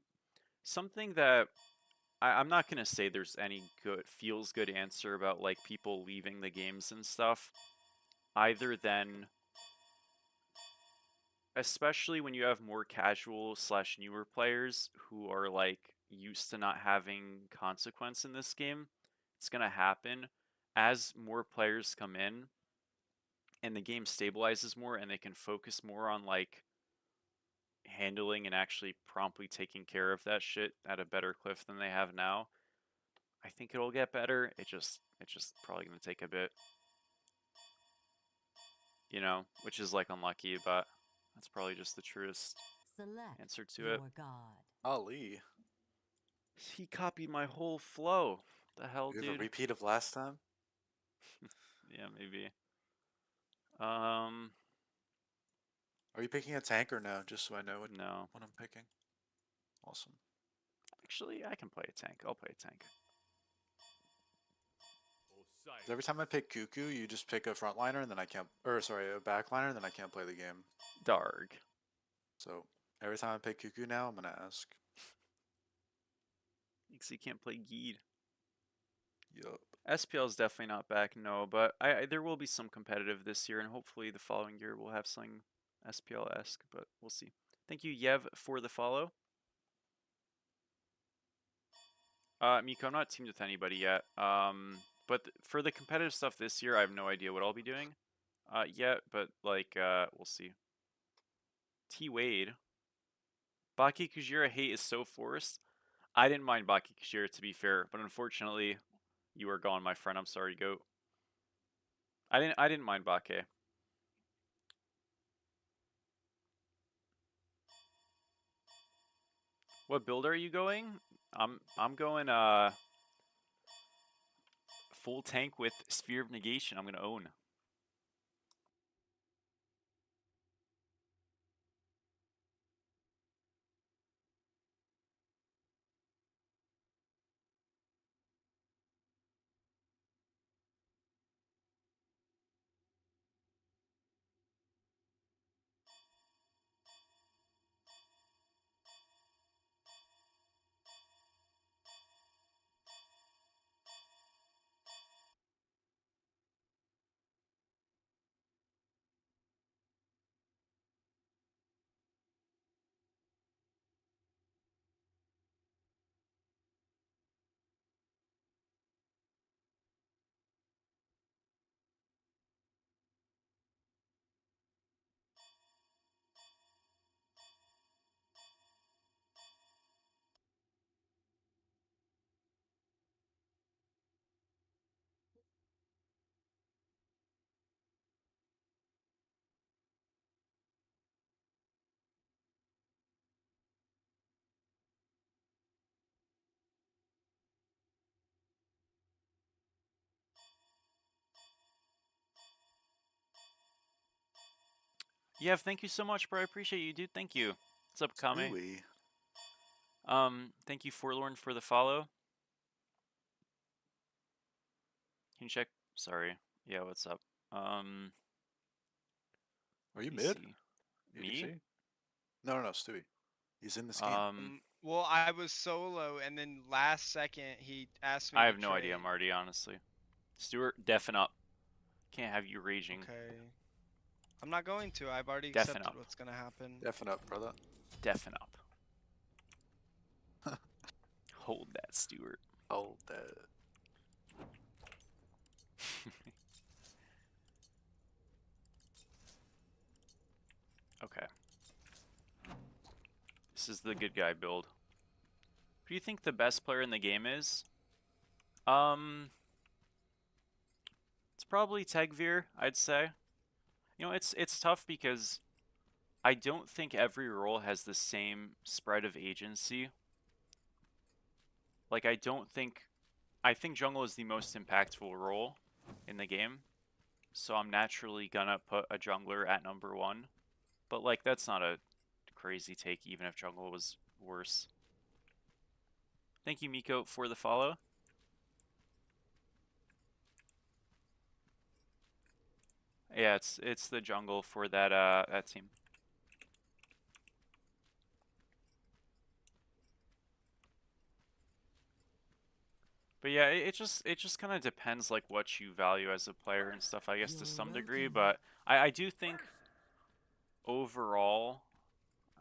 something that I'm not gonna say there's any feels good answer about like people leaving the games and stuff, either than especially when you have more casual slash newer players who are like used to not having consequence in this game. It's gonna happen as more players come in and the game stabilizes more and they can focus more on like handling and actually promptly taking care of that shit at a better cliff than they have now. I think it'll get better. It's just probably gonna take a bit. Which is like unlucky, but that's probably just the truest Select answer to your it. god. Ali. He copied my whole flow. The hell, You have a dude? repeat of last time? Yeah, maybe. Are you picking a tank or no? Just so I know No. what I'm picking. Awesome. Actually, I can play a tank. I'll play a tank. 'Cause every time I pick Cuckoo, you just pick a frontliner and then I can't, or sorry, a backliner and then I can't play the game. Darg. So every time I pick Cuckoo now, I'm gonna ask. Because he can't play Geed. Yup. SPL is definitely not back, no, but there will be some competitive this year, and hopefully the following year we'll have something SPL-esque, but we'll see. Thank you, Yev, for the follow. Miko, I'm not teamed with anybody yet, but for the competitive stuff this year, I have no idea what I'll be doing yet, but like, we'll see. T-Wade. Baki Kujira hate is so forced. I didn't mind Baki Kujira, to be fair, but unfortunately, you are gone, my friend. I'm sorry, Goat. I didn't mind Bake. What build are you going? I'm going full tank with Sphere of Negation. I'm gonna own. Yeah, thank you so much, bro. I appreciate you, dude. Thank you. What's up, Kame? Ooh-wee. Thank you, Forlorn, for the follow. Can you check? Sorry. Yeah, what's up? Are you let me mid? see. EDC? Me? No, Stewie. He's in this game. Well, I was solo, and then last second he asked me I to have no idea, trade. Marty, honestly. Stuart, deafen up. Can't have you raging. Okay. I'm not going to. I've already Deafen accepted up. what's gonna happen. Deafen up, brother. Deafen up. Hold that, Stuart. Hold that. Okay. This is the good guy build. Who do you think the best player in the game is? It's probably Tegvir, I'd say. You know, it's tough because I don't think every role has the same spread of agency. Like, I think jungle is the most impactful role in the game. So I'm naturally gonna put a jungler at #1. But like, that's not a crazy take even if jungle was worse. Thank you, Miko, for the follow. Yeah, it's the jungle for that team. But yeah, it just kind of depends like what you value as a player and stuff, I guess, to some degree. But I do think overall,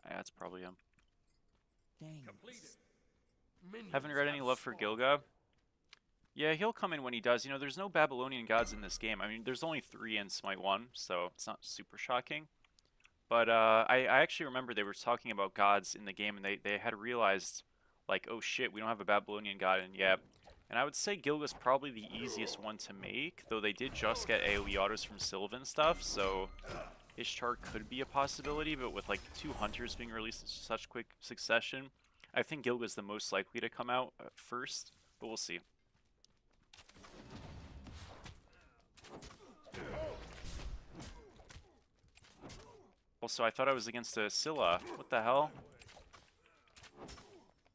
yeah, that's probably him. Completed. Minions Haven't read any have love for spawned. Gilga. Yeah, he'll come in when he does. You know, there's no Babylonian gods in this game. I mean, there's only 3 in Smite 1, so it's not super shocking. But I actually remember they were talking about gods in the game, and they had realized, like, oh shit, we don't have a Babylonian god in yet. And I would say Gilga's probably the easiest one to make, though they did just get AoE autos from Sylvan stuff, so Ishtar could be a possibility, but with like 2 hunters being released in such quick succession, I think Gilga's the most likely to come out first, but we'll see. Also, I thought I was against a Scylla. What the hell?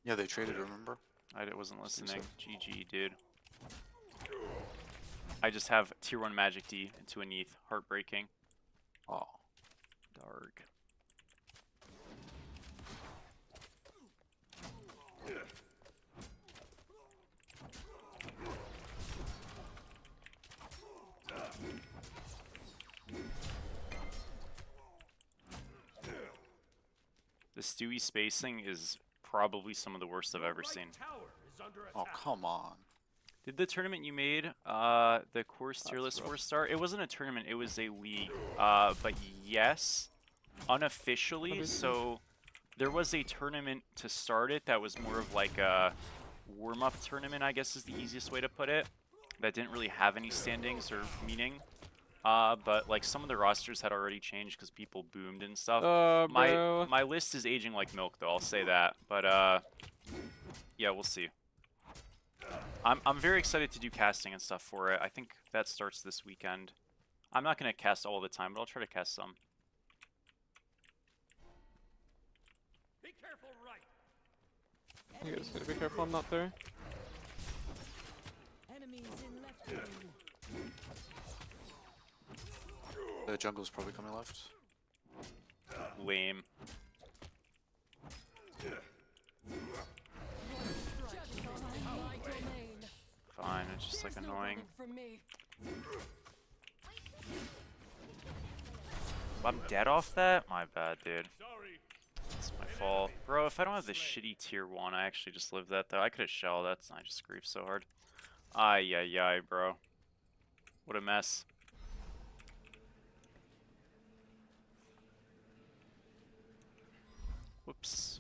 Yeah, they traded, remember? I wasn't listening. GG, dude. I just have tier 1 magic D into a Neath. Heartbreaking. Oh. Dark. The Stewie spacing is probably some of the worst I've ever seen. Tower is under Oh, attack. come on. Did the tournament you made, the course tier list 4-star? It wasn't a tournament, it was a league. But yes, unofficially, so there was a tournament to start it that was more of like a warm-up tournament, I guess is the easiest way to put it. That didn't really have any standings or meaning. But like some of the rosters had already changed because people boomed and stuff. Bro. My list is aging like milk though, I'll say that. But yeah, we'll see. I'm very excited to do casting and stuff for it. I think that starts this weekend. I'm not gonna cast all the time, but I'll try to cast some. Be careful, right. You guys gotta be careful I'm not there. Enemies in left lane. The jungle's probably coming left. Lame. My domain. Fine, it's just like There's no annoying. running from me. I'm dead off that? My bad, dude. Sorry. It's my fault. Bro, if I don't have the shitty tier 1, I actually just lived that though. I could have shelled that, I just griefed so hard. Ay, ay, ay, bro. What a mess. Whoops.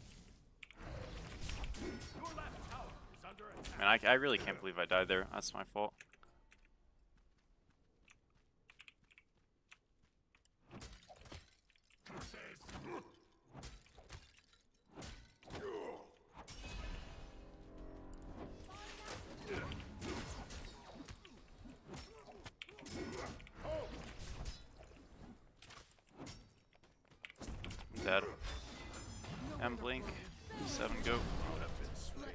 Your left tower is under attack. Man, I really can't believe I died there. That's my fault. I'm dead. M blink. 7 go. Let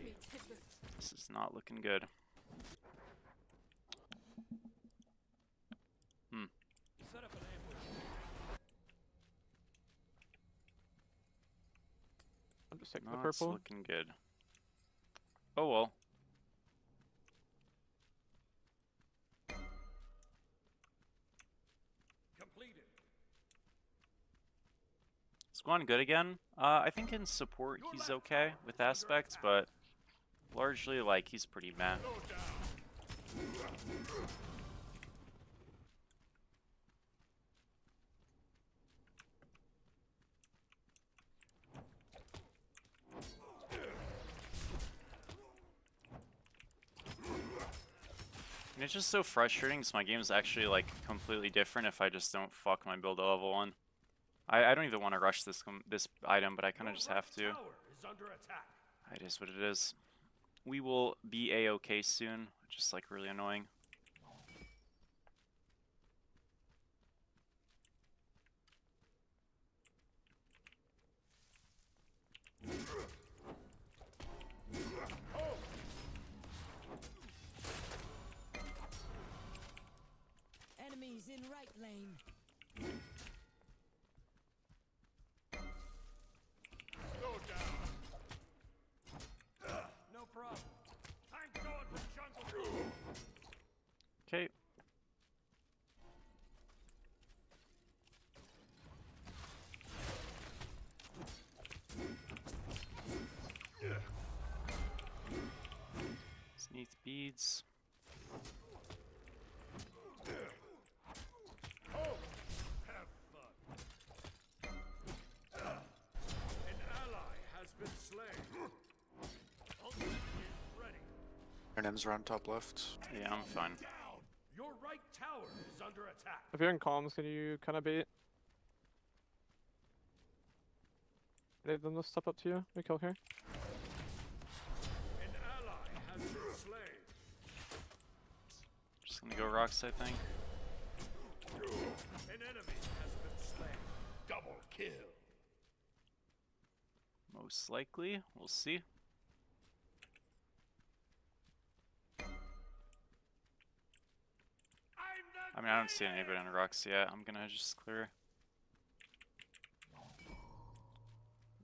me take this. This is not looking good. Set up an ambush. I'm just taking the Not purple. looking good. Oh well. Completed. Is Guan good again? I think in support he's okay with aspects, but largely like he's pretty meh. Go down. And it's just so frustrating because my game is actually like completely different if I just don't fuck my build at level 1. I don't even want to rush this item, but I kind of just have to. Tower is under attack. It is what it is. We will be a-okay soon, just like really annoying. Enemies in right lane. Go down. No problem. I'm going for jungle. Okay. Sneak beads. Have fun. An ally has been slain. Ultimate is ready. Her around top left. Yeah, I'm fine. Your right tower is under attack. If you're in comms, can you kind of bait? Leave them to step up to you. We kill here. An ally has been slain. Just gonna go rocks, I think. An enemy has been slain. Double kill. Most likely. We'll see. I mean, I don't see anybody on rocks yet. I'm gonna just clear.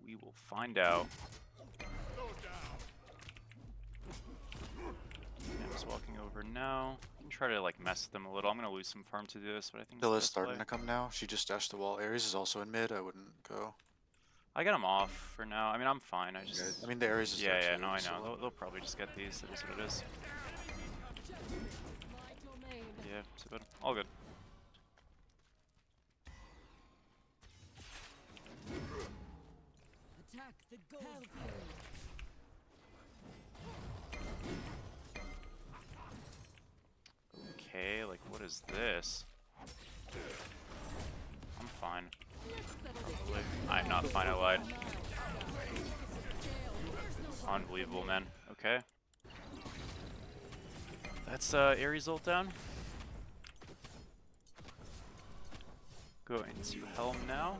We will find out. Go down. I'm just walking over now. I can try to like mess with them a little. I'm gonna lose some farm to do this, but I think it's the Dilla's best starting play. to come now. She just dashed the wall. Ares is also in mid. I wouldn't go. I got them off for now. I mean, I'm fine. I just. I mean, the Ares is Yeah, there yeah, too, no, I so- know. They'll probably just get these. It is what it is. My domain. Yeah, so good. All good. Attack the gold fury. Okay, like, what is this? I'm fine. Probably. I'm not fine, I lied. Unbelievable, man. Okay. That's Ares ult down. Go into Helm now.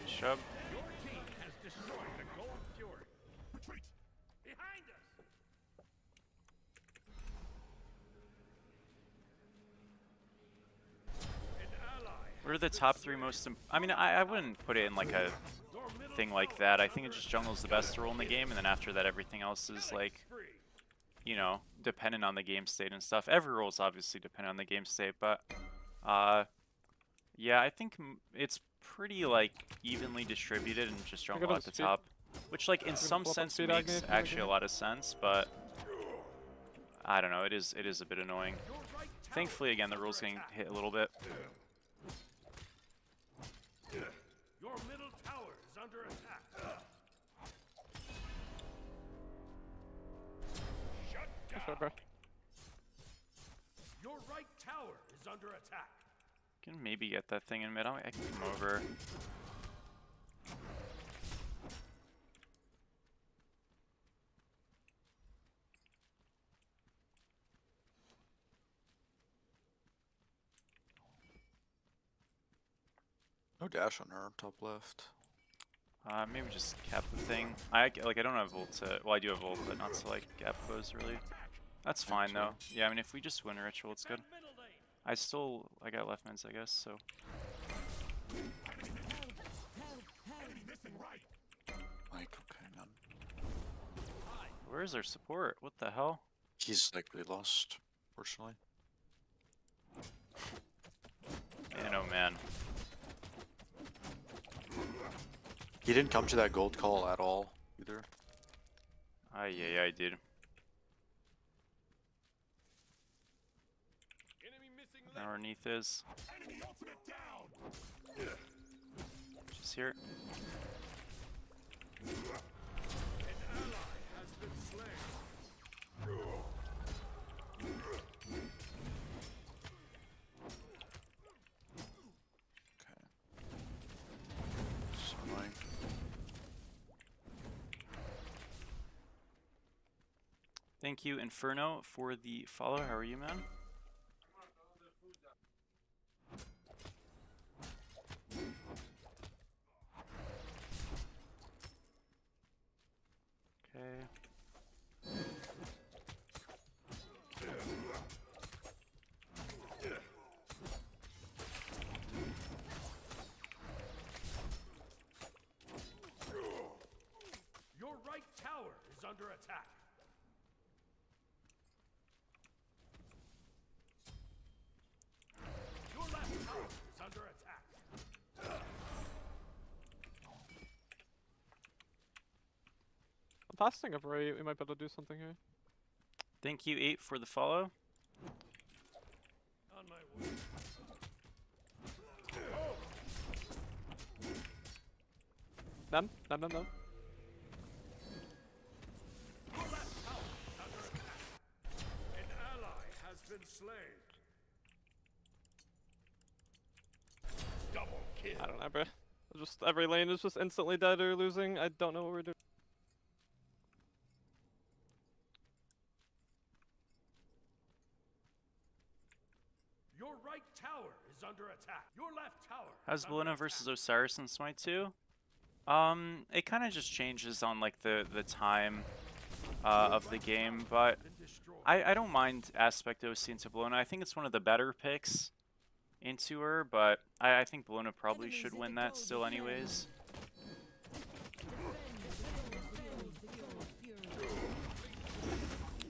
Shove. Your team has destroyed the Gold Fury. Retreat! Behind us! An ally. What are the top three most? I mean, I wouldn't put it in like a thing like that. I think it just jungle's the best role in the game, and then after that, everything else is like, you know, dependent on the game state and stuff. Every role is obviously dependent on the game state, but yeah, I think it's pretty like evenly distributed and just got jungle a at the speed. top, which like in some flip up sense speed makes Agni if you actually a like lot of sense, but I don't know. It is a bit annoying. Thankfully, again, the rule's getting hit a little bit. Your middle tower is under attack. Shut down. Sure, bro. Your right tower is under attack. Can maybe get that thing in mid. I can come over. No dash on her, top left. Maybe just cap the thing. I don't have ult to. Well, I do have ult, but not to like gap close really. That's fine though. Yeah, I mean if we just win a ritual, it's good. Middle lane. I got left mids, I guess. So Like, okay, none. where's our support? What the hell? He's like really lost, fortunately. Man, oh man. He didn't come to that gold call at all, either. Yeah, dude. Enemy missing Now underneath is. Just here. An ally has been slain. Okay. So annoying. Thank you, Inferno, for the follow. How are you, man? Okay. Your right tower is under attack. Your left tower is under attack. I'm fasting up right. We might be able to do something here. Thank you, 8, for the follow. On my way. None. Your left tower is under attack. An ally has been slain. Double kill. I don't know, bro. Just every lane is just instantly dead or losing. I don't know what we're doing. Your right tower is under attack. Your left tower. How's is under Baluna attack. versus Osiris in Smite 2? It kind of just changes on like the time of the game, but Been destroyed. I don't mind Aspect OC into Baluna. I think it's one of the better picks into her, but I think Baluna probably should win that still anyways.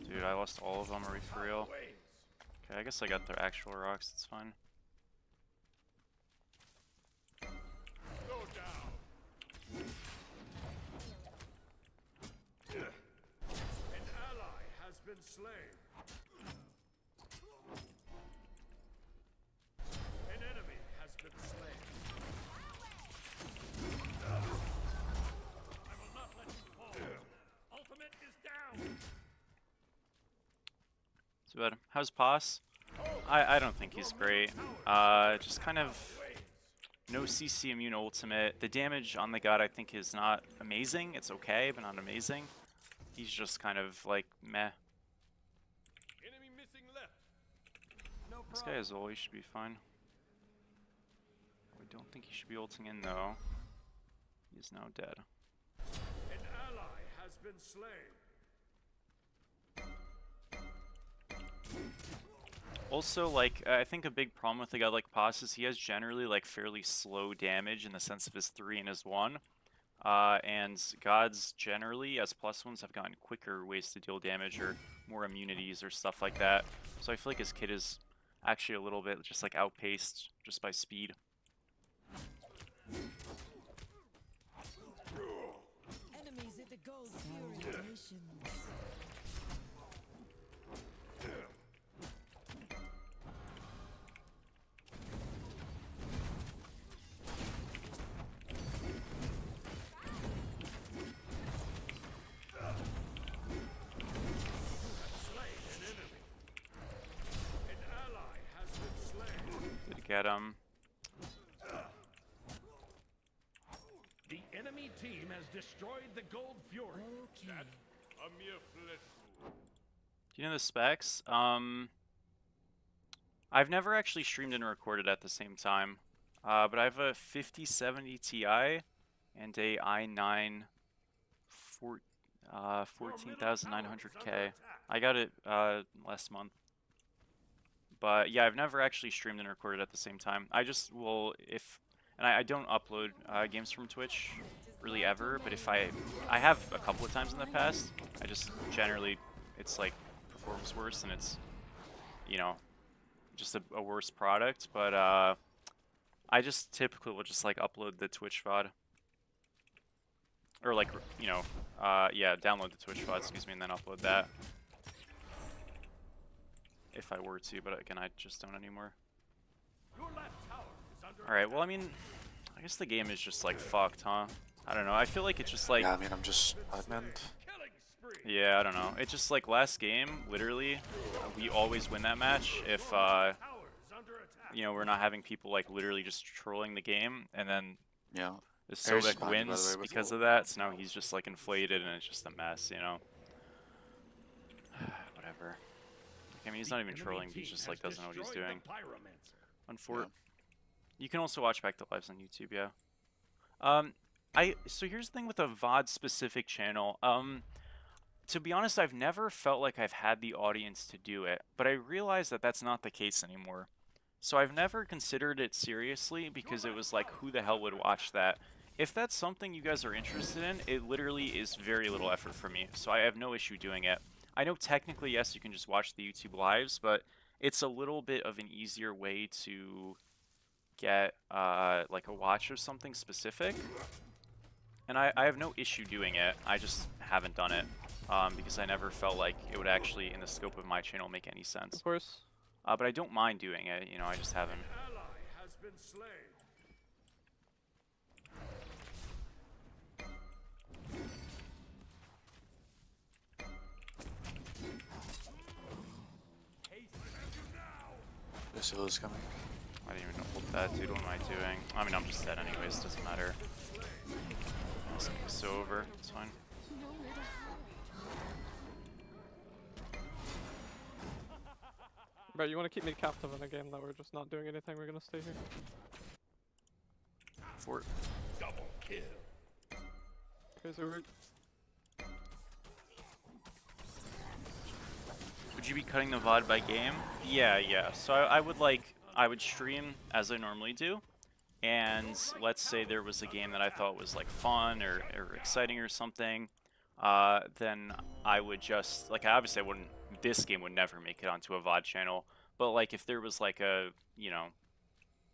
Dude, I lost all of them, are we for real? Okay, I guess I got their actual rocks, it's fine. slain. An enemy has been slain. I will not let you fall. Ultimate is down. Too bad. How's Pos? I don't think he's great. Just kind of no CC immune ultimate. The damage on the god I think is not amazing. It's okay, but not amazing. He's just kind of like meh. Enemy missing left. No This guy is all, he should be fine. I don't think he should be ulting in though. He's now dead. An ally has been slain. Also, like, I think a big problem with a guy like Pos is he has generally, like, fairly slow damage in the sense of his 3 and his 1. And gods generally, as +1s, have gotten quicker ways to deal damage or more immunities or stuff like that. So I feel like his kit is actually a little bit just, like, outpaced just by speed. Enemies at the gold fury. Did get him. The enemy team has destroyed the gold fury. That a mere flesh wound. Do you know the specs? I've never actually streamed and recorded at the same time. But I have a 5070 Ti and a i9 14900K. I got it last month. But yeah, I've never actually streamed and recorded at the same time. I just will, and I don't upload games from Twitch really ever, but if I have a couple of times in the past, I just generally, it's like performs worse and it's, you know, just a worse product, but I just typically will just like upload the Twitch VOD. Or like, you know, yeah, download the Twitch VOD, excuse me, and then upload that. If I were to, but again, I just don't anymore. Alright, well, I mean, I guess the game is just like fucked, huh? I don't know, I feel like it's just like... Yeah, I mean, I'm just admin. Yeah, I don't know. It's just like last game, literally, we always win that match if, you know, we're not having people like literally just trolling the game, and then Yeah. the Very Sobek spotty, by the wins way, with because of that, so now he's just like inflated and it's just a mess, you know? Whatever. I mean, he's not even trolling, he just like doesn't know what he's doing. Unfortunately. Yeah. You can also watch back the lives on YouTube, yeah. So here's the thing with a VOD specific channel. To be honest, I've never felt like I've had the audience to do it, but I realize that that's not the case anymore. So I've never considered it seriously because it was like, who the hell would watch that? If that's something you guys are interested in, it literally is very little effort for me, so I have no issue doing it. I know technically, yes, you can just watch the YouTube lives, but it's a little bit of an easier way to get like a watch of something specific. And I have no issue doing it, I just haven't done it. Because I never felt like it would actually, in the scope of my channel, make any sense. Of course. But I don't mind doing it, you know, I just haven't. Ally has been slain. This hill is coming. I didn't even know what that, dude. What am I doing? I mean, I'm just dead anyways, doesn't matter. This game is so over, it's fine. Bro, you want to keep me captive in a game that we're just not doing anything, we're gonna stay here. Fort. Double kill. Okay, so we're... Would you be cutting the VOD by game? Yeah. So I would stream as I normally do. And let's say there was a game that I thought was like fun or exciting or something. Then I would just, like, obviously I wouldn't, this game would never make it onto a VOD channel, but like if there was like a, you know,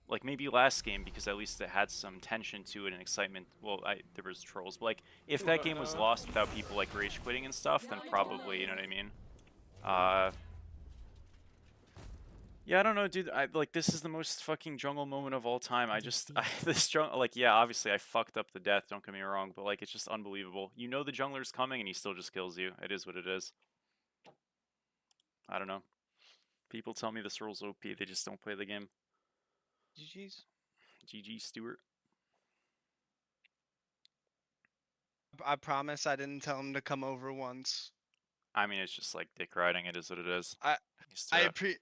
like maybe last game, because at least it had some tension to it and excitement, well, there was trolls, but like if that game was lost without people like rage quitting and stuff, then probably, you know what I mean? Yeah, I don't know, dude. Like this is the most fucking jungle moment of all time. This jungle, like, yeah, obviously I fucked up the death. Don't get me wrong, but like it's just unbelievable. You know the jungler's coming and he still just kills you. It is what it is. I don't know. People tell me this role's OP. They just don't play the game. GG's. GG, Stewart. I promise I didn't tell him to come over once. I mean, it's just like dick riding. It is what it is. I Used to I it.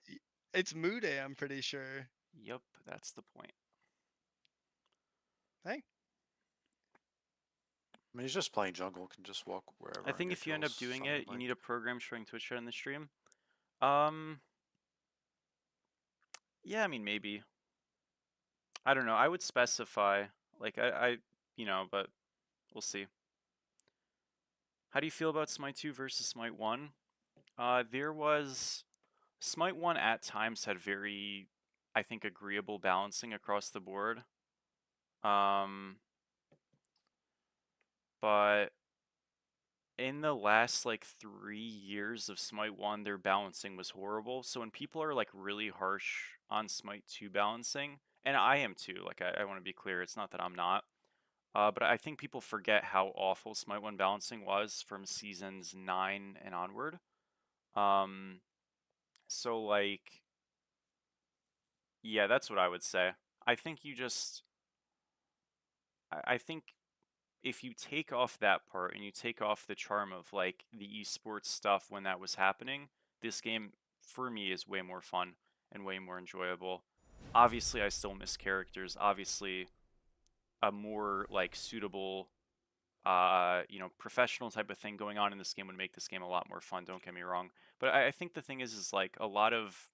it's Moo Day, I'm pretty sure. Yup, that's the point. Hey, I mean, he's just playing jungle, can just walk wherever. I and think get if you end up kills, doing sounded it, you like. need a program showing Twitch chat in the stream. Um, yeah, I mean, maybe. I don't know. I would specify, like, you know, but we'll see. How do you feel about Smite 2 versus Smite 1? There was Smite 1 at times had very, I think, agreeable balancing across the board. But in the last like 3 years of Smite 1, their balancing was horrible. So when people are like really harsh on Smite 2 balancing, and I am too, like I want to be clear, it's not that I'm not. But I think people forget how awful Smite 1 balancing was from seasons 9 and onward. So like, yeah, that's what I would say. I think you just, I think if you take off that part and you take off the charm of like the esports stuff when that was happening, this game for me is way more fun and way more enjoyable. Obviously, I still miss characters. Obviously, a more like suitable you know, professional type of thing going on in this game would make this game a lot more fun, don't get me wrong. But I think the thing is like a lot of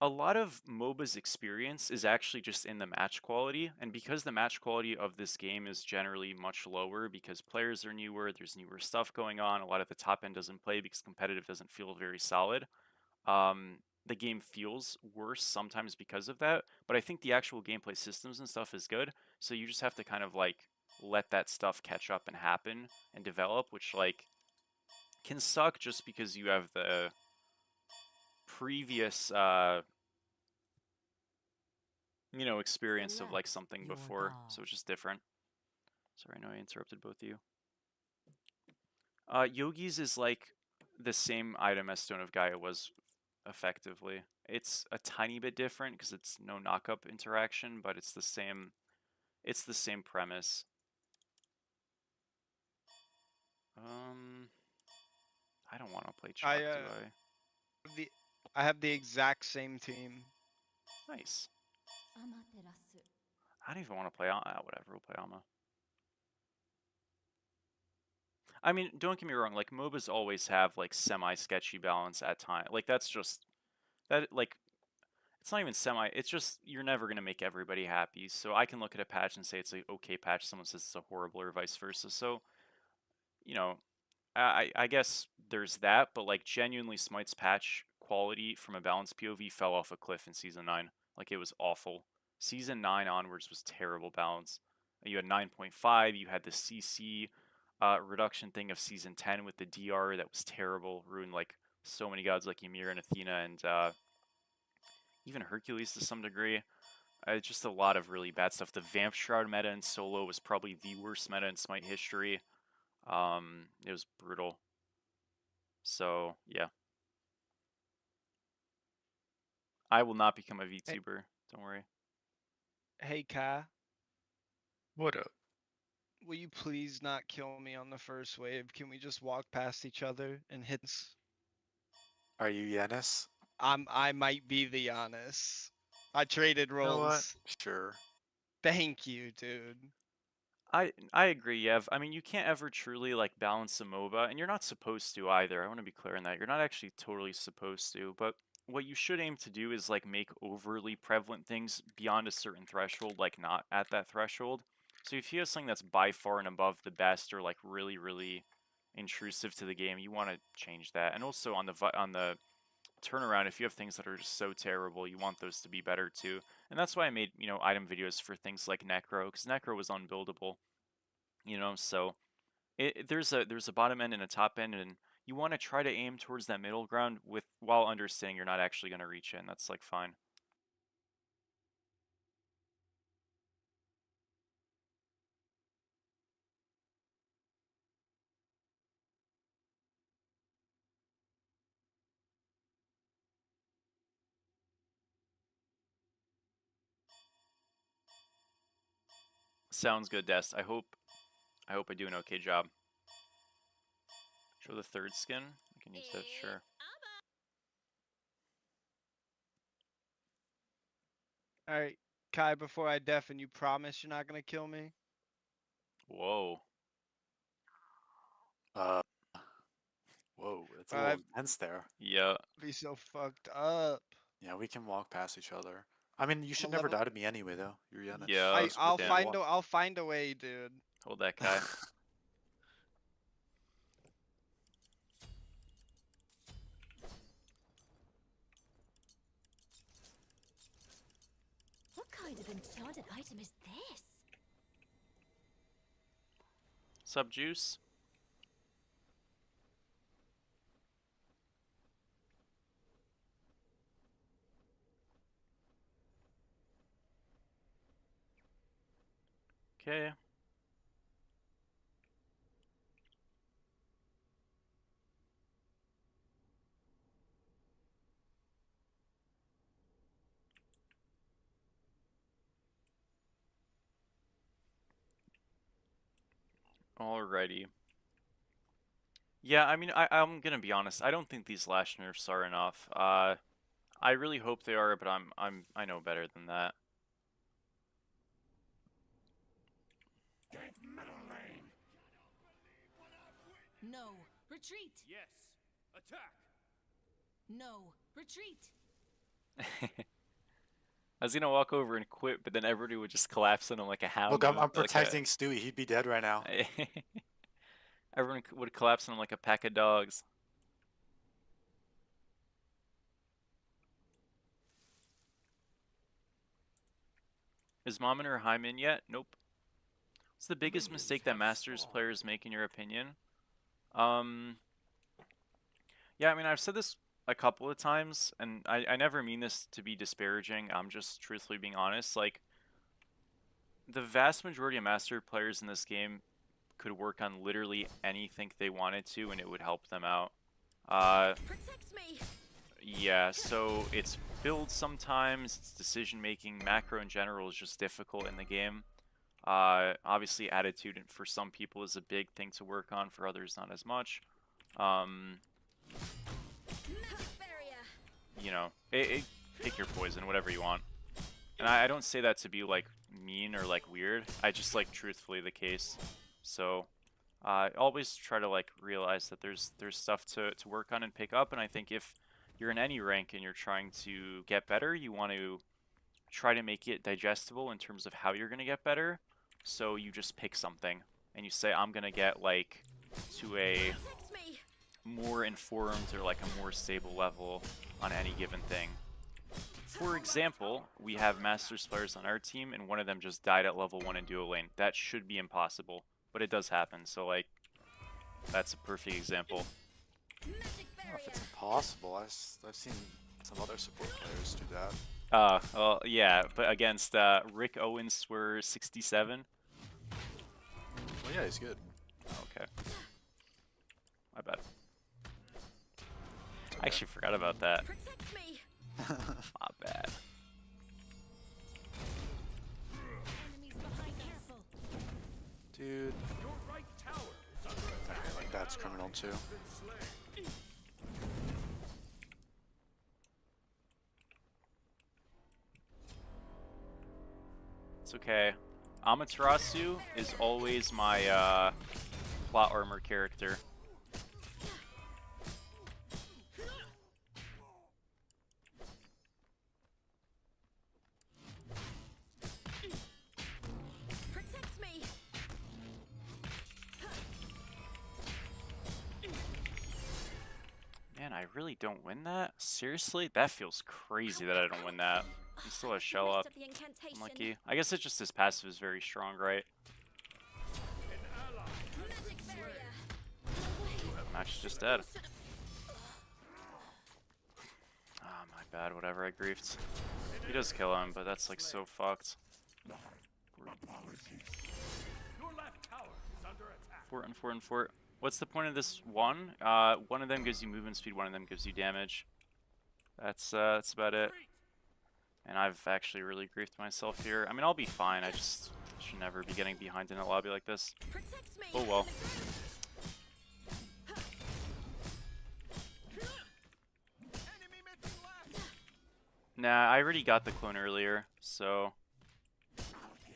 MOBA's experience is actually just in the match quality, and because the match quality of this game is generally much lower because players are newer, there's newer stuff going on, a lot of the top end doesn't play because competitive doesn't feel very solid. The game feels worse sometimes because of that, but I think the actual gameplay systems and stuff is good, so you just have to kind of like let that stuff catch up and happen and develop, which like can suck just because you have the previous you know, experience of like something before, so it's just different. Sorry, I know I interrupted both of you. Yogi's is like the same item as Stone of Gaia was effectively. It's a tiny bit different because it's no knock-up interaction, but it's the same. It's the same premise. I don't want to play Chalk, do I? I have the exact same team. Nice. I don't even want to play whatever, we'll play Alma. I mean, don't get me wrong, like MOBAs always have like semi-sketchy balance at time. Like that's just that like it's not even semi, it's just you're never gonna make everybody happy. So I can look at a patch and say it's an okay patch, someone says it's a horrible or vice versa. So, you know, I guess there's that, but like genuinely Smite's patch quality from a balanced POV fell off a cliff in season 9. Like it was awful. Season 9 onwards was terrible balance. You had 9.5, you had the CC reduction thing of season 10 with the DR that was terrible, ruined like so many gods like Ymir and Athena and even Hercules to some degree. Just a lot of really bad stuff. The Vamp Shroud meta in solo was probably the worst meta in Smite history. It was brutal. So, yeah. I will not become a VTuber. Don't worry. Hey Kai, What up? will you please not kill me on the first wave? Can we just walk past each other and hit? Are you Yanis? I might be the Giannis. I traded You know what? roles. Sure. Thank you, dude. I agree, Yev. I mean, you can't ever truly like balance a MOBA, and you're not supposed to either. I want to be clear on that. You're not actually totally supposed to, but what you should aim to do is like make overly prevalent things beyond a certain threshold, like not at that threshold. So if you have something that's by far and above the best, or like really, really intrusive to the game, you want to change that. And also on the turnaround, if you have things that are just so terrible, you want those to be better too. And that's why I made, you know, item videos for things like Necro, because Necro was unbuildable, you know. So there's a bottom end and a top end, and you want to try to aim towards that middle ground while understanding you're not actually going to reach in. That's like fine. Sounds good, Des. I hope I do an okay job. Show the third skin. I can use that, sure. Alright, Kai, before I deafen, you promise you're not gonna kill me? Whoa. Whoa, it's a Bro, little that'd intense there. Yeah. be so fucked up. Yeah, we can walk past each other. I mean, you should What never level- die to me anyway, though. You're Yanis. Yeah. I, Us I'll within. find a, I'll find a way, dude. Hold that, Kai. What kind of enchanted item is this? Sup, Juice? Okay. Alrighty. Yeah, I mean, I'm gonna be honest. I don't think these lash nerfs are enough. I really hope they are, but I know better than that. Get middle lane. No. Retreat. Yes. Attack. No. Retreat. I was gonna walk over and quit, but then everybody would just collapse on him like a hound. Look, I'm like a- protecting Stewie. He'd be dead right now. Everyone would collapse on him like a pack of dogs. Is Mom in her Hyman yet? Nope. What's the biggest mistake that Masters players make in your opinion? Yeah, I mean, I've said this a couple of times, and I never mean this to be disparaging. I'm just truthfully being honest. Like, the vast majority of Master players in this game could work on literally anything they wanted to, and it would help them out. Protect me. Yeah, so it's build sometimes, it's decision making, macro in general is just difficult in the game. Obviously attitude for some people is a big thing to work on, for others not as much. Magic barrier. You know, pick your poison, whatever you want. And I don't say that to be like mean or like weird, I just like truthfully the case. So always try to like realize that there's stuff to work on and pick up, and I think if you're in any rank and you're trying to get better, you want to try to make it digestible in terms of how you're going to get better. So you just pick something and you say, I'm going to get like to a Protect me. more informed or like a more stable level on any given thing. For example, we have Masters players on our team and one of them just died at level 1 in duo lane. That should be impossible, but it does happen. So like, that's a perfect example. Magic I don't know if it's barrier. impossible. I've seen some other support players do that. Well, yeah, but against Rick Owens were 67. Well, yeah, he's good. Okay. My bad. I actually forgot about that. Protect me. My bad. Enemies behind. Careful. Dude, Your right tower is under attack. okay, like that's criminal too. Been slain. It's okay. Amaterasu is always my plot armor character. Protect me. Man, I really don't win that? Seriously? That feels crazy that I don't win that. I'm still a shell Rest up. of the incantation. Unlucky. I guess it's just his passive is very strong, right? An ally has Magic been slain. barrier. Match just dead. Ah, my bad, whatever, I griefed. He does kill him, but that's like so fucked. Your left tower is under attack. Fort and fort and fort. What's the point of this one? One of them gives you movement speed, one of them gives you damage. That's about it. And I've actually really griefed myself here. I mean, I'll be fine. I just should never be getting behind in a lobby like this. Protect me. Oh well. Nah, I already got the clone earlier, so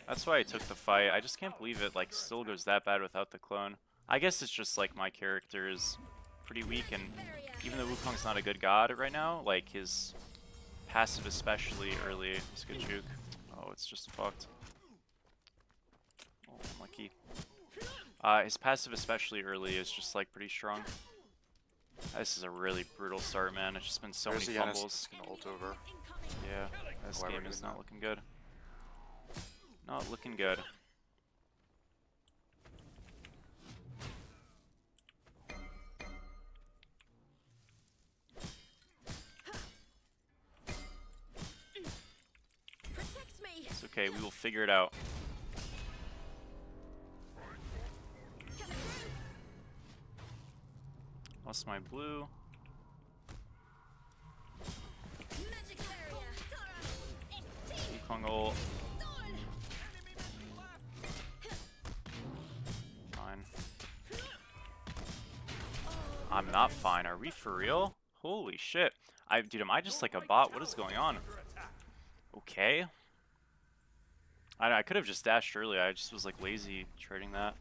that's why I took the fight. I just can't believe it like still goes that bad without the clone. I guess it's just like my character is pretty weak, and even though Wukong's not a good god right now, like his passive especially early is good juke. Oh, it's just fucked. Oh, unlucky. His passive especially early is just like pretty strong. This is a really brutal start, man. It's just been so There's many the Yanis fumbles. gonna ult over. Yeah, this Why we're game is doing not that. looking good. Not looking good. Protect me. It's okay, we will figure it out. Coming through. Lost my blue. Magic barrier. Wukong ult. Fine. I'm not fine. Are we for real? Holy shit. Dude, am I just like a bot? What is going on? Okay. I could have just dashed earlier. I just was like lazy trading that.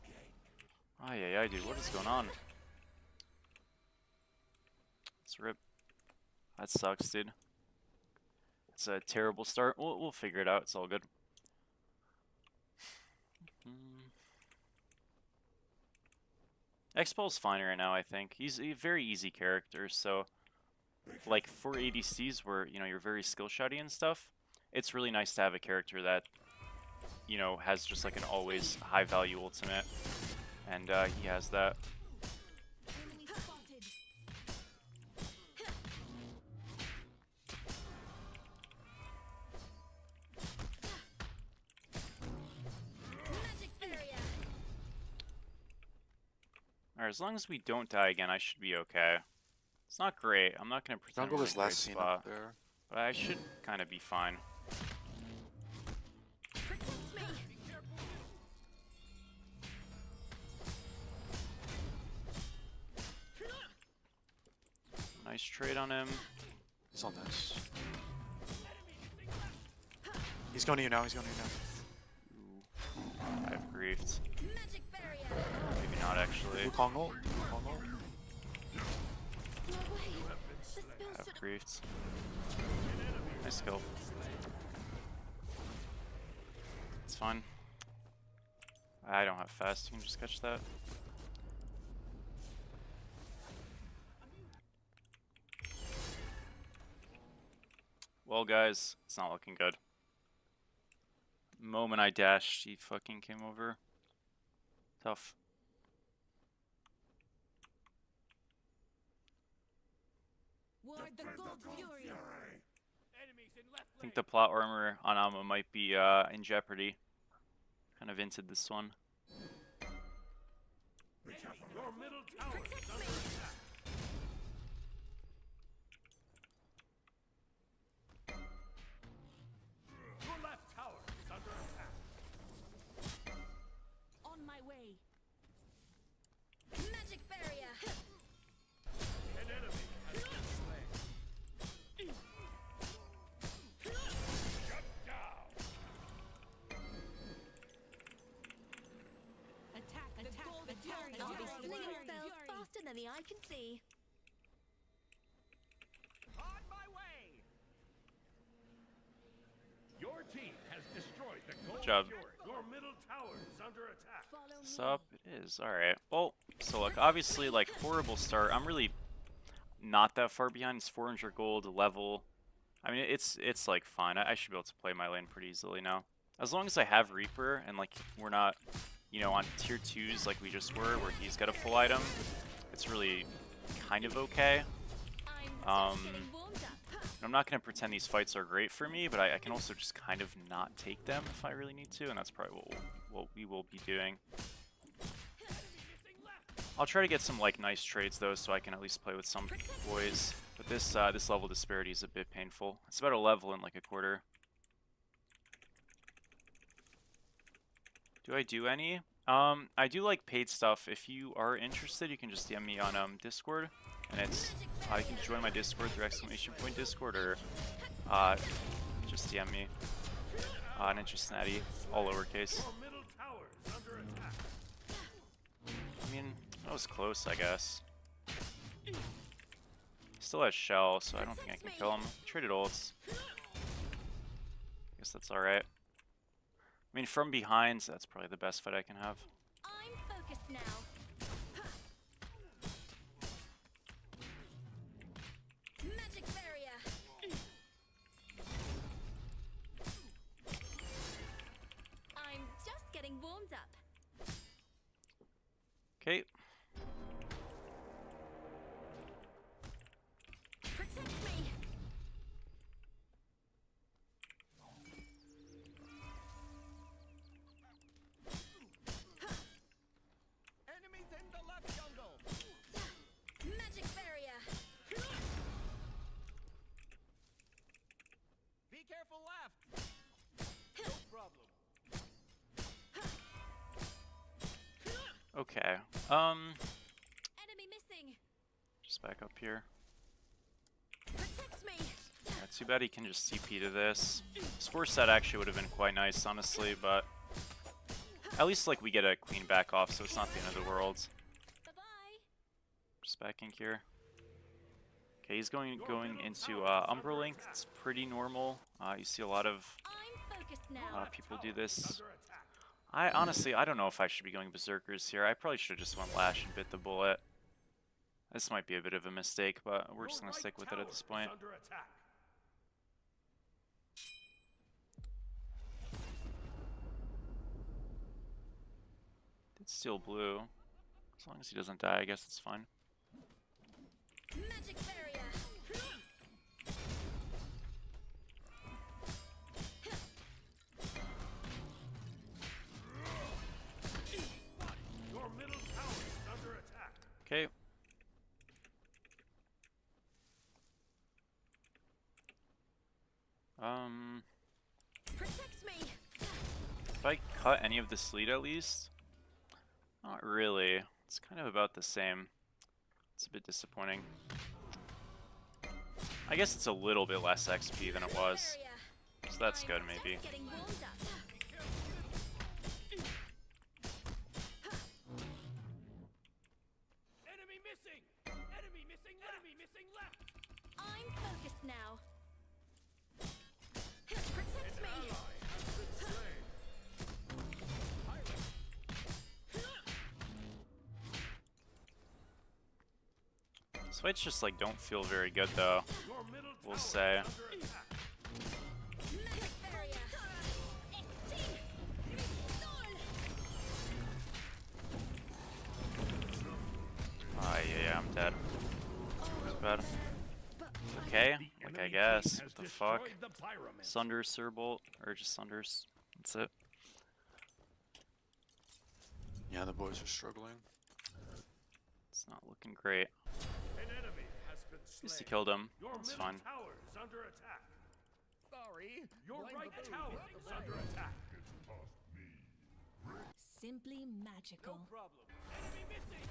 Oh yeah, dude. What is going on? It's rip. That sucks, dude. It's a terrible start. We'll figure it out. It's all good. X-Ball's fine right now, I think. He's a very easy character, so like for ADCs where, you know, you're very skill shotty and stuff, it's really nice to have a character that, you know, has just like an always high value ultimate. And he has that. Enemy spotted. Magic barrier. Alright, as long as we don't die again, I should be okay. It's not great. I'm not gonna pretend Jungle we're is in a great last seen spot, up there. but I should kind of be fine. Protect me. Nice trade on him. He's on this. He's going to you now. He's going to you now. I've griefed. Magic barrier. Maybe not actually. Wukong ult. Wukong ult. No way. The spell I've should griefed. Nice kill. It's fine. I don't have fast. You can just catch that. Well, guys, it's not looking good. Moment I dashed, he fucking came over. Tough. Ward the Gold Fury. Enemies in left I think the plot armor on Alma might be in jeopardy. Kind of hinted this one. Your middle tower is under attack. Your left tower is under attack. On my way. magic barrier. An enemy has been slain. Shut down. Attack the Gold Fury. I'll be slinging spells faster than the eye can see. On my way. Your team has destroyed the gold job. Fury. Your middle tower is under attack. Follow me. Sup? It is. Alright. Well, so look, obviously, like, horrible start. I'm really not that far behind. It's 400 gold level. I mean, it's like, fine. I should be able to play my lane pretty easily now. As long as I have Reaper and, like, we're not, you know, on tier 2s like we just were, where he's got a full item. It's really kind of okay. I'm just getting warmed up. I'm not going to pretend these fights are great for me, but I can also just kind of not take them if I really need to, and that's probably what we will be doing. I'll try to get some like nice trades though, so I can at least play with some boys. But this this level disparity is a bit painful. It's about a level in like a quarter. Do I do any? I do like paid stuff. If you are interested, you can just DM me on Discord, and it's you can join my Discord through !Discord or just DM me Ninja Snatty, all lowercase. I mean, that was close, I guess. Still has shell, so I don't think I can kill him. Traded ults. Guess that's alright. I mean, from behind, that's probably the best fight I can have. I'm focused now. Magic barrier. I'm just getting warmed up. Okay. Protect me. Enemies in the left jungle. Magic barrier. Be careful left. No problem. Okay. Enemy missing. Just back up here. Protect me. Yeah, too bad he can just CP to this. This force set actually would have been quite nice, honestly, but at least like we get a queen back off, so it's not the end of the world. Bye-bye. Just backing here. Okay, he's going into Umbra Link. It's pretty normal. You see a lot of I'm focused now. people do this. I honestly, I don't know if I should be going Berserkers here. I probably should have just went Lash and bit the bullet. This might be a bit of a mistake, but we're just going to stick with it at this point. Did steal blue. As long as he doesn't die, I guess it's fine. Magic barrier. Your middle tower is under attack. Okay. Protect me. If I cut any of this lead at least? Not really. It's kind of about the same. It's a bit disappointing. I guess it's a little bit less XP than it was. So that's good, maybe. Just getting warmed up. Enemy missing. Enemy missing. Enemy missing left. I'm focused now. Protect me. These fights just like don't feel very good though, Your middle we'll tower say. is under attack. Magic barrier. Ah, yeah, I'm dead. That's bad. Okay, like I Enemy guess. team has What the fuck? destroyed the pyramid. Sunders, Surbolt, or just Sunders. That's it. Yeah, the boys are struggling. It's not looking great. An enemy has been At least he slain. killed him. Your That's middle fine. tower is under attack. Sorry. Your Blame right the tower baby. is under attack. Simply magical. No problem. Enemy missing.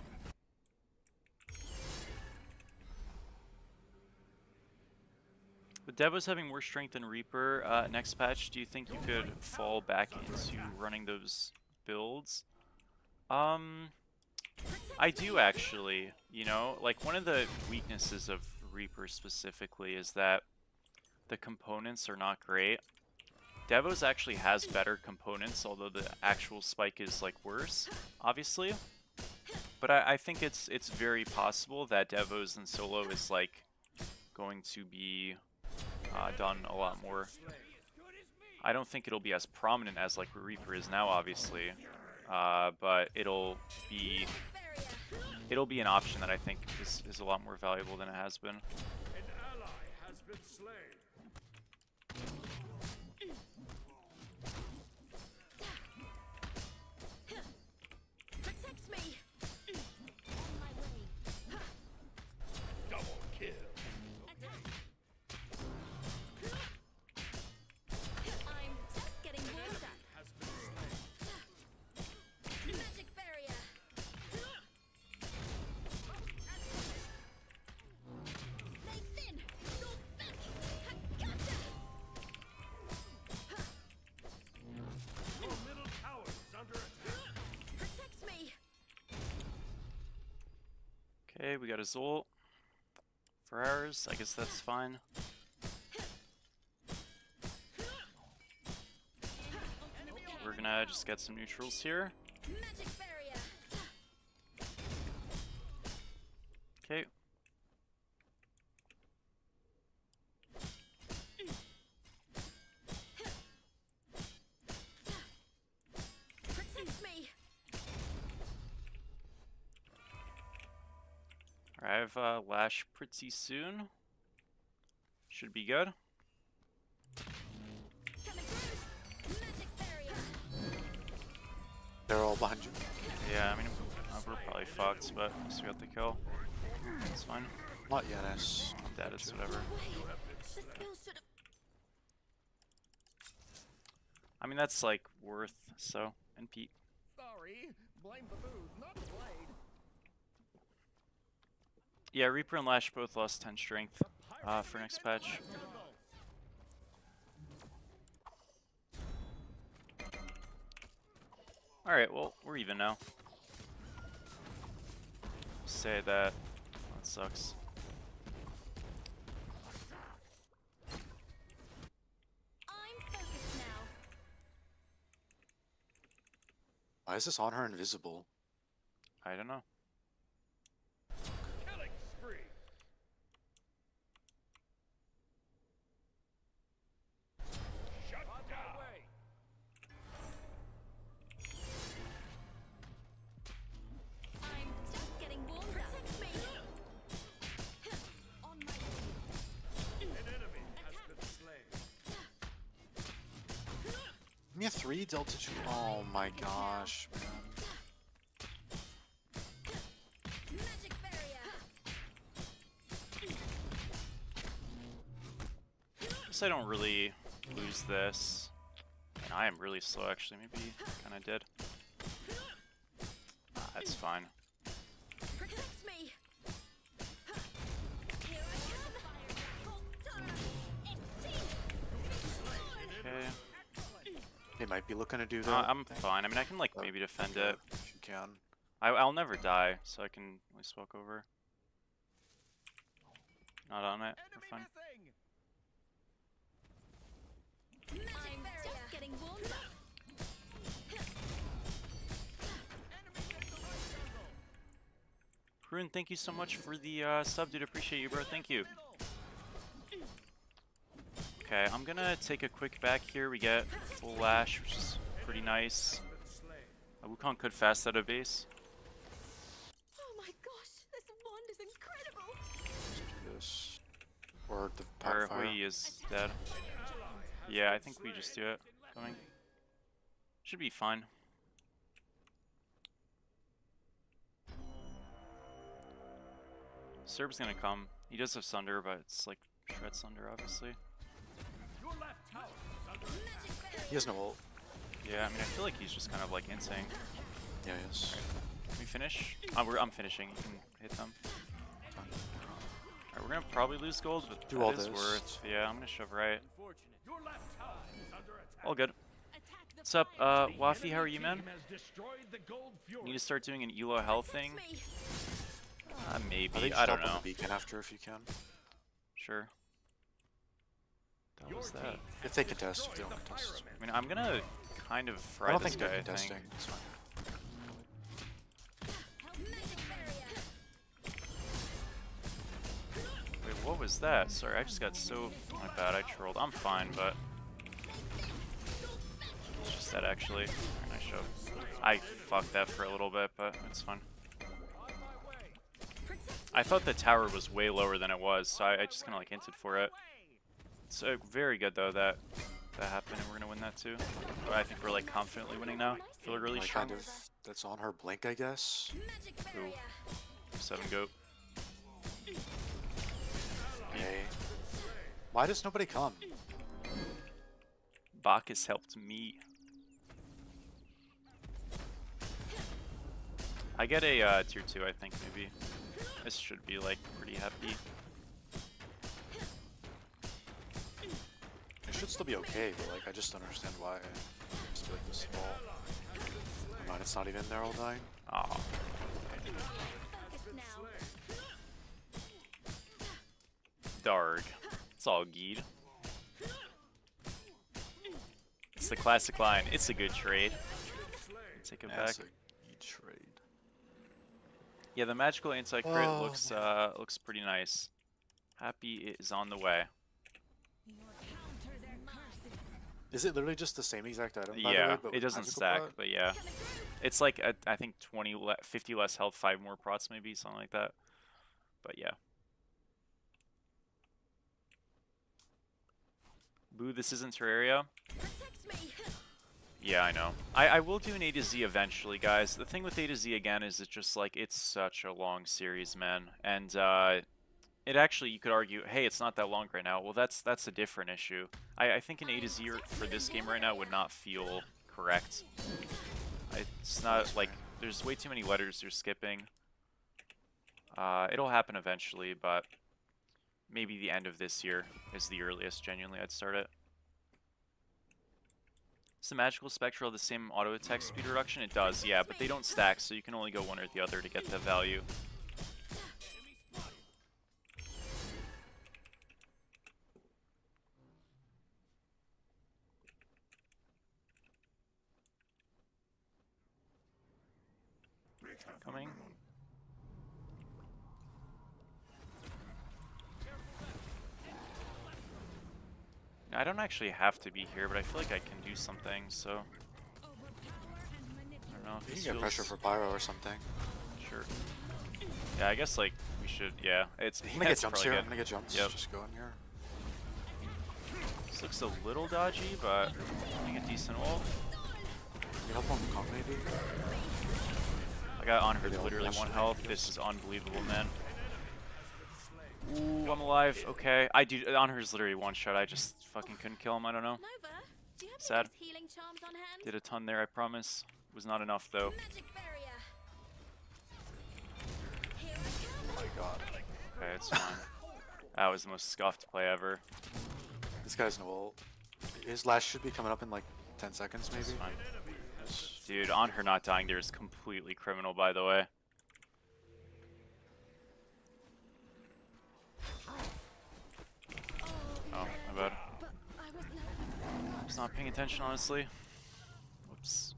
With Devos having more strength than Reaper next patch, do you think you could fall back into running those builds? I do actually, you know, like one of the weaknesses of Reaper specifically is that the components are not great. Devos actually has better components, although the actual spike is like worse, obviously. But I think it's very possible that Devos and solo is like going to be done a lot more. I don't think it'll be as prominent as like Reaper is now, obviously, but it'll be Barrier. it'll be an option that I think is a lot more valuable than it has been. An ally has been slain. Protect me. On my way. Double kill. Attack. I'm just getting warmed up. Has been slain. Magic barrier. Stay thin. Go back. Gotcha. Your middle tower is under attack. Protect me. Okay, we got a Zolt for ours. I guess that's fine. We're gonna just get some neutrals here. Magic barrier. Okay. Protect me. I have Lash pretty soon. Should be good. Coming through. Magic barrier. They're all behind you. Yeah, I mean, we're probably fucked, but at least we got the kill. It's fine. Not Yanis. I'm dead, it's whatever. Wait. The skill should have. I mean, that's like worth, so. And Pete. Sorry. Blame the booze, not the blade. Yeah, Reaper and Lash both lost 10 strength for next patch. Alright, well, we're even now. Say that. That sucks. I'm focused now. Why is this on her invisible? I don't know. Killing spree. Shut down. I'm just getting warmed up. Protect me. On my way. An enemy has been slain. Give me a 3 Delta 2. Oh my gosh, man. Magic barrier. Guess I don't really lose this. And I am really slow, actually. Maybe kind of did. That's fine. Protect me. Here I come. Okay. They might be looking to do that. I'm fine. I mean, I can, like, maybe defend it. If you can. I'll never die, so I can at least walk over. Not on it. We're fine. I'm just getting warmed up. Rune, thank you so much for the sub, dude. Appreciate you, bro. Thank you. Okay, I'm gonna take a quick back here. We get full Lash, which is pretty nice. Wukong could fast out of base. Oh my gosh, this wand is incredible. This. Or the Or Pathfire. Hui is dead. Yeah, I think we just do it. Going. Should be fine. Serb's gonna come. He does have Sunder, but it's like Shred Sunder, obviously. Your left tower is under attack. He has no ult. Yeah, I mean, I feel like he's just kind of like insane. Yeah, he is. Can we finish? I'm finishing. You can hit them. Alright, we're gonna probably lose gold, but Do all that is this. worth. Yeah, I'm gonna shove right. Your left tower is under attack. All good. Attack the What's up, fire. Wafi? How are you, man? Team has destroyed the gold fury. Need to start doing an elo health thing? Protect me. Maybe. I think I don't stop on know. the beacon after if you can. Sure. What the hell was that? If they contest, if they don't contest. I mean, I'm gonna kind of I fry don't this think guy, they're I think. contesting. It's fine. Magic barrier. Wait, what was that? Sorry, I just got so... My bad, I trolled. I'm fine, but... It's just that, actually. Very nice shove. I fucked that for a little bit, but it's fine. I thought the tower was way lower than it was, so I just kind of like hinted for it. It's very good though that happened, and we're gonna win that too. But I think we're like confidently winning now. Feel really Like, strong. kind of, that's on her blink, I guess. Ooh. 7 goat. Okay. Why does nobody come? Bacchus helped me. I get a tier 2, I think maybe. This should be like pretty happy. It should still be okay, but like I just don't understand why. I just feel like this ball. Never mind, it's not even there all dying. Aw. Darg. It's all geed. It's the classic line. It's a good trade. Take it back. That's a good trade. Yeah, the magical anti-crit Oh, looks pretty nice. Happy is on the way. Is it literally just the same exact item? By the Yeah, way, but it with doesn't magical stack, prot? but yeah. It's like, I think 50 less health, 5 more prots maybe, something like that. But yeah. Boo, this isn't Terraria. Yeah, I know. I will do an A to Z eventually, guys. The thing with A to Z, again, is it's just like, it's such a long series, man. And, it actually, you could argue, hey, it's not that long right now. Well, that's a different issue. I think an A to Z for this game right now would not feel correct. It's not, like, there's way too many letters you're skipping. It'll happen eventually, but maybe the end of this year is the earliest, genuinely, I'd start it. Does the magical spectral have the same auto attack speed reduction? It does, yeah, but they don't stack, so you can only go one or the other to get the value. Coming. I don't actually have to be here, but I feel like I can do something, so... I don't know if You this can get pressure feels... for pyro or something. Sure. Yeah, I guess, like, we should, yeah. It's, I'm gonna get jumps here. good. I'm gonna get jumps. Yep. Just go in here. This looks a little dodgy, but getting a decent ult. You help on the comp maybe? I got on her Maybe I'll literally flash 1 it. health. This is unbelievable, man. Ooh, I'm alive. Okay. I do. On her's literally 1 shot. I just fucking couldn't kill him. I don't know. Nova, do you have Sad. any healing charms on hand? Did a ton there, I promise. Was not enough, though. Magic barrier. Oh my god. Okay, it's fine. That was the most scuffed play ever. This guy's no ult. His last should be coming up in like 10 seconds maybe. It's fine. Dude, on her not dying there is completely criminal, by the way. Oh, my bad. But I was Just not paying attention, honestly. Whoops.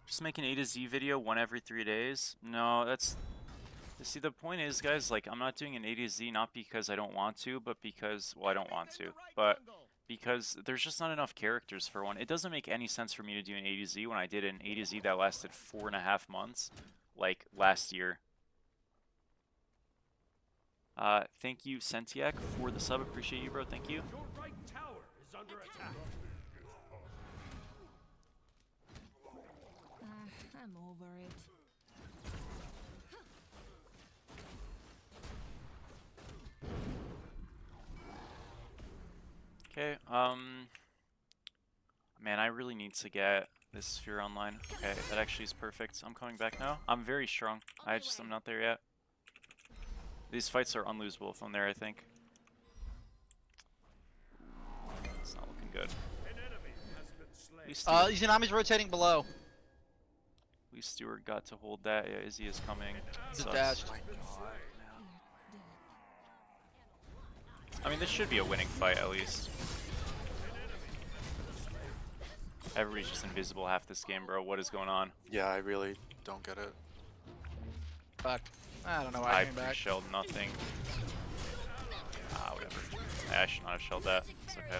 Just make an A to Z video 1 every 3 days? No, that's... See, the point is, guys, like, I'm not doing an A to Z not because I don't want to, but because... Well, I don't want to, but... Because there's just not enough characters for one. It doesn't make any sense for me to do an A to Z when I did an A to Z that lasted 4.5 months, like, last year. Thank you, Sentiac, for the sub. Appreciate you, bro. Thank you. Your right tower is under attack. I'm over it. Okay, man, I really need to get this sphere online. Okay, that actually is perfect. I'm coming back now. I'm very strong. I just am not there yet. These fights are unlosable if I'm there, I think. It's not looking good. An enemy has been slain. Izanami's rotating below. Lee Stewart got to hold that. Yeah, Izzy is coming. Just Sucks. dashed. I mean, this should be a winning fight at least. Everybody's just invisible half this game, bro. What is going on? Yeah, I really don't get it. Fuck. I don't know why I I came back. pre-shelled nothing. Ah, whatever. I should not have shelled that. It's okay.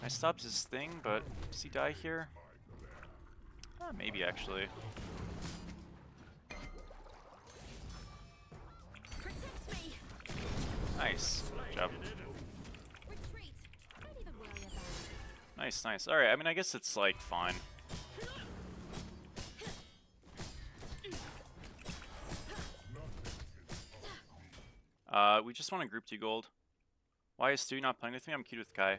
I stopped his thing, but does he die here? Maybe actually. Protect me. Nice. Good job. Retreat. Don't even worry about it. Nice, nice. Alright, I mean, I guess it's like fine. We just want to group 2 gold. Why is Stewie not playing with me? I'm queued with Kai.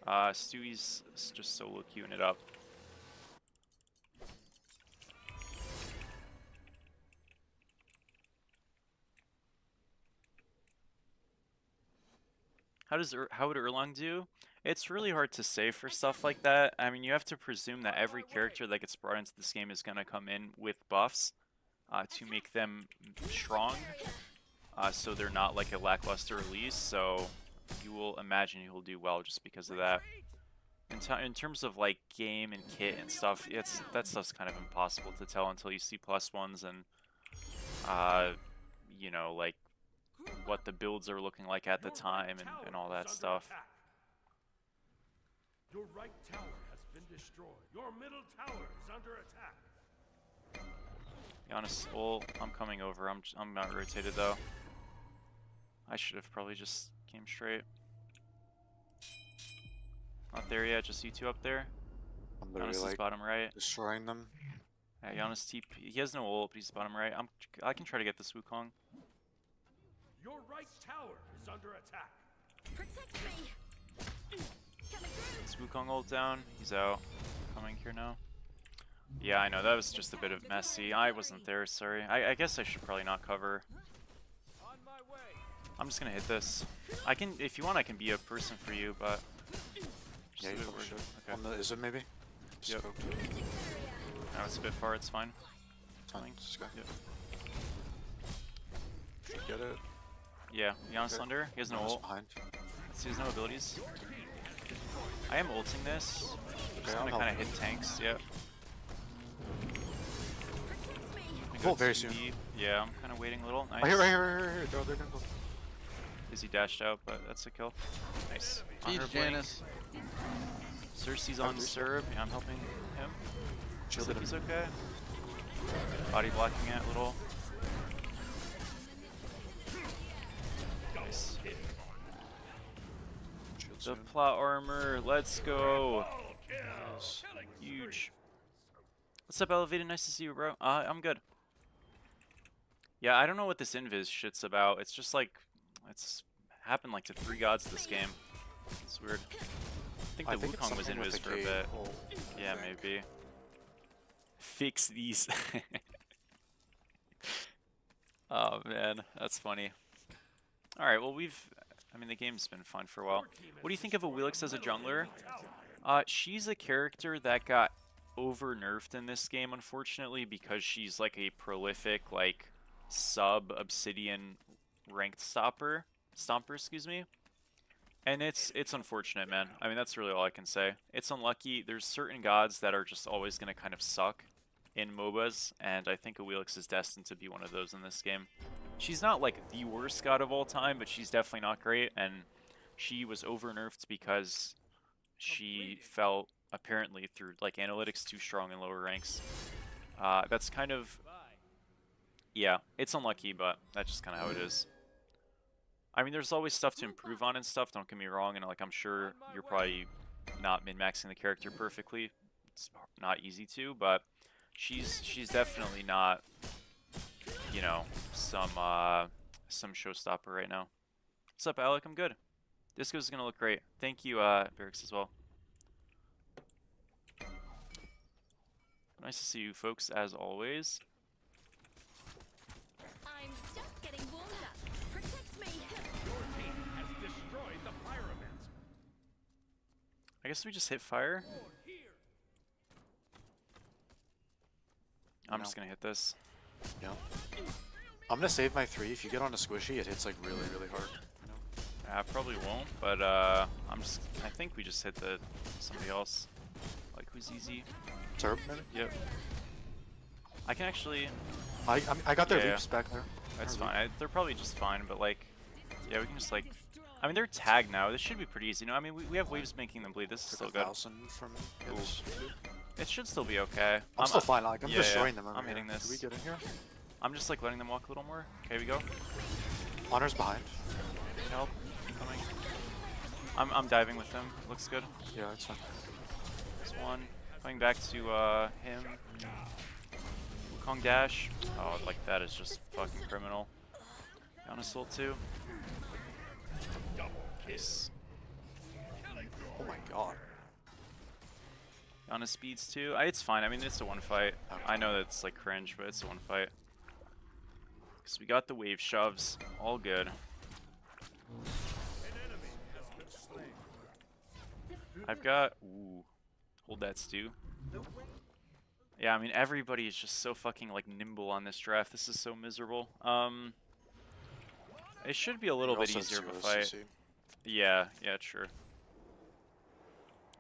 Stewie's just solo queuing it up. How would Erlang do? It's really hard to say for stuff like that. I mean, you have to presume that every character that gets brought into this game is gonna come in with buffs to make them strong, so they're not like a lackluster release. So you will imagine he will do well just because of that. In terms of like game and kit and stuff, that stuff's kind of impossible to tell until you see +1s and you know, like what the builds are looking like at the time and all that stuff. Your right tower has been destroyed. Your middle tower is under attack. Be honest, well, I'm coming over. I'm not rotated though. I should have probably just came straight. Not there yet, just you two up there. I'm literally Giannis is like bottom right. destroying them. Yeah, Giannis TP. He has no ult, but he's bottom right. I can try to get this Wukong. Your right tower is under attack. Protect me. Coming through. It's Wukong ult down. He's out. Coming here now. Yeah, I know, that was just a bit of messy. I wasn't there, sorry. I guess I should probably not cover. On my way. I'm just gonna hit this. I can, if you want, I can be a person for you, but... just Yeah, a you bit probably weird. should. Okay. On the, is it maybe? Yep. Spoke. No, it's a bit far, it's fine. Fine, this guy. Yep. Should get it. Yeah, Giannis Okay. under. He has no Giannis ult. behind. So he has no abilities. I am ulting this. Just I'll gonna help kind of you. hit tanks, yep. Protect me. Gonna Full go very 2D. soon. Yeah, I'm kind of waiting a little. Nice. Oh, here, right here, right here. They're gonna go. Is he dashed out, but that's a kill. Nice. On Huge her blink. Janice. Cersei's on Serb. Yeah, I'm helping him. Feels Shielded like he's him. okay. Body blocking it a little. Nice. Shield The soon. plot armor. Let's go. Yes. Huge. What's up, Elevated? Nice to see you, bro. I'm good. Yeah, I don't know what this invis shit's about. It's just like, it's happened like to 3 gods this game. It's weird. I think the it's Wukong was something with invis the for a gate bit. ult, I Yeah, think. maybe. Fix these. Oh man, that's funny. Alright, well I mean the game's been fun for a while. What do you think of Awilix as a jungler? She's a character that got over-nerfed in this game, unfortunately, because she's like a prolific, like, sub-obsidian ranked stomper, excuse me. And it's unfortunate, man. I mean, that's really all I can say. It's unlucky. There's certain gods that are just always going to kind of suck in MOBAs, and I think Awilix is destined to be one of those in this game. She's not like the worst god of all time, but she's definitely not great, and she was over-nerfed because she felt, apparently, through like analytics, too strong in lower ranks. That's kind of... yeah, it's unlucky, but that's just kind of how it is. I mean, there's always stuff to improve on and stuff, don't get me wrong, and like I'm sure you're probably not min-maxing the character perfectly. It's not easy to, but she's definitely not, you know, some showstopper right now. What's up, Alec? I'm good. Disco's gonna look great. Thank you, Barracks, as well. Nice to see you folks, as always. I'm just getting warmed up. Protect me. Your team has destroyed the pyramids. I guess we just hit fire. I'm just gonna hit this. Yeah. I'm gonna save my 3. If you get on a squishy, it hits like really, really hard. You know? I probably won't, but I think we just hit somebody else. Like who's easy? Turb, maybe? Yep. I can actually. I got their Yeah, leaps back there. That's Or leap. fine. They're probably just fine, but like, yeah, we can just like. I mean, they're tagged now. This should be pretty easy. You know, I mean, we have waves making them bleed. This is Took still a good. 1,000 from Ooh. his. It should still be okay. I'm still fine. Like I'm yeah, destroying yeah. them. Over I'm here. hitting this. Can we get in here? I'm just like letting them walk a little more. Okay, we go. Honor's behind. Help. Coming. I'm diving with him. Looks good. Yeah, it's fine. There's one. Coming back to him. Wukong dash. Oh, like that is just fucking criminal. Giannis ult too. Nice. Oh my god. Giannis speeds too. It's fine. I mean, it's a one fight. I know that's like cringe, but it's a one fight. Because we got the wave shoves. All good. I've got... Ooh. Hold that, Stu. Yeah, I mean, everybody is just so fucking, like, nimble on this draft. This is so miserable. It should be a little bit easier of a fight. Yeah, yeah, true.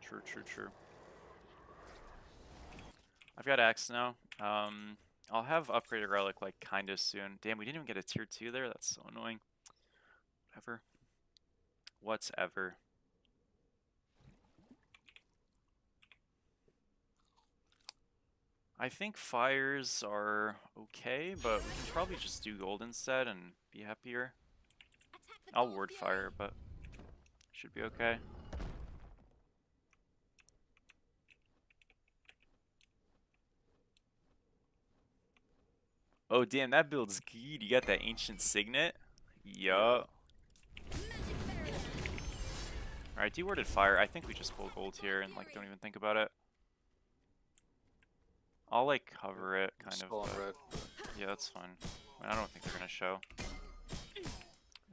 True. I've got Axe now. I'll have Upgraded Relic, like, kinda soon. Damn, we didn't even get a tier 2 there? That's so annoying. Whatever. I think fires are okay, but we can probably just do gold instead and be happier. I'll ward fire, but should be okay. Oh damn, that build's good. You got that ancient signet? Yup. Alright, dewarded fire. I think we just pull gold here and like don't even think about it. I'll like cover it kind of. Red. Yeah, that's fine. I mean, I don't think they're gonna show.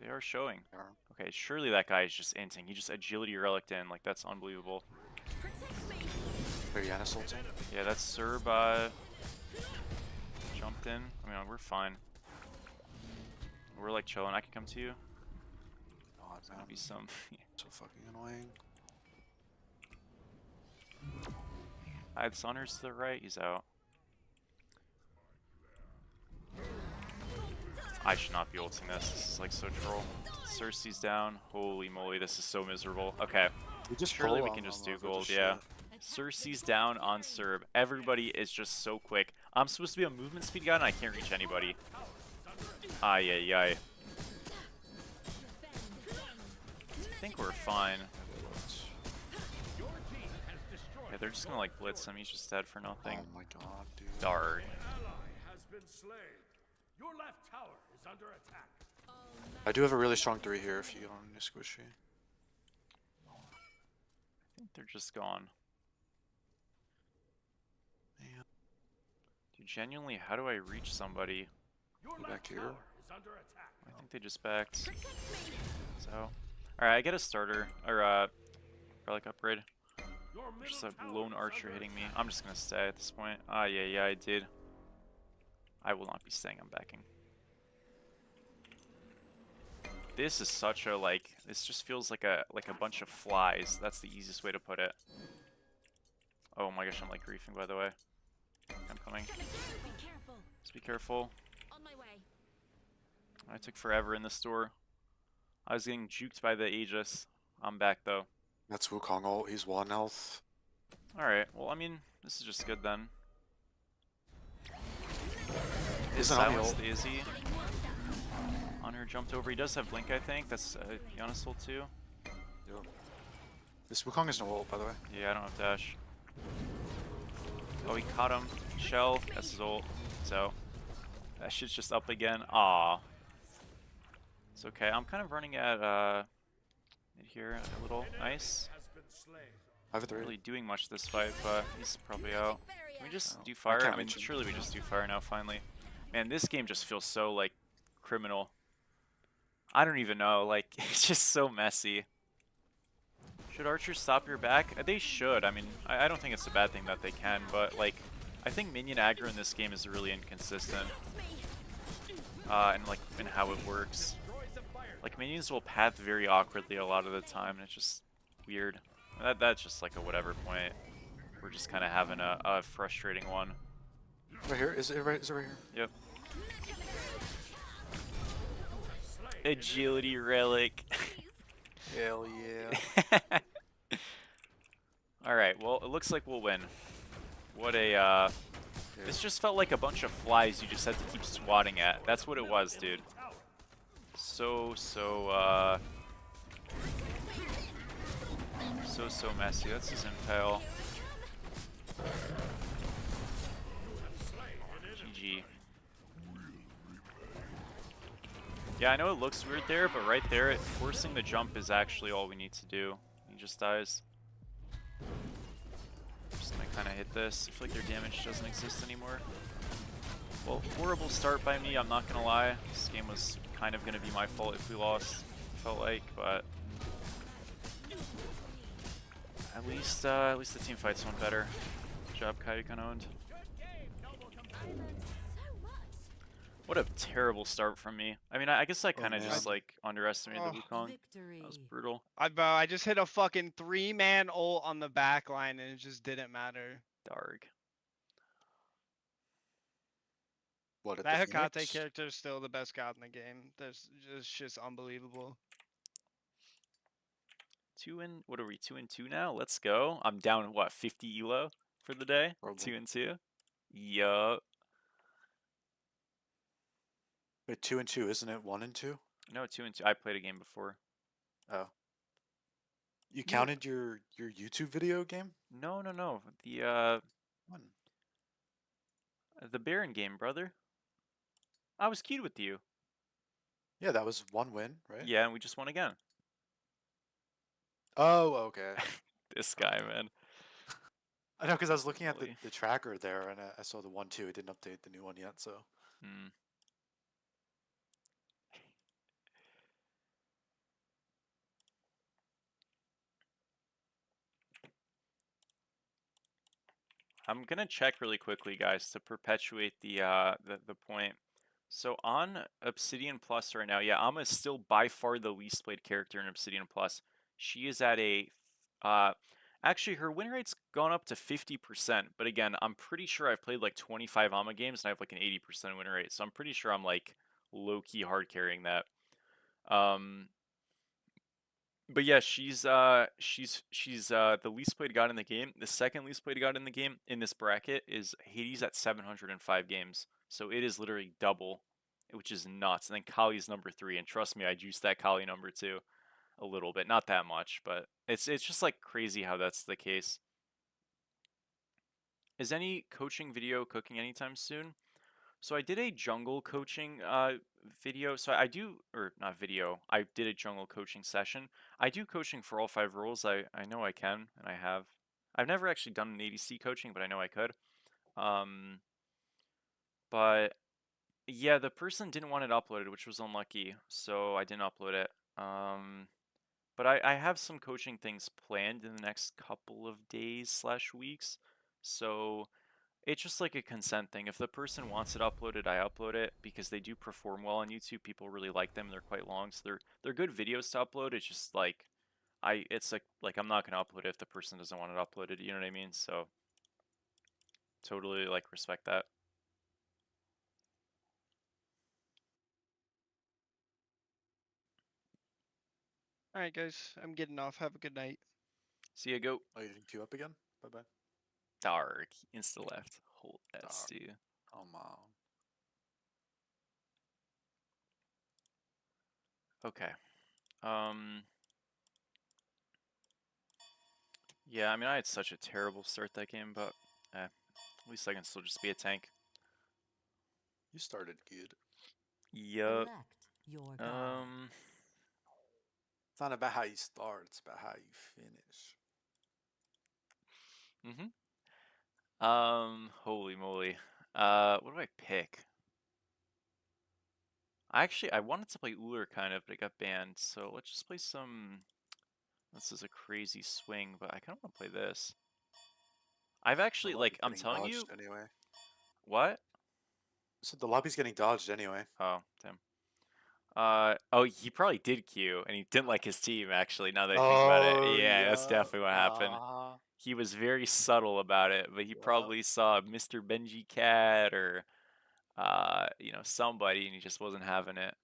They are showing. Okay, surely that guy is just inting. He just agility relic in. Like that's unbelievable. Are Giannis ulting? Yeah, that's Serb jumped in. I mean, we're fine. We're like chilling. I can come to you. God, It's gonna be some. So fucking annoying. I had Sunners to the right. He's out. I should not be ulting this. This is like so troll. Cersei's down. Holy moly, this is so miserable. Okay. Surely we can just do gold, yeah. Cersei's down on Serb. Everybody is just so quick. I'm supposed to be a movement speed guy and I can't reach anybody. Ay. I think we're fine. Yeah, they're just gonna like blitz him. He's just dead for nothing. Oh my god, dude. Darn. Your left tower is under attack. I do have a really strong 3 here if you get on any squishy. I think they're just gone. Man. Dude, genuinely, how do I reach somebody? Back here. I think they just backed. So, alright, I get a starter or relic upgrade. Just a lone archer hitting me. I'm just gonna stay at this point. Yeah, I did. I will not be staying. I'm backing. This is such a like. This just feels like a bunch of flies. That's the easiest way to put it. Oh my gosh, I'm like griefing by the way. I'm coming. Just be careful. On my way. I took forever in the store. I was getting juked by the Aegis. I'm back though. That's Wukong ult. He's 1 health. Alright, well, I mean, this is just good then. Is Isn't on the silence ult. the Izzy? Honor jumped over. He does have Blink, I think. That's Giannis ult too. Yep. This Wukong is no ult, by the way. Yeah, I don't have dash. Oh, he caught him. Shell, that's his ult. So, that shit's just up again. Aw. It's okay. I'm kind of running at mid here a little. Nice. I have a 3. Not really doing much this fight, but he's probably out. Can we just do I fire? can't I mean, reach him. surely we just do fire now, finally. Man, this game just feels so, like, criminal. I don't even know. Like, it's just so messy. Should archers stop your back? They should. I mean, I don't think it's a bad thing that they can, but, like, I think minion aggro in this game is really inconsistent. And, like, in how it works. Like, minions will path very awkwardly a lot of the time, and it's just weird. That's just, like, a whatever point. We're just kind of having a frustrating one. Right here? Is it right here? Yep. Agility relic. Hell yeah. Alright, well, it looks like we'll win. What a, this just felt like a bunch of flies you just had to keep swatting at. That's what it was, dude. So messy. That's his impale. GG. Yeah, I know it looks weird there, but right there, forcing the jump is actually all we need to do. He just dies. Just gonna kind of hit this. I feel like their damage doesn't exist anymore. Well, horrible start by me, I'm not gonna lie. This game was kind of gonna be my fault if we lost, felt like, but at least the team fights went better. Good job, Kaioken owned. What a terrible start from me. I mean, I guess I kind of just like underestimated the Wukong. That was brutal. I just hit a fucking 3-man ult on the back line and it just didn't matter. Darg. What, at That the Hecate Phoenix? character is still the best god in the game. There's just unbelievable. What are we, 2-2 now? Let's go. I'm down, what, 50 elo for the day? Probably. 2-2? Yup. Wait, 2-2, isn't it 1-2? No, 2-2. I played a game before. Oh. You counted your YouTube video game? No. One. The Baron game, brother. I was queued with you. Yeah, that was one win, right? Yeah, and we just won again. Oh, okay. This guy, man. I know, because I was looking at Holy. the tracker there, and I saw the 1-2. It didn't update the new one yet, so. Hmm. I'm gonna check really quickly, guys, to perpetuate the point. So on Obsidian Plus right now, yeah, Amma is still by far the least played character in Obsidian Plus. She is at a actually her win rate's gone up to 50%, but again, I'm pretty sure I've played like 25 Amma games and I have like an 80% win rate. So I'm pretty sure I'm like low-key hard carrying that. But yeah, she's the least played god in the game. The second least played god in the game in this bracket is Hades at 705 games. So it is literally double, which is nuts. And then Kali's number 3, and trust me, I juiced that Kali number 2 a little bit, not that much, but it's just like crazy how that's the case. Is any coaching video cooking anytime soon? So I did a jungle coaching video. So I do, or not video, I did a jungle coaching session. I do coaching for all 5 roles. I know I can, and I have. I've never actually done an ADC coaching, but I know I could. But yeah, the person didn't want it uploaded, which was unlucky, so I didn't upload it. But I have some coaching things planned in the next couple of days / weeks. So it's just like a consent thing. If the person wants it uploaded, I upload it because they do perform well on YouTube. People really like them. They're quite long, so they're good videos to upload. It's just like it's like I'm not gonna upload it if the person doesn't want it uploaded. You know what I mean? So totally like respect that. All right, guys, I'm getting off. Have a good night. See ya, go. Oh, you didn't queue up again? Bye-bye. Dark. Insta left. Hold that, Stu. Come on. Okay. Yeah, I mean, I had such a terrible start that game, but at least I can still just be a tank. You started good. Yup. Your god. It's not about how you start, it's about how you finish. Holy moly. What do I pick? I wanted to play Uller kind of, but it got banned. So let's just play some. This is a crazy swing, but I kind of want to play this. I've actually I'm telling you. Anyway. What? So the lobby's getting dodged anyway. Oh, damn. Oh, he probably did queue, and he didn't like his team, actually, now that I think about it. Yeah, that's definitely what happened. He was very subtle about it, but he probably saw Mr. Benji Cat or, you know, somebody, and he just wasn't having it.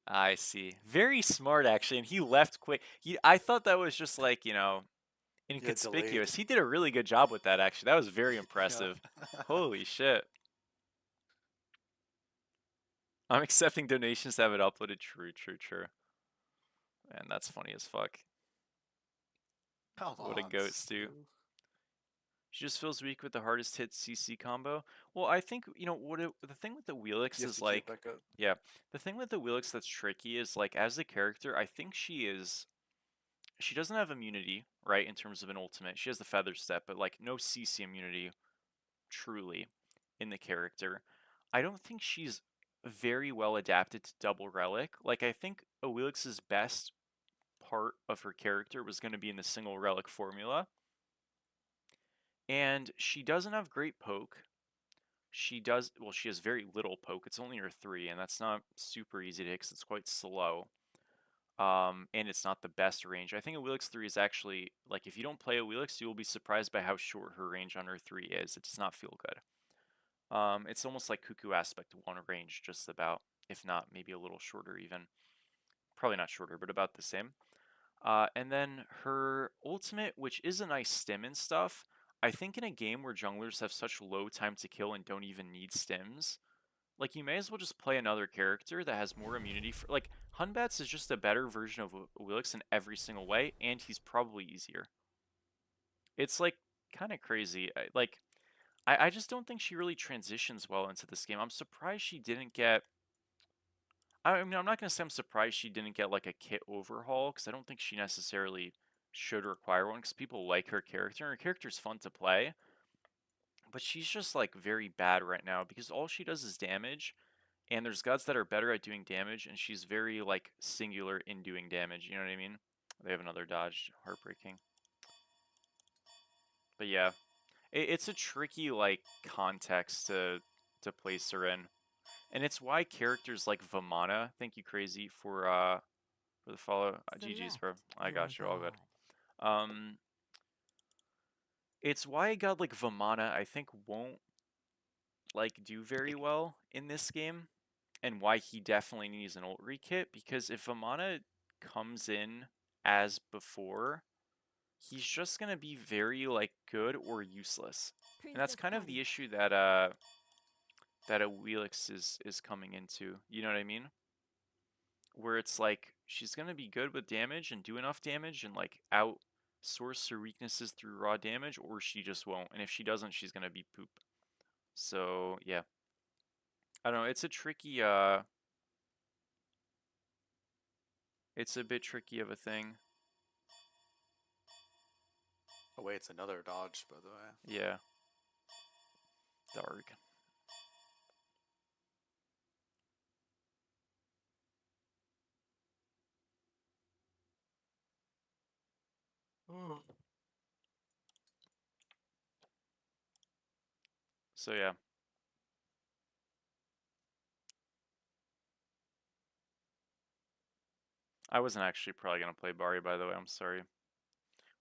I see. Very smart, actually, and he left quick. I thought that was just like, you know, Inconspicuous. He did a really good job with that, actually. That was very impressive. Holy shit. I'm accepting donations to have it uploaded. True, true, true. Man, that's funny as fuck. What a goat, Stu. She just feels weak with the hardest hit CC combo. Well, I think, you know, the thing with the Wheelix is like, yeah, the thing with the Wheelix that's tricky is like, as a character, I think she doesn't have immunity, right, in terms of an ultimate. She has the feather step, but like no CC immunity, truly, in the character. I don't think she's very well adapted to double relic. Like, I think Wheelix's best part of her character was going to be in the single relic formula. And she doesn't have great poke. She has very little poke. It's only her 3, and that's not super easy to hit because it's quite slow. And it's not the best range. I think a Wheelix 3 is actually, like, if you don't play a Wheelix, you will be surprised by how short her range on her 3 is. It does not feel good. It's almost like Cuckoo Aspect 1 range, just about, if not maybe a little shorter even. Probably not shorter, but about the same. And then her ultimate, which is a nice stim and stuff, I think in a game where junglers have such low time to kill and don't even need stims, like, you may as well just play another character that has more immunity for, like, Hunbats is just a better version of Wheelix in every single way, and he's probably easier. It's, like, kind of crazy. I just don't think she really transitions well into this game. I'm surprised she didn't get... I mean, I'm not going to say I'm surprised she didn't get, like, a kit overhaul, because I don't think she necessarily should require one, because people like her character, and her character's fun to play. But she's just, like, very bad right now, because all she does is damage, and there's gods that are better at doing damage, and she's very, like, singular in doing damage, you know what I mean? They have another dodge. Heartbreaking. But yeah, it's a tricky, like, context to place her in. And it's why characters like Vamana, thank you Crazy for the follow. GG's, bro. I got you, all good. It's why a god like Vamana, I think, won't, like, do very well in this game, and why he definitely needs an ult re-kit, because if Vamana comes in as before, he's just gonna be very, like, good or useless. And that's kind of the issue that a Wheelix is coming into, you know what I mean? Where it's like, she's gonna be good with damage and do enough damage and, like, outsource her weaknesses through raw damage, or she just won't. And if she doesn't, she's gonna be poop. So, yeah. I don't know, it's a tricky, it's a bit tricky of a thing. Oh wait, it's another dodge, by the way. Yeah. Dark. So yeah. I wasn't actually probably gonna play Bari, by the way, I'm sorry.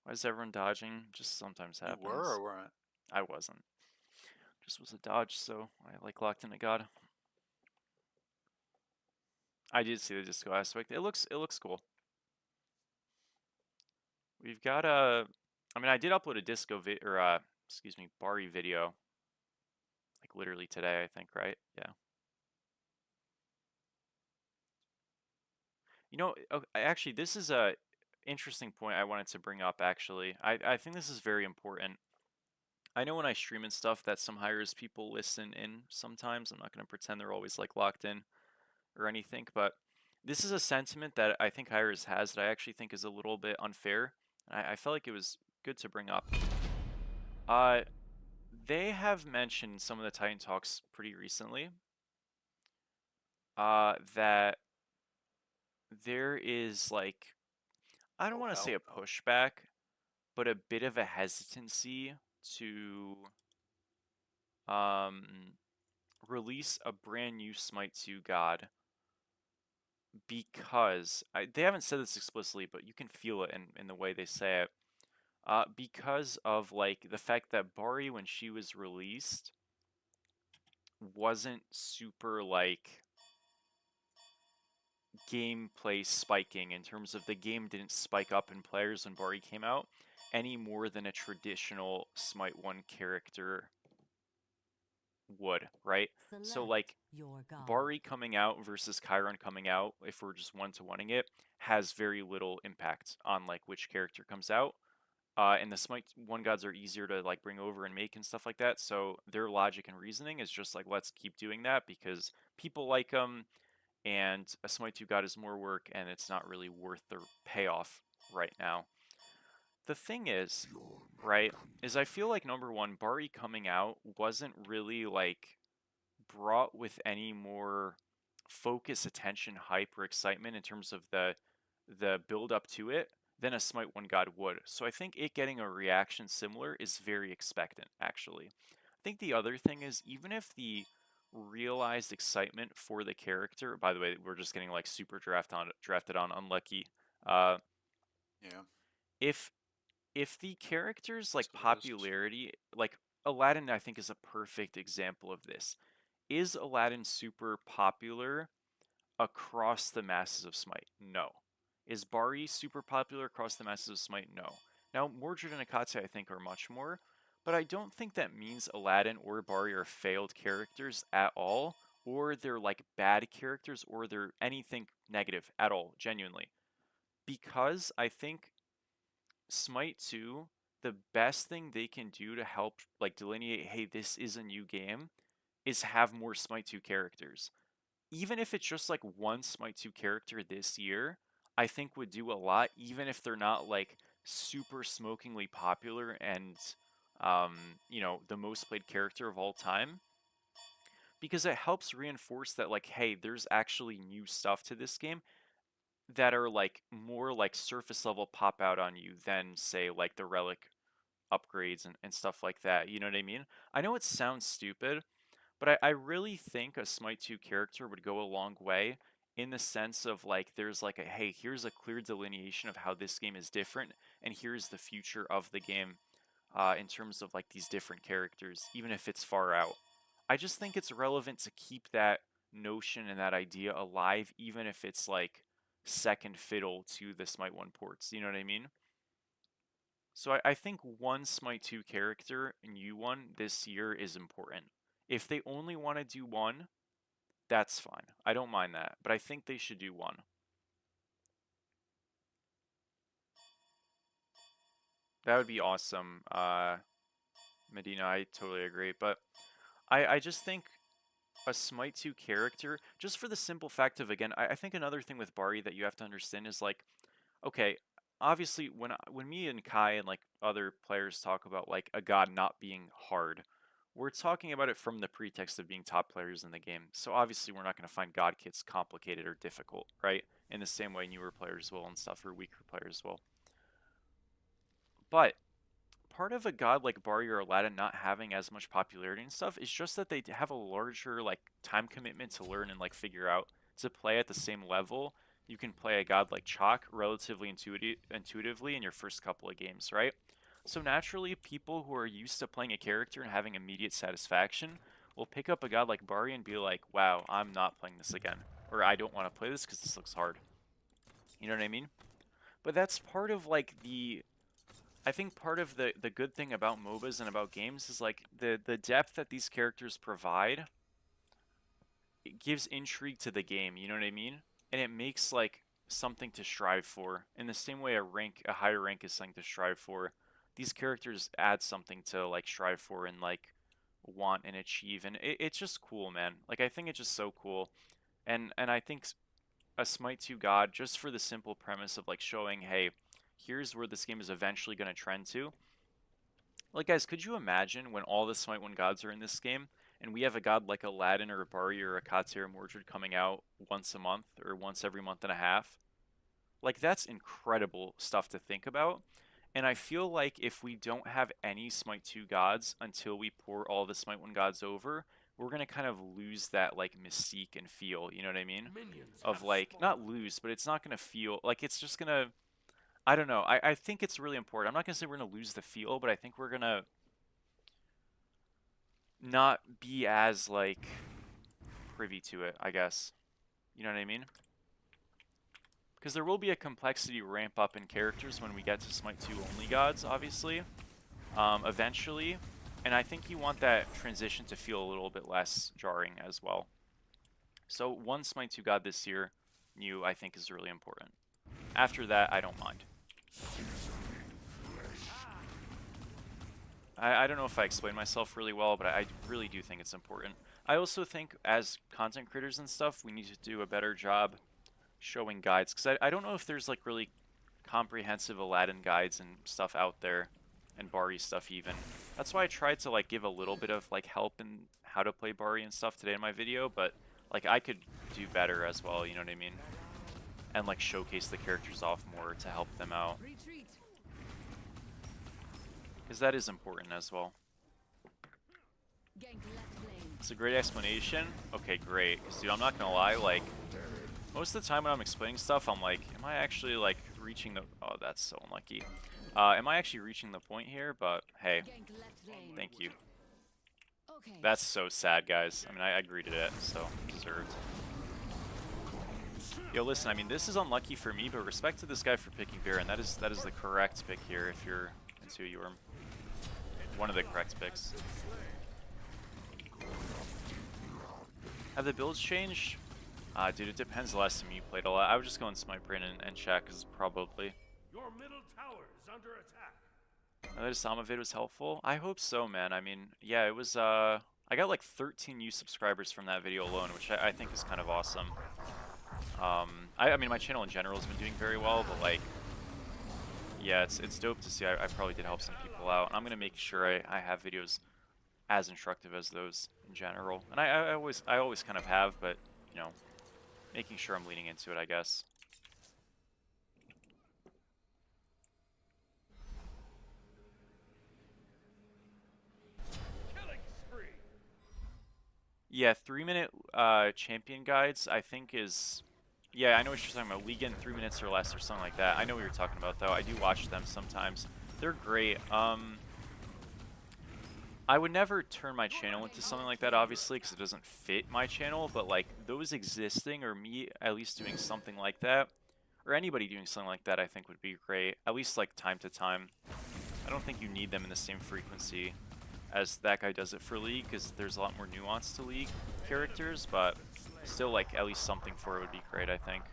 Why is everyone dodging? Just sometimes happens. You were or weren't? I wasn't. Just was a dodge, so I, like, locked into God. I did see the disco aspect. It looks cool. We've got a... I mean, I did upload a disco excuse me, Bari video. Like, literally today, I think, right? Yeah. You know, actually, this is a interesting point I wanted to bring up, actually. I think this is very important. I know when I stream and stuff that some hires people listen in sometimes. I'm not going to pretend they're always, like, locked in or anything, but this is a sentiment that I think hires has that I actually think is a little bit unfair. I felt like it was good to bring up. They have mentioned some of the Titan talks pretty recently that there is, like, I don't want to say a pushback, but a bit of a hesitancy to release a brand new Smite 2 god, because they haven't said this explicitly, but you can feel it in the way they say it. Because of, like, the fact that Bari, when she was released, wasn't super, like, gameplay spiking, in terms of the game didn't spike up in players when Bari came out. any more than a traditional Smite 1 character would, right? So like Bari coming out versus Chiron coming out, if we're just one-to-oneing it, has very little impact on like which character comes out. And the Smite 1 gods are easier to like bring over and make and stuff like that. So their logic and reasoning is just like, let's keep doing that because people like them, and a Smite 2 god is more work, and it's not really worth the payoff right now. The thing is, right, is I feel like number one, Bari coming out wasn't really like brought with any more focus, attention, hype, or excitement in terms of the build up to it than a Smite 1 god would. So I think it getting a reaction similar is very expectant, actually. I think the other thing is, even if the realized excitement for the character, by the way, we're just getting like super drafted on unlucky. Yeah. If the character's like So it is. popularity, like Aladdin, I think is a perfect example of this. Is Aladdin super popular across the masses of Smite? No. Is Bari super popular across the masses of Smite? No. Now, Mordred and Akatse I think are much more, but I don't think that means Aladdin or Bari are failed characters at all, or they're like bad characters, or they're anything negative at all, genuinely. Because I think Smite 2, the best thing they can do to help like delineate, hey, this is a new game, is have more Smite 2 characters. Even if it's just like one Smite 2 character this year, I think would do a lot, even if they're not like super smokingly popular and you know, the most played character of all time. Because it helps reinforce that like, hey, there's actually new stuff to this game that are like more like surface level pop out on you than say like the relic upgrades and stuff like that. You know what I mean? I know it sounds stupid, but I really think a Smite 2 character would go a long way in the sense of like there's like a, hey, here's a clear delineation of how this game is different, and here's the future of the game in terms of like these different characters, even if it's far out. I just think it's relevant to keep that notion and that idea alive, even if it's like second fiddle to the Smite 1 ports. You know what I mean? So I think one Smite 2 character, new one, this year is important. If they only want to do one, that's fine. I don't mind that. But I think they should do one. That would be awesome. Medina, I totally agree. But I just think a Smite 2 character, just for the simple fact of, again, I think another thing with Bari that you have to understand is like, okay, obviously when me and Kai and like other players talk about like a god not being hard, we're talking about it from the pretext of being top players in the game. So obviously we're not going to find god kits complicated or difficult, right? In the same way newer players will and stuff, or weaker players will. But part of a god like Bari or Aladdin not having as much popularity and stuff is just that they have a larger like time commitment to learn and like figure out to play at the same level. You can play a god like Chalk relatively intuitively in your first couple of games, right? So naturally, people who are used to playing a character and having immediate satisfaction will pick up a god like Bari and be like, wow, I'm not playing this again. Or I don't want to play this because this looks hard. You know what I mean? But that's part of like I think part of the good thing about MOBAs and about games is like the depth that these characters provide. It gives intrigue to the game, you know what I mean? And it makes like something to strive for. In the same way a higher rank is something to strive for. These characters add something to like strive for and like want and achieve, and it's just cool, man. Like I think it's just so cool. And I think a Smite 2 god, just for the simple premise of like showing, hey, here's where this game is eventually going to trend to. Like, guys, could you imagine when all the Smite 1 gods are in this game, and we have a god like Aladdin or Bari or Akatse or Mordred coming out once a month or once every month and a half? Like, that's incredible stuff to think about. And I feel like if we don't have any Smite 2 gods until we pour all the Smite 1 gods over, we're going to kind of lose that, like, mystique and feel, you know what I mean? Of, like, not lose, but it's not going to feel, like, it's just going to, I don't know. I think it's really important. I'm not going to say we're going to lose the feel, but I think we're going to not be as, like, privy to it, I guess. You know what I mean? because there will be a complexity ramp up in characters when we get to Smite 2 only gods, obviously, eventually, and I think you want that transition to feel a little bit less jarring as well. So one Smite 2 god this year, new, I think is really important. After that, I don't mind. I don't know if I explained myself really well, but I really do think it's important. I also think as content creators and stuff, we need to do a better job showing guides, because I don't know if there's like really comprehensive Aladdin guides and stuff out there, and Bari stuff even. That's why I tried to like give a little bit of like help in how to play Bari and stuff today in my video, but like I could do better as well, you know what I mean? And like showcase the characters off more to help them out. Because that is important as well. It's a great explanation. Okay, great. Because dude, I'm not gonna lie, like most of the time when I'm explaining stuff, I'm like, am I actually like reaching the? Oh, that's so unlucky. Am I actually reaching the point here? But hey, thank you. That's so sad, guys. I mean, I greeted it, so deserved. Yo, listen. I mean, this is unlucky for me, but respect to this guy for picking Baron. That is the correct pick here if you're into Yorm. One of the correct picks. Have the builds changed? Dude, it depends the last time you played a lot. I would just go and Smite Brain and check, because probably. Your middle tower is under attack. That Osama vid was helpful? I hope so, man. I mean, yeah, it was, I got like 13 new subscribers from that video alone, which I think is kind of awesome. I mean, my channel in general has been doing very well, but like, yeah, it's dope to see. I probably did help some people out. I'm gonna make sure I have videos as instructive as those in general, and I always kind of have, but you know, making sure I'm leaning into it, I guess. Killing spree. Yeah, 3-minute champion guides, I think is... Yeah, I know what you're talking about. League in 3 minutes or less or something like that. I know what you're talking about, though. I do watch them sometimes. They're great. I would never turn my channel into something like that, obviously, because it doesn't fit my channel, but, like, those existing, or me at least doing something like that, or anybody doing something like that, I think would be great. At least, like, time to time. I don't think you need them in the same frequency as that guy does it for League, because there's a lot more nuance to League characters, but still, like, at least something for it would be great, I think.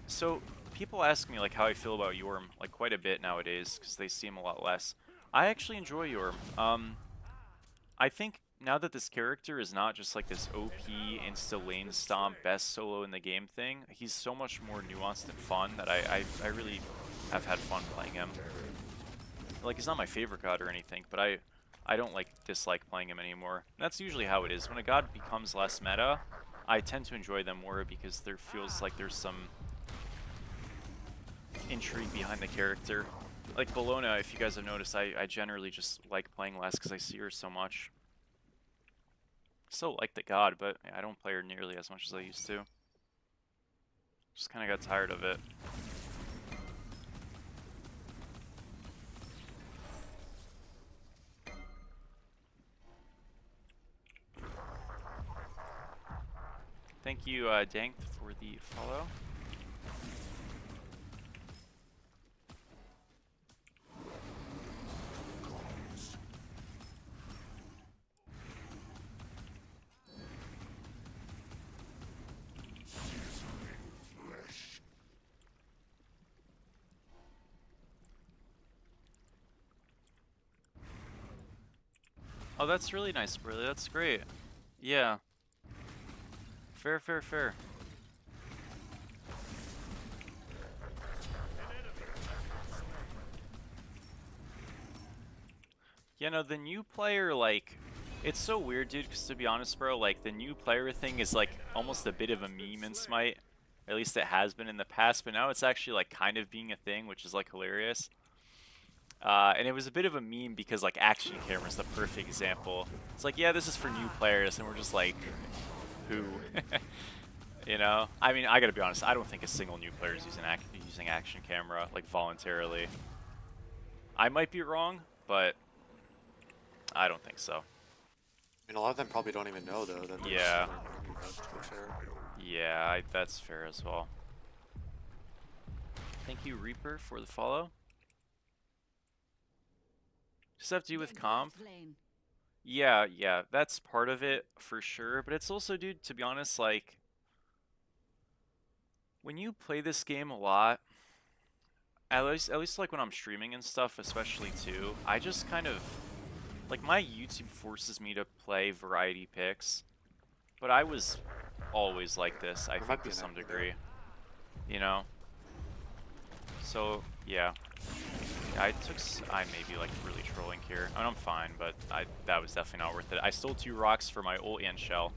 So, people ask me, like, how I feel about Yorm, like, quite a bit nowadays, because they see him a lot less. I actually enjoy Yorm. I think now that this character is not just, like, this OP, insta-lane stomp, best solo in the game thing, he's so much more nuanced and fun that I really have had fun playing him. Like, he's not my favorite god or anything, but I don't, like, dislike playing him anymore. And that's usually how it is. When a god becomes less meta, I tend to enjoy them more because there feels like there's some intrigue behind the character. Like Bologna, if you guys have noticed, I generally just like playing less because I see her so much. Still like the god, but I don't play her nearly as much as I used to. Just kind of got tired of it. Thank you, Dank, for the follow. Oh, that's really nice, Brilly. That's great. Yeah. Fair, fair, fair. You know, the new player, like, it's so weird, dude, because to be honest, bro, like, the new player thing is, like, almost a bit of a meme in Smite. At least it has been in the past, but now it's actually, like, kind of being a thing, which is, like, hilarious. And it was a bit of a meme because, like, Action Camera's the perfect example. It's like, yeah, this is for new players, and we're just like, who? You know? I mean, I gotta be honest, I don't think a single new player is using Action Camera, like, voluntarily. I might be wrong, but I don't think so. I mean, a lot of them probably don't even know though that. Yeah. To be fair. Yeah, that's fair as well. Thank you, Reaper, for the follow. Does that have to do with comp? Yeah, that's part of it for sure. But it's also, dude, to be honest, like, when you play this game a lot, at least like when I'm streaming and stuff, especially too, I just kind of, like, my YouTube forces me to play variety picks. But I was always like this, I think, to some degree. You know? So, yeah. I may be like really trolling here. I mean, I'm fine, but that was definitely not worth it. I stole 2 rocks for my ult and shell.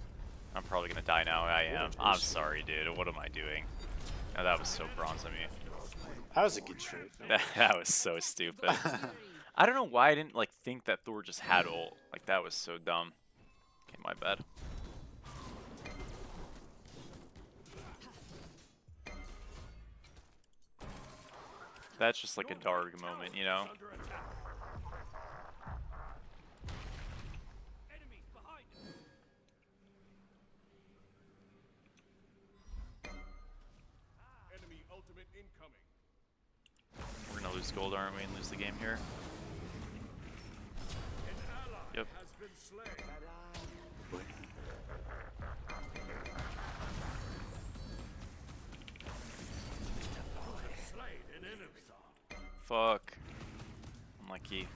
I'm probably gonna die now. I am. I'm sorry, dude. What am I doing? No, that was so bronze of me. That was a good trade. That was so stupid. I don't know why I didn't like think that Thor just had ult. Like that was so dumb. Okay, my bad. That's just like a Darg moment, you know? Enemy ultimate incoming. We're gonna lose gold, aren't we, and lose the game here? An ally Yep. has been slain. Slain an enemy. Fuck. Unlucky.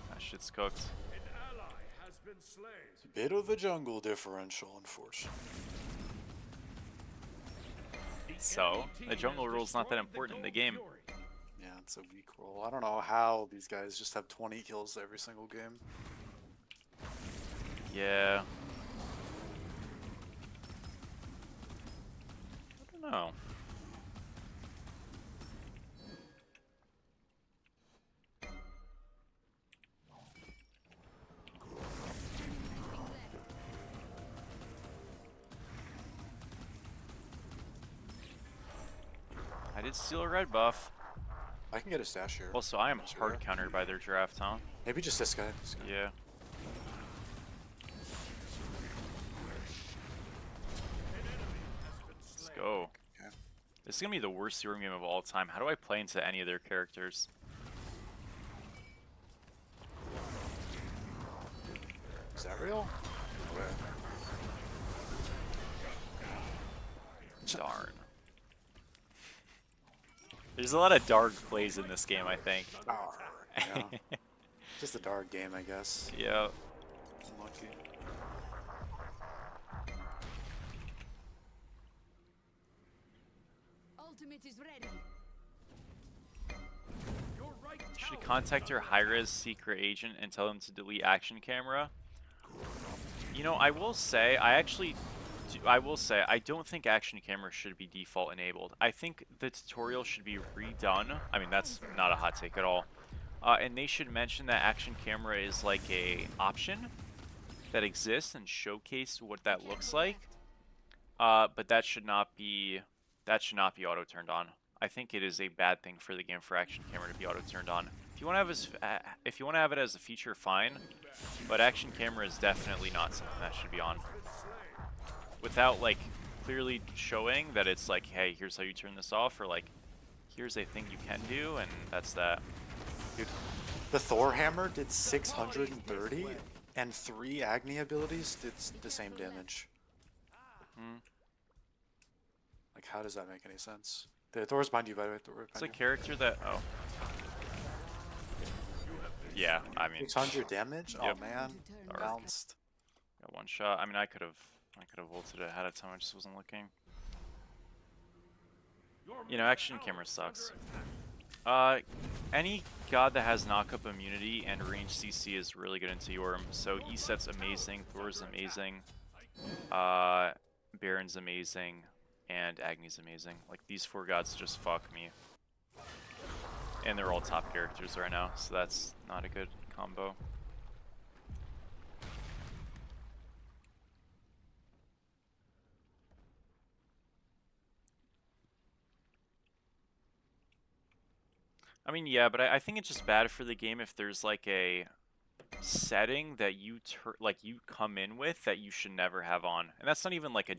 That shit's cooked. An ally has been slain. It's a bit of a jungle differential, unfortunately. So, the jungle rule's not that important in the game. Yeah, it's a weak roll. I don't know how these guys just have 20 kills every single game. Yeah. I don't know. I did steal a red buff. I can get a stash here. Also, I am hard countered by their draft, huh? Maybe just this guy. Yeah. Let's go. Okay. This is gonna be the worst Serum game of all time. How do I play into any of their characters? Is that real? Okay. Darn. There's a lot of dark plays in this game, I think. Oh, yeah. Just a dark game, I guess. Yeah. Unlucky. Ultimate is ready. Your right Should contact your high-res secret agent and tell them to delete action camera. You know, I will say, I don't think action camera should be default enabled. I think the tutorial should be redone. I mean, that's not a hot take at all. And they should mention that action camera is like a option that exists and showcase what that looks like. But that should not be auto turned on. I think it is a bad thing for the game for action camera to be auto turned on. If you want to have it as a feature, fine. But action camera is definitely not something that should be on. Without like clearly showing that it's like, hey, here's how you turn this off, or like, here's a thing you can do, and that's that. Dude, the Thor hammer did 630, and 3 Agni abilities did the same damage. Hmm. Like, how does that make any sense? The Thor's behind you, by the way. It's a character that, oh. Yeah, I mean. 600 damage? Yep. Oh man, Dark. bounced. Got one shot. I mean, I could have ulted it ahead of time. I just wasn't looking. You know, action camera sucks. Any god that has knockup immunity and range CC is really good into Yorm. So Eset's amazing, Thor's amazing, Baron's amazing, and Agni's amazing. Like, these 4 gods just fuck me. And they're all top characters right now, so that's not a good combo. I mean, yeah, but I think it's just bad for the game if there's like a setting that you like you come in with that you should never have on. And that's not even like a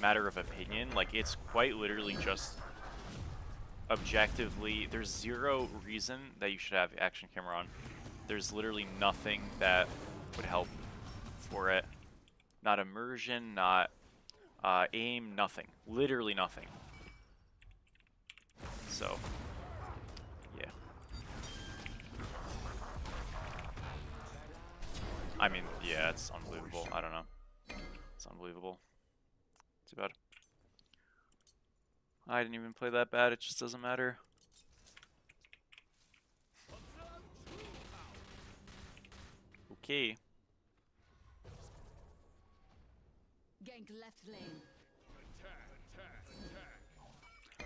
matter of opinion. Like it's quite literally just objectively there's zero reason that you should have action camera on. There's literally nothing that would help for it. Not immersion, not aim, nothing. Literally nothing. So, yeah. I mean, yeah, it's unbelievable. I don't know. It's unbelievable. Too bad. I didn't even play that bad. It just doesn't matter. Okay. Gank left lane.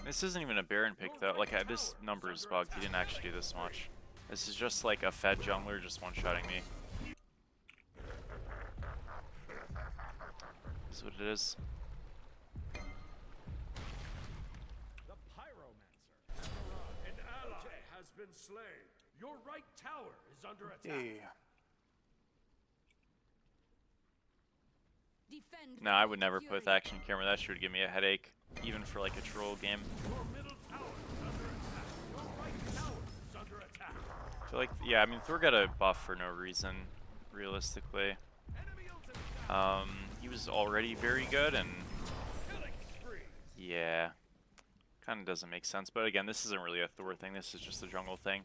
This isn't even a Baron pick though. Like this number is bugged. He didn't actually do this much. This is just like a fed jungler just one-shotting me. That's what it is. The Pyromancer. An ally has been slain. Your right tower is under attack. Hey. Defend. No, I would never play with action camera. That should give me a headache, even for like a troll game. Your middle tower is under attack. Your right tower is under attack. I feel like, yeah, I mean, Thor got a buff for no reason, realistically. Enemy ultimate. He was already very good, and Killing spree. yeah, kind of doesn't make sense. But again, this isn't really a Thor thing. This is just a jungle thing.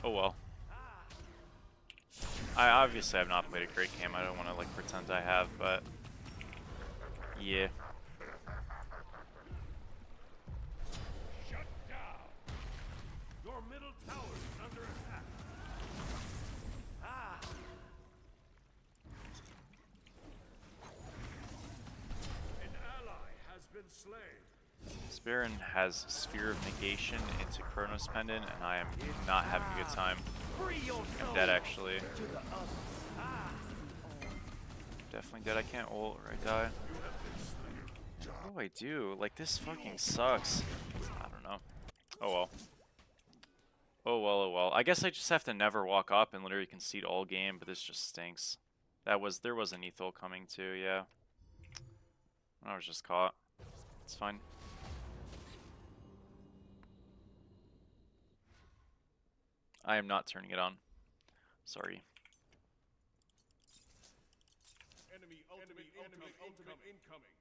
Oh well. I obviously have not played a great game. I don't want to like pretend I have, but yeah. Shut down. Your middle tower is under attack. An ally has been slain. Baron has Sphere of Negation into Chronos Pendant, and I am not having a good time. I'm dead actually. Definitely dead. I can't ult or I die. What do I do? Like this fucking sucks. I don't know. Oh well. Oh well, oh well. I guess I just have to never walk up and literally concede all game, but this just stinks. There was an Ethel coming too, yeah. I was just caught. It's fine. I am not turning it on. Sorry. Enemy ultimate incoming.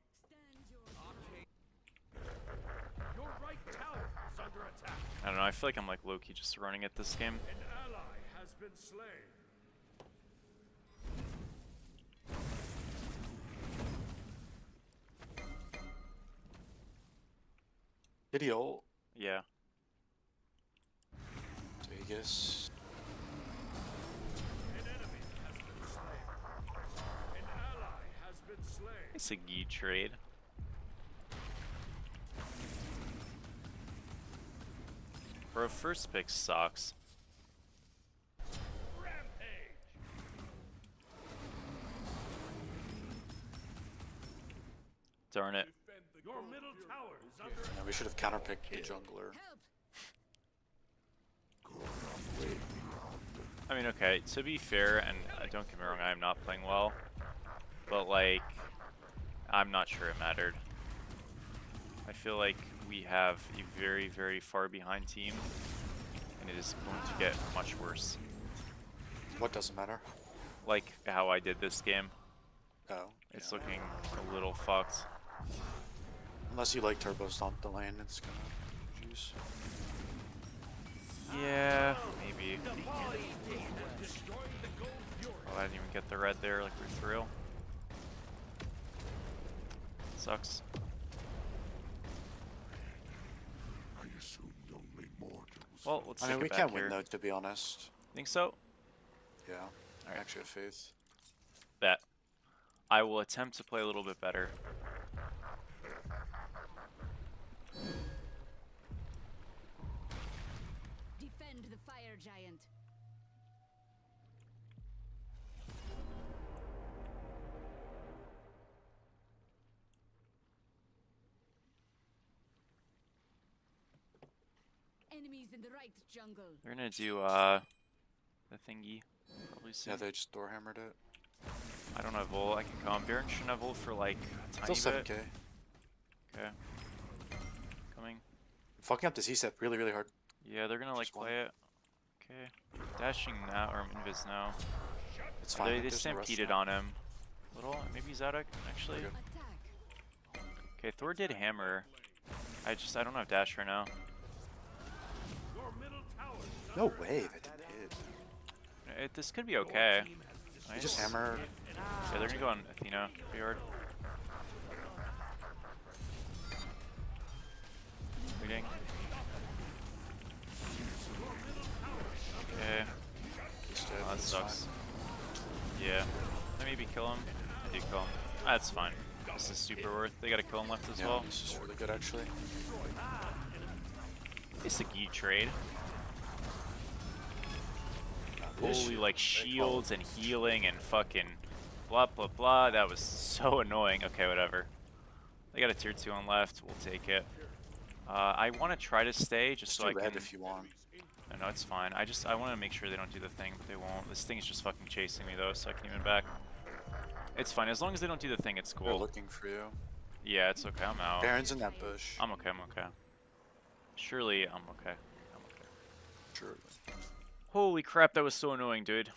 Your right tower is under attack. I don't know, I feel like I'm like low-key just running at this game. An ally has been slain. Did he ult? Yeah. Vegas. An enemy has been slain. An ally has been slain. It's a Gi trade. Bro, first pick sucks. Rampage. Darn it. Your middle tower is under attack. Yeah, we should have counterpicked the jungler. Help. I mean, okay, to be fair, and don't get me wrong, I am not playing well, but like, I'm not sure it mattered. I feel like we have a very, very far behind team, and it is going to get much worse. What doesn't matter? Like how I did this game. Oh. It's yeah. looking a little fucked. Unless you like turbo stomp the lane, it's gonna juice. Yeah, maybe. Oh, I didn't even get the red there like we're through. Sucks. Well, let's I take mean, we it back can here. win though, to be honest. Think so? Yeah. I Alright. actually have faith. Bet. I will attempt to play a little bit better. Defend the fire giant. Enemies in the right jungle. We're gonna do the thingy. Probably soon. Yeah, they just door hammered it. I don't have ult. I can come. Baron shouldn't have ult for like a tiny Still bit. 7k. Okay. Coming. Fucking up this E-set really, really hard. Yeah, they're gonna like Just one. play it. Okay. Dashing now, or invis now. It's fine. They there's no rush stampeded now. on him. Little, maybe he's out actually. Good. Attack. Okay, Thor did hammer. I don't have dash right now. Your middle tower is No under way, attack. that didn't hit. This could be okay. He Nice. just hammered. Yeah, they're gonna go on Athena. Pretty hard. Waiting. Okay. He's dead. Oh, that It's sucks. fine. Yeah. I maybe kill him. I do kill him. That's fine. This is super worth. They got a kill him left as Yeah, well. this is really good actually. It's a Gi trade. This Holy shit, like they shields call and healing and fucking blah blah blah. That was so annoying. Okay, whatever. They got a tier 2 on left. We'll take it. I want to try to stay just Just so I do red can. if you want. No, it's fine. I want to make sure they don't do the thing, but they won't. This thing is just fucking chasing me though, so I can even back. It's fine as long as they don't do the thing. It's They're cool. looking for you. Yeah, it's okay. I'm out. Baron's in that bush. I'm okay. I'm okay. Surely I'm okay. I'm okay. Sure. Holy crap, that was so annoying, dude.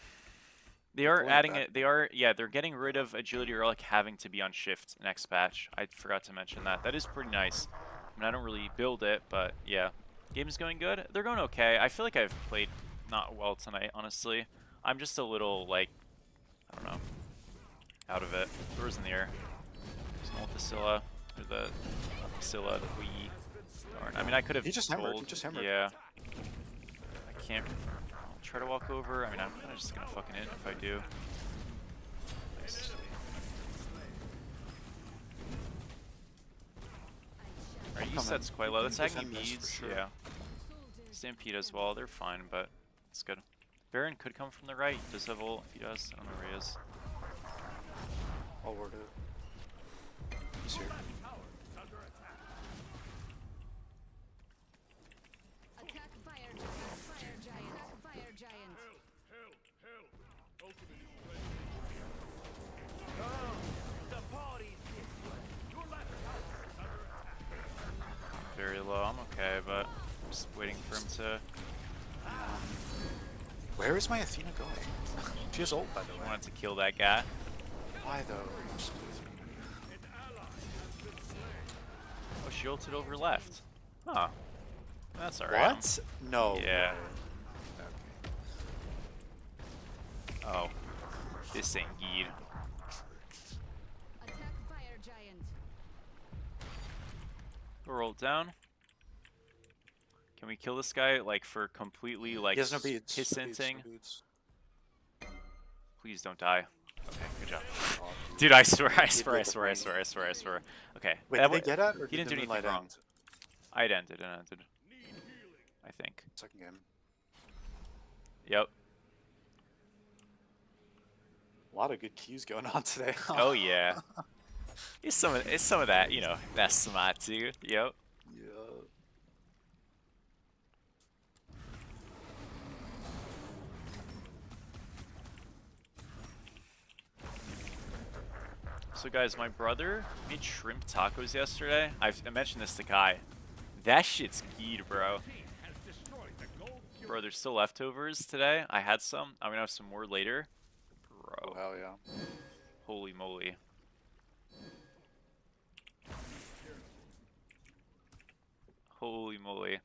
They are Pulling it adding back. it. They are, yeah, they're getting rid of agility or like having to be on shift next patch. I forgot to mention that. That is pretty nice. I mean, I don't really build it, but yeah. Game's going good. They're going okay. I feel like I've played not well tonight, honestly. I'm just a little, like, I don't know, out of it. Thor's in the air. There's an ult Scylla, or the Scylla, the Wii. Darn. I mean, I could have He just hammered. He told- just hammered. Yeah. I can't. I'll try to walk over. I mean, I'm kind of just gonna fucking hit if I do. Nice. Our E set's quite low. That's Defend Agni this for beads. sure. Yeah. Stampede as well. They're fine, but it's good. Baron could come from the right. He does have ult. If he does, I don't know where he is. I'll ward it. He's here. Attack fire giant. Fire giant. Attack fire giant. Very low. I'm okay, but I'm just waiting for him to. Where is my Athena going? She has ult, by the He way. wanted to kill that guy. Why though? Just please me. Oh, she ulted over left. Huh. That's alright. What? No. Yeah. way. Okay. Oh. This ain't Geed. Attack fire giant. We're ult down. Can we kill this guy, like, for completely, like, He has no beads. piss No beads, inting? no beads. Please don't die. Okay, good job. Oh, Dude, I swear, I He swear, I did the swear, I thing. swear, I swear, I swear. Okay. Wait, that did they wa- get at or he didn't do the anything moonlight wrong. end? I'd ended, it ended. I think. Second game. Yep. A lot of good cues going on today. Oh yeah. It's some of that, you know, that's smart too. Yep. Yeah. So guys, my brother made shrimp tacos yesterday. I mentioned this to Kai. That shit's geed, bro. Bro, there's still leftovers today. I had some. I'm gonna have some more later. Oh, Bro, hell yeah. holy moly. Holy moly.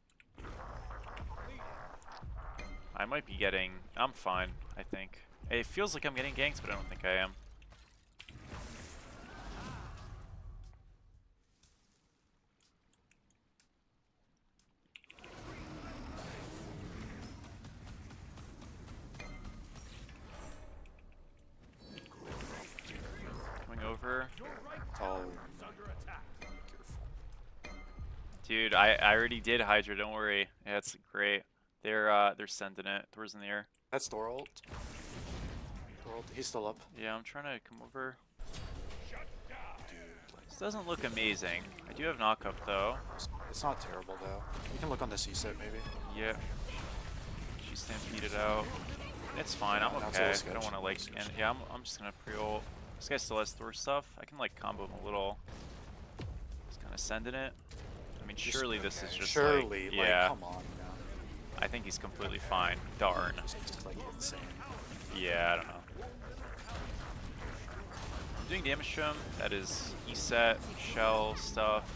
I might be getting... I'm fine, I think. It feels like I'm getting ganked, but I don't think I am. Coming over. Oh. Dude, I already did Hydra, don't worry. Yeah, it's great. They're sending it. Thor's in the air. That's Thor ult. Thor ult. He's still up. Yeah, I'm trying to come over. Dude, like, This doesn't look amazing. I do have knock up though. it's not terrible though. You can look on the C set maybe. Yeah. She stampeded out. It's fine. I'm That's okay. all I sketch. don't want to like. And yeah, I'm just gonna pre-ult. This guy still has Thor stuff. I can like combo him a little. Just kind of sending it. I mean, Just- surely this is okay, just surely, like, yeah. come on, you know. I think he's completely fine. Darn. It's just like insane. Yeah, I don't know. I'm doing damage to him. That is E-set, shell stuff.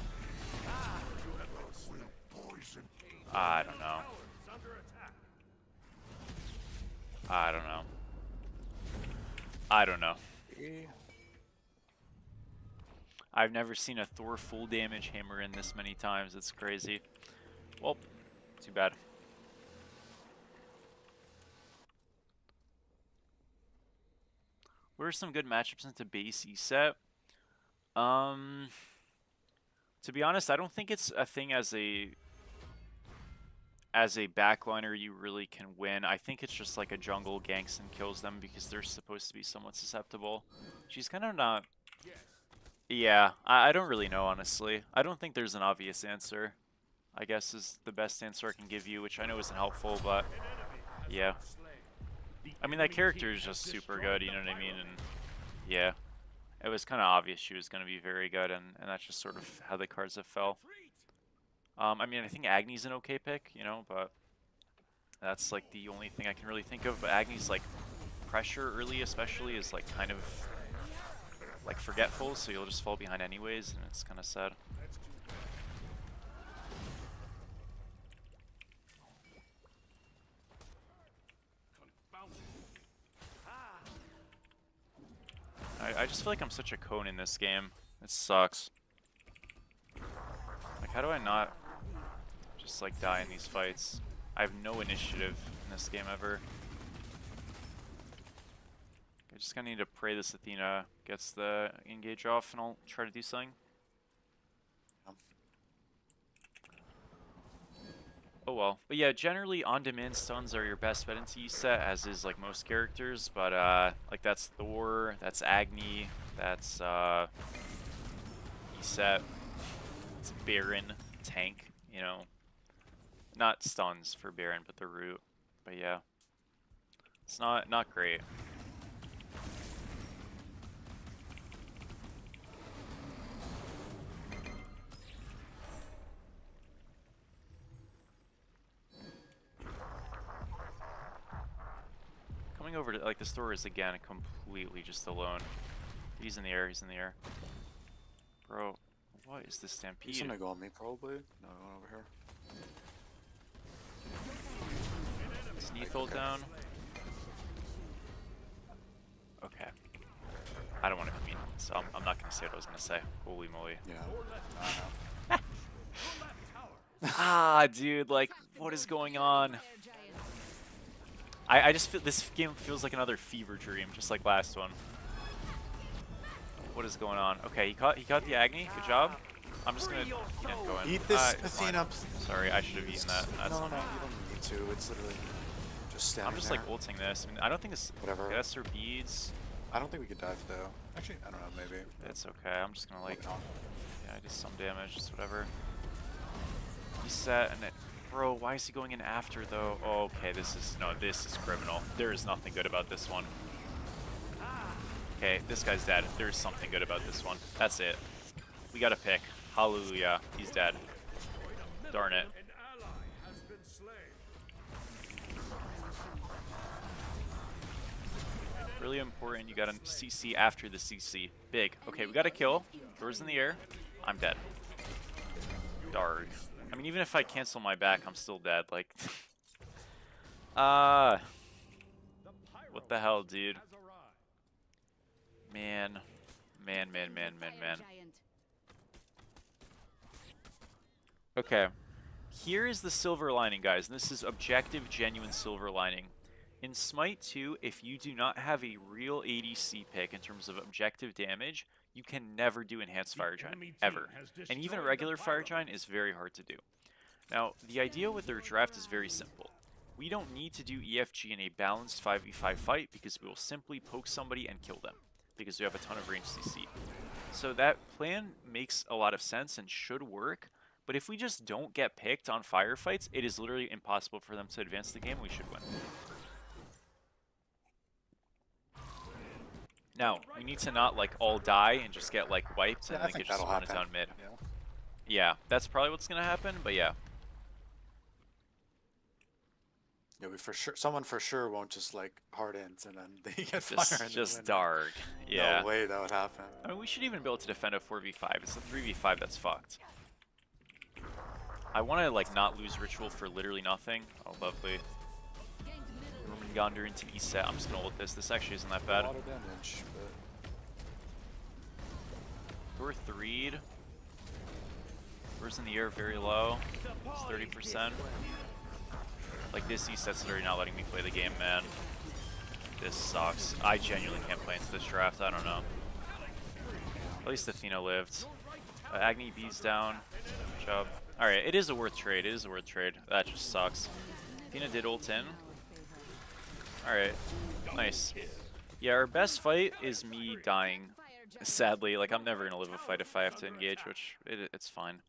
I don't know. I don't know. I don't know. I've never seen a Thor full damage hammer in this many times. It's crazy. Well, too bad. What are some good matchups into base E-set? To be honest, I don't think it's a thing as a backliner you really can win. I think it's just like a jungle ganks and kills them because they're supposed to be somewhat susceptible. She's kind of not. Yeah, I don't really know, honestly. I don't think there's an obvious answer, I guess is the best answer I can give you, which I know isn't helpful, but yeah. I mean, that character is just super good, you know what I mean? And yeah, it was kind of obvious she was going to be very good, and that's just sort of how the cards have fell. I mean, I think Agni's an okay pick, you know, but that's like the only thing I can really think of. But Agni's like pressure early, especially, is like kind of like forgetful, so you'll just fall behind anyways, and it's kind of sad. I just feel like I'm such a cone in this game. It sucks. Like, how do I not just like die in these fights? I have no initiative in this game ever. I just kind of need to pray this Athena gets the engage off, and I'll try to do something. Oh well. But yeah, generally on-demand stuns are your best bet into E-set, as is like most characters, but like that's Thor, that's Agni, that's E-set, it's Baron, tank, you know. Not stuns for Baron, but the root. But yeah. It's not great. Coming over to, like, this Thor is again completely just alone. He's in the air, he's in the air. Bro, what is this stampede? He's gonna go on me probably. No, going over here. Is Neathol down? Okay. I don't want to be mean, so I'm not gonna say what I was gonna say. Holy moly. Yeah. Ah, dude, like, what is going on? I just feel this game feels like another fever dream, just like last one. What is going on? Okay, he caught the Agni. Good job. I'm just gonna go in. Eat this It's fine. Athena. Sorry, I should have eaten that. That's No, on no, me. you don't need to. It's literally just standing I'm just there. like ulting this. I mean, I don't think this. Whatever. Okay, that's her beads. I don't think we could dive though. Actually, I don't know. Maybe. It's okay. I'm just gonna like. Yeah, I did some damage. Just whatever. He's set and it. Bro, why is he going in after though? Oh, okay, this is criminal. There is nothing good about this one. Okay, this guy's dead. There's something good about this one. That's it. We gotta pick. Hallelujah. He's dead. Darn it. Really important. You got a CC after the CC. Big. Okay, we got a kill. Doors in the air. I'm dead. Darn. I mean, even if I cancel my back, I'm still dead. Like, what the hell, dude? Man. Okay. Here is the silver lining, guys. And this is objective, genuine silver lining. In Smite 2, if you do not have a real ADC pick in terms of objective damage, you can never do Enhanced Fire Giant, ever. And even a regular Fire Giant is very hard to do. Now, the idea with their draft is very simple. We don't need to do EFG in a balanced 5v5 fight because we will simply poke somebody and kill them, because we have a ton of range CC. So that plan makes a lot of sense and should work, but if we just don't get picked on firefights, it is literally impossible for them to advance the game. We should win. Now, we need to not like all die and just get like wiped Yeah, and I then think get just that'll run it happen. down mid. Yeah. Yeah, that's probably what's gonna happen, but yeah. Yeah, we for sure. Someone for sure won't just like hard int and then they get fire and Just win. dark. Yeah. No way that would happen. I mean, we should even be able to defend a 4v5. It's the 3v5 that's fucked. I want to like not lose ritual for literally nothing. Oh, lovely. Jormungandr into E-set. I'm just gonna ult this. This actually isn't that A bad. lot of damage, but Thor 3'd. Thor's in the air very low. It's 30%. Like this E-set's literally not letting me play the game, man. This sucks. I genuinely can't play into this draft. I don't know. At least Athena lived. Agni B's down. Good job. Alright, it is a worth trade. It is a worth trade. That just sucks. Athena did ult in. Alright. Nice. Yeah, our best fight is me dying. Sadly, like I'm never gonna live a fight if I have to engage, which it's fine.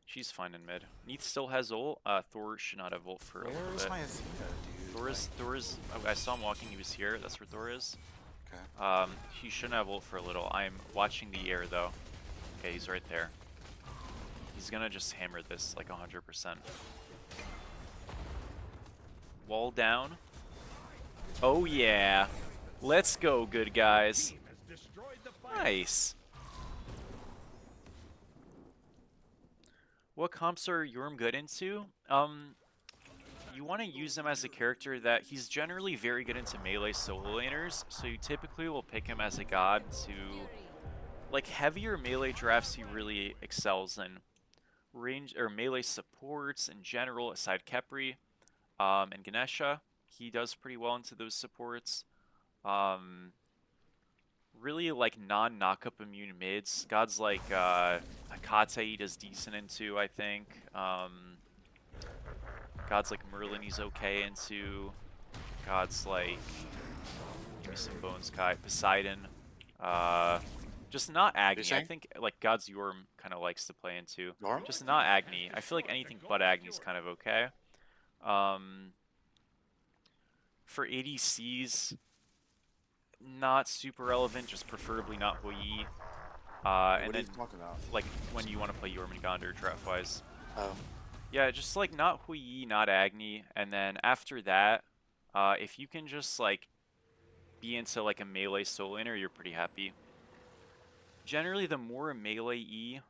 She's fine in mid. Neith still has ult. Thor should not have ult for a little where is bit. my Athena, dude? Thor is. I saw him walking. He was here. That's where Thor is. Okay. He shouldn't have ult for a little. I'm watching the air though. Okay, he's right there. He's gonna just hammer this like 100%. Wall down. Oh yeah. Let's go, good guys. Nice. What comps are Yorm good into? You want to use him as a character that he's generally very good into melee solo laners, so you typically will pick him as a god to like heavier melee drafts he really excels in. Range or melee supports in general, aside Kepri and Ganesha, he does pretty well into those supports. Really like non-knockup immune mids. Gods like Akate he does decent into, I think. Gods like Merlin he's okay into. Gods like, give me some bones, Kai. Poseidon. Just not Agni. I think like Gods Yorm kind of likes to play into. Yorm? Just not Agni. I feel like anything but Agni is kind of okay. For ADCs, not super relevant, just preferably not Hou Yi. What And are then, you talking about? like, when you want to play Jormungandr draft-wise. Oh. Yeah, just, like, not Hou Yi, not Agni. And then after that, if you can just, like, be into, like, a melee soul laner, you're pretty happy. Generally, the more melee-y,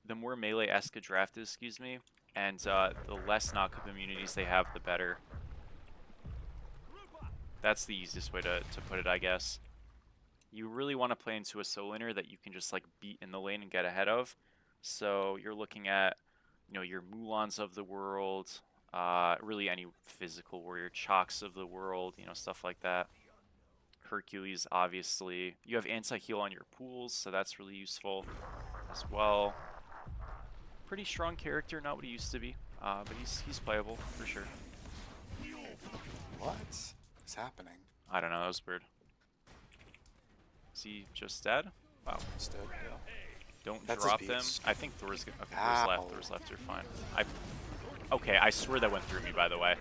the more melee-esque a draft is, excuse me, and the less knockup immunities they have, the better. That's the easiest way to put it, I guess. You really want to play into a soul laner that you can just like beat in the lane and get ahead of. So you're looking at, you know, your Mulans of the world, really any physical warrior, Chalks of the world, you know, stuff like that. Hercules, obviously. You have anti-heal on your pools, so that's really useful as well. Pretty strong character, not what he used to be, but he's playable for sure. What is happening? I don't know, that was weird. Is he just dead? Wow. He's dead, yeah. Don't That's drop his them. beats. I think Thor's good. Okay, Ow. Thor's left, you're fine. Okay, I swear that went through me, by the way.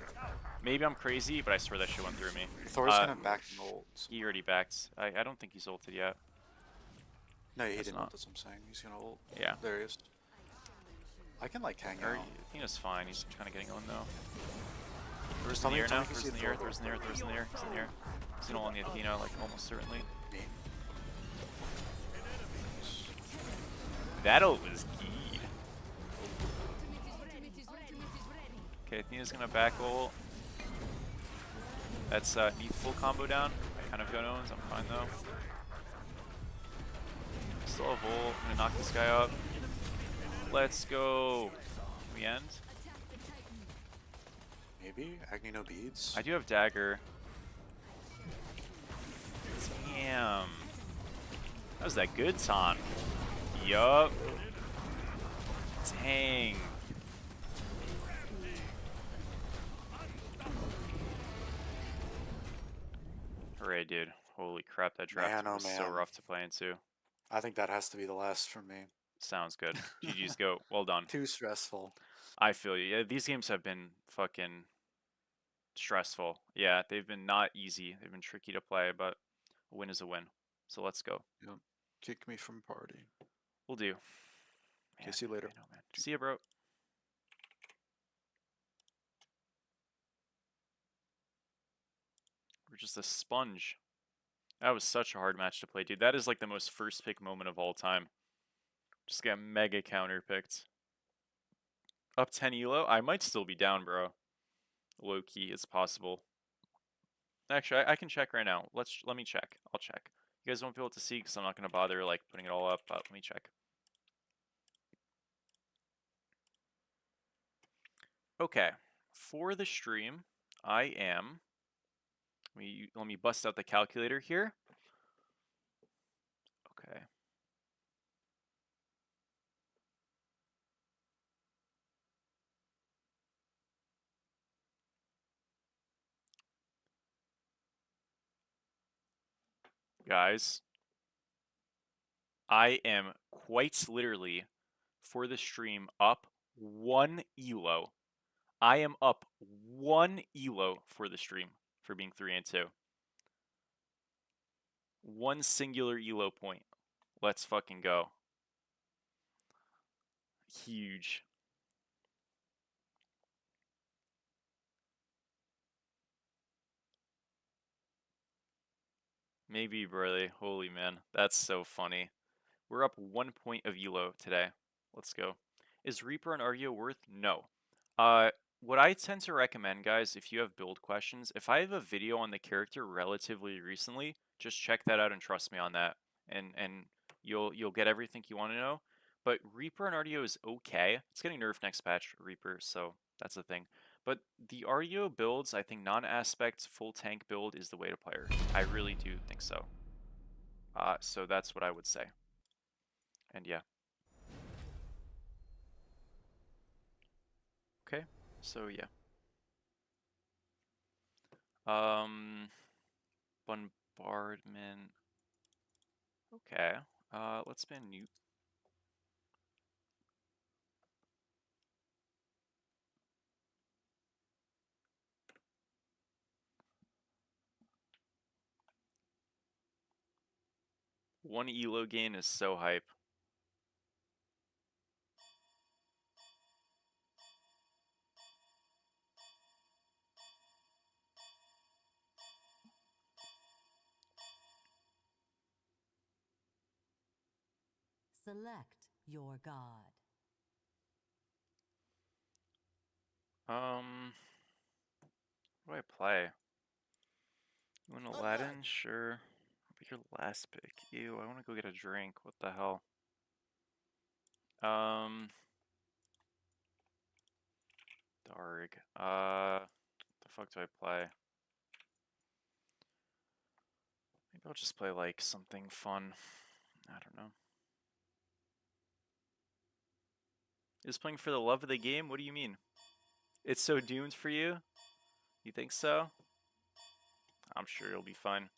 Maybe I'm crazy, but I swear that shit went through me. Thor's gonna back an ult. He already backed. I don't think he's ulted yet. No, he Guess didn't not. ult, that's what I'm saying. He's gonna ult. Yeah. There he is. I can like hang Or, out. I think it's fine. He's kind of getting on though. Thor's in Tell the me- air tell now. me if you Thor's see in the Thor air. go Thor's in the air. for it. Thor's in the air. Thor's in the air. He's gonna on the Athena, like almost certainly. Me. That ult was key. Okay, Athena's gonna back ult. That's Neath full combo down. I kind of got owns. I'm fine though. Still have ult. I'm gonna knock this guy up. Let's go. Can we end? Maybe? Agni no beads? I do have dagger. Damn. That was that good taunt. Yup. Dang. Hooray, dude. Holy crap, that draft Man, oh was so man. rough to play into. I think that has to be the last for me. Sounds good. GG's go. Well done. Too stressful. I feel you. Yeah, these games have been fucking stressful. Yeah, they've been not easy. They've been tricky to play, but A win is a win. So let's go. Yep. Kick me from party. We'll do. Okay, see you later. I know, man. See ya, bro. We're just a sponge. That was such a hard match to play, dude. That is like the most first pick moment of all time. Just got mega counter picked. Up 10 elo? I might still be down, bro. Low key, it's possible. Actually, I can check right now. Let me check. I'll check. You guys won't be able to see because I'm not gonna bother like putting it all up, but let me check. Okay, for the stream, I am. Let me bust out the calculator here. Okay. Guys, I am quite literally for the stream up 1 elo. I am up 1 elo for the stream for being 3 and 2. One singular elo point. Let's fucking go. Huge. Maybe, really. Holy man. That's so funny. We're up 1 point of elo today. Let's go. Is Reaper and Argeo worth? No. What I tend to recommend, guys, if you have build questions, if I have a video on the character relatively recently, just check that out and trust me on that. And you'll get everything you want to know. But Reaper and Argeo is okay. It's getting nerfed next patch, Reaper, so that's the thing. But the Argeo builds, I think non-aspect full tank build is the way to play her. I really do think so. So that's what I would say. And yeah. Okay, so yeah. Bombardment. Okay. Let's ban Newt. One elo gain is so hype. Select your god. What do I play? You want Aladdin? Sure. But your last pick. Ew, I want to go get a drink. What the hell? Darg. The fuck do I play? Maybe I'll just play like something fun. I don't know. Is playing for the love of the game? What do you mean? It's so doomed for you? You think so? I'm sure you'll be fine.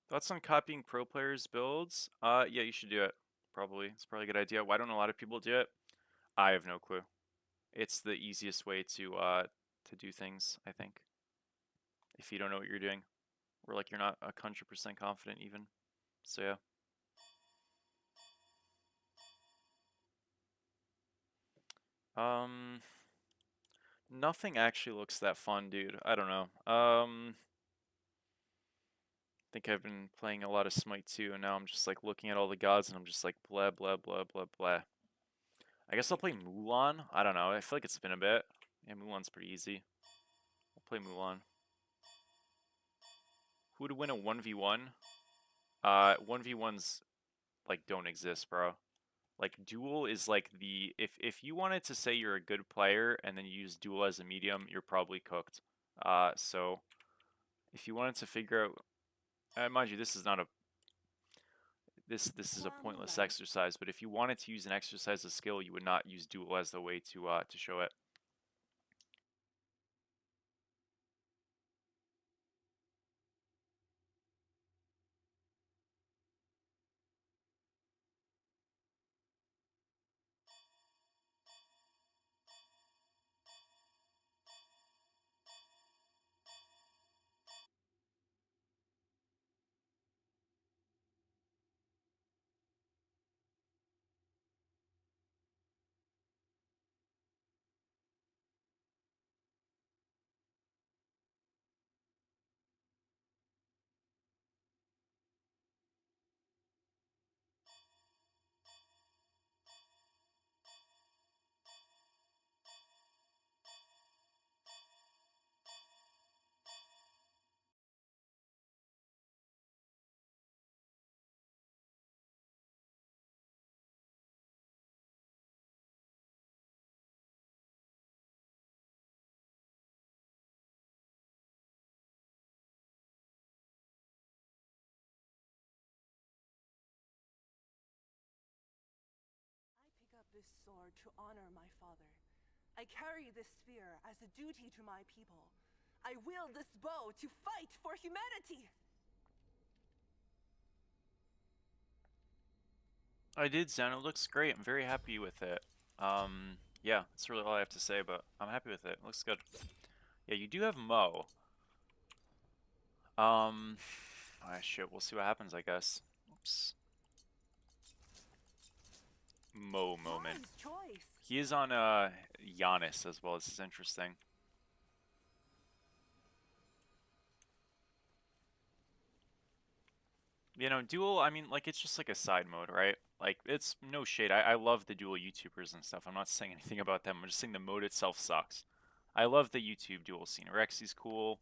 Thoughts on copying pro players' builds? Yeah, you should do it. Probably. It's probably a good idea. Why don't a lot of people do it? I have no clue. It's the easiest way to do things, I think. If you don't know what you're doing. Or like you're not 100% confident even. So yeah. Nothing actually looks that fun, dude. I don't know. I think I've been playing a lot of Smite too, and now I'm just like looking at all the gods and I'm just like blah blah blah blah blah. I guess I'll play Mulan. I don't know. I feel like it's been a bit. Yeah, Mulan's pretty easy. I'll play Mulan. Who would win a 1v1? 1v1s like don't exist, bro. Like duel is like the if you wanted to say you're a good player and then you use duel as a medium, you're probably cooked. So if you wanted to figure out, mind you, this is not a this is a pointless exercise. But if you wanted to use an exercise of skill, you would not use duel as the way to show it. this sword to honor my father. I carry this spear as a duty to my people. I wield this bow to fight for humanity. I did, Zen. It looks great. I'm very happy with it. Yeah, that's really all I have to say, but I'm happy with it. It looks good. Yeah, you do have Mo. Ah, shit. We'll see what happens, I guess. Oops. Mo moment. Mom's choice. He is on Giannis as well. This is interesting. You know, duel, I mean, like, it's just like a side mode, right? Like, it's no shade. I love the duel YouTubers and stuff. I'm not saying anything about them. I'm just saying the mode itself sucks. I love the YouTube duel scene. Rexy's cool.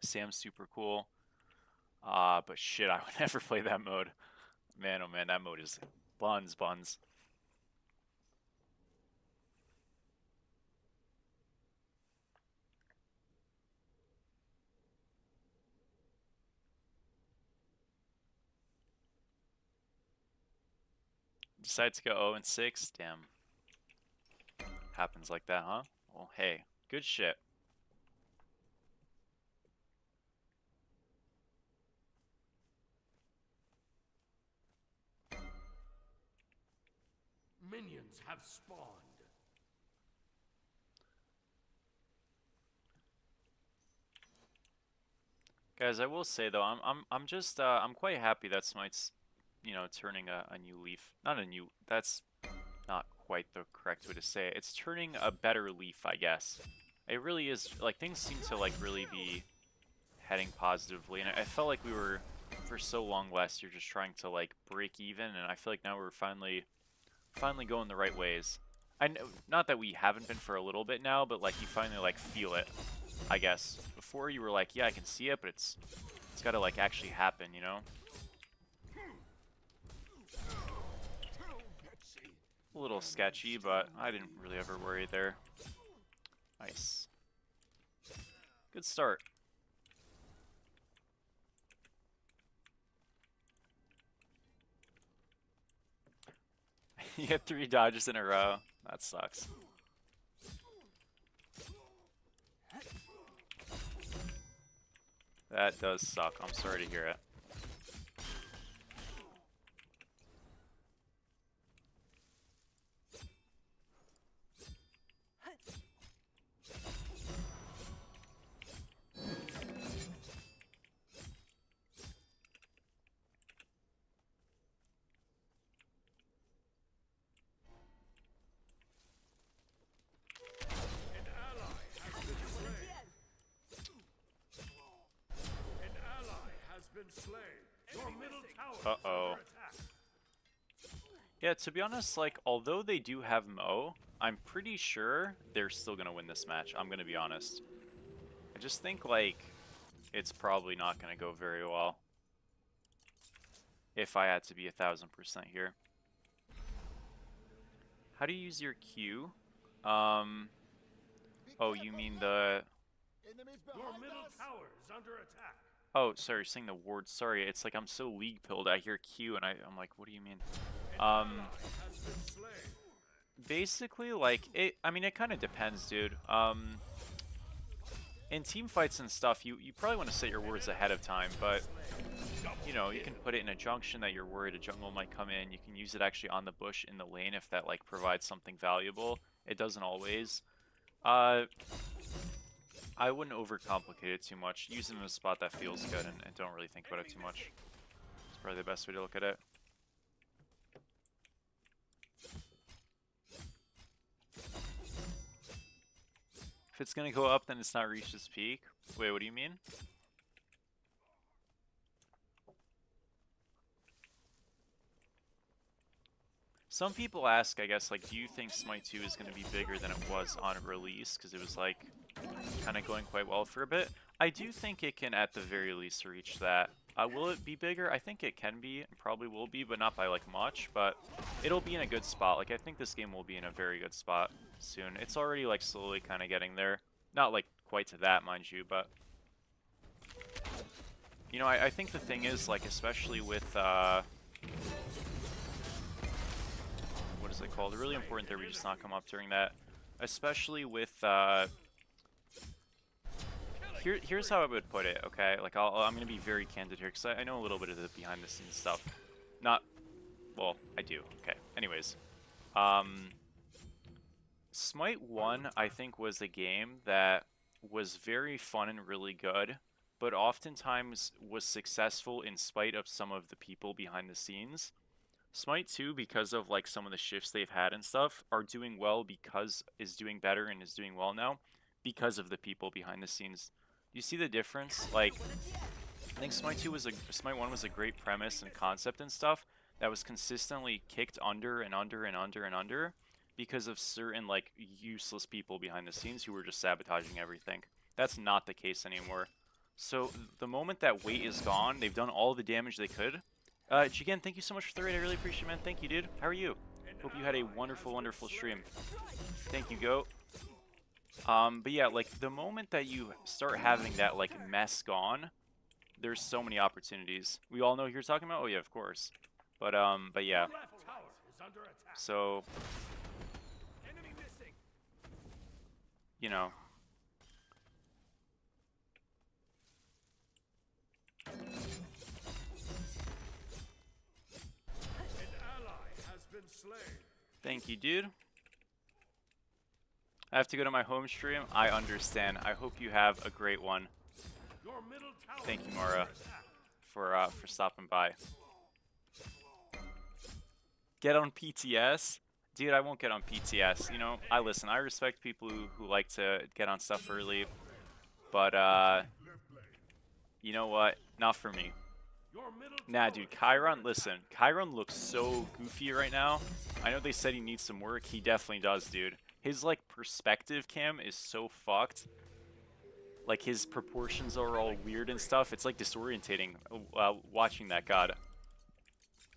Sam's super cool. But shit, I would never play that mode. Man, oh man, that mode is buns. Decides to go 0-6. Damn. Happens like that, huh? Well, hey, good shit. Minions have spawned. Guys, I will say though, I'm just I'm quite happy that Smite's, you know, turning a new leaf. Not a new. That's not quite the correct way to say it. It's turning a better leaf, I guess. It really is. Like, things seem to like really be heading positively, and I felt like we were for so long last year just trying to like break even, and I feel like now we're finally going the right ways. I know, not that we haven't been for a little bit now, but like you finally like feel it, I guess. Before you were like, yeah, I can see it, but it's got to like actually happen, you know? A little sketchy, but I didn't really ever worry there. Nice. Good start. You get 3 dodges in a row. That sucks. That does suck. I'm sorry to hear it. Uh-oh. Yeah, to be honest, like, although they do have Mo, I'm pretty sure they're still gonna win this match. I'm gonna be honest. I just think, like, it's probably not gonna go very well. If I had to be 1000% here. How do you use your Q? Oh, you mean the... Your middle tower is under attack. Oh, sorry, saying the ward. Sorry, it's like I'm so league pilled. I hear Q and I'm like, what do you mean? Basically, like, I mean, it kind of depends, dude. In team fights and stuff, you probably want to set your words ahead of time, but, you know, you can put it in a junction that you're worried a jungle might come in. You can use it actually on the bush in the lane if that, like, provides something valuable. It doesn't always. I wouldn't overcomplicate it too much. Use it in a spot that feels good and don't really think about it too much. It's probably the best way to look at it. If it's gonna go up, then it's not reached its peak. Wait, what do you mean? Some people ask, I guess, like, do you think Smite 2 is going to be bigger than it was on release? Because it was, like, kind of going quite well for a bit. I do think it can, at the very least, reach that. Will it be bigger? I think it can be, and probably will be, but not by, like, much. But it'll be in a good spot. Like, I think this game will be in a very good spot soon. It's already, like, slowly kind of getting there. Not, like, quite to that, mind you, but... You know, I think the thing is, like, especially with, what is was it called? Really important that we just not come up during that, especially with here's how I would put it. Okay, like I'm gonna be very candid here because I know a little bit of the behind the scenes stuff. Not well, I do. Okay. Anyways, Smite 1 I think was a game that was very fun and really good, but oftentimes was successful in spite of some of the people behind the scenes. Smite 2, because of like some of the shifts they've had and stuff, are doing well because is doing better and is doing well now because of the people behind the scenes. Do you see the difference? Like, I think Smite 1 was a great premise and concept and stuff that was consistently kicked under and under and under and under because of certain like useless people behind the scenes who were just sabotaging everything. That's not the case anymore. So the moment that weight is gone, they've done all the damage they could. Jigen, thank you so much for the raid. I really appreciate it, man. Thank you, dude. How are you? Hope you had a wonderful, wonderful stream. Thank you, Goat. But yeah, like the moment that you start having that like mess gone, there's so many opportunities. We all know who you're talking about. Oh yeah, of course. But yeah. So, you know. Thank you, dude. I have to go to my home stream. I understand. I hope you have a great one. Thank you, Mara, for stopping by. Get on PTS? Dude, I won't get on PTS. You know, I respect people who like to get on stuff early. But, you know what? Not for me. Nah, dude, Chiron, listen. Chiron looks so goofy right now. I know they said he needs some work. He definitely does, dude. His, like, perspective cam is so fucked. Like, his proportions are all weird and stuff. It's, like, disorientating watching that god.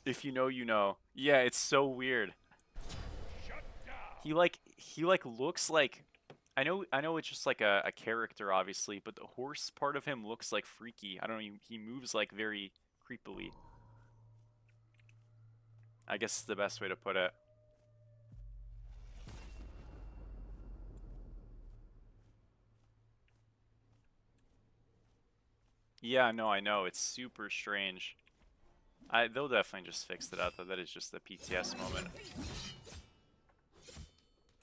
If you know, you know. Yeah, it's so weird. He looks like... I know it's just, like, a character, obviously, but the horse part of him looks, like, freaky. I don't know, he moves, like, very creepily. I guess it's the best way to put it. Yeah, no, I know. It's super strange. They'll definitely just fix it out, though. That is just the PTS moment.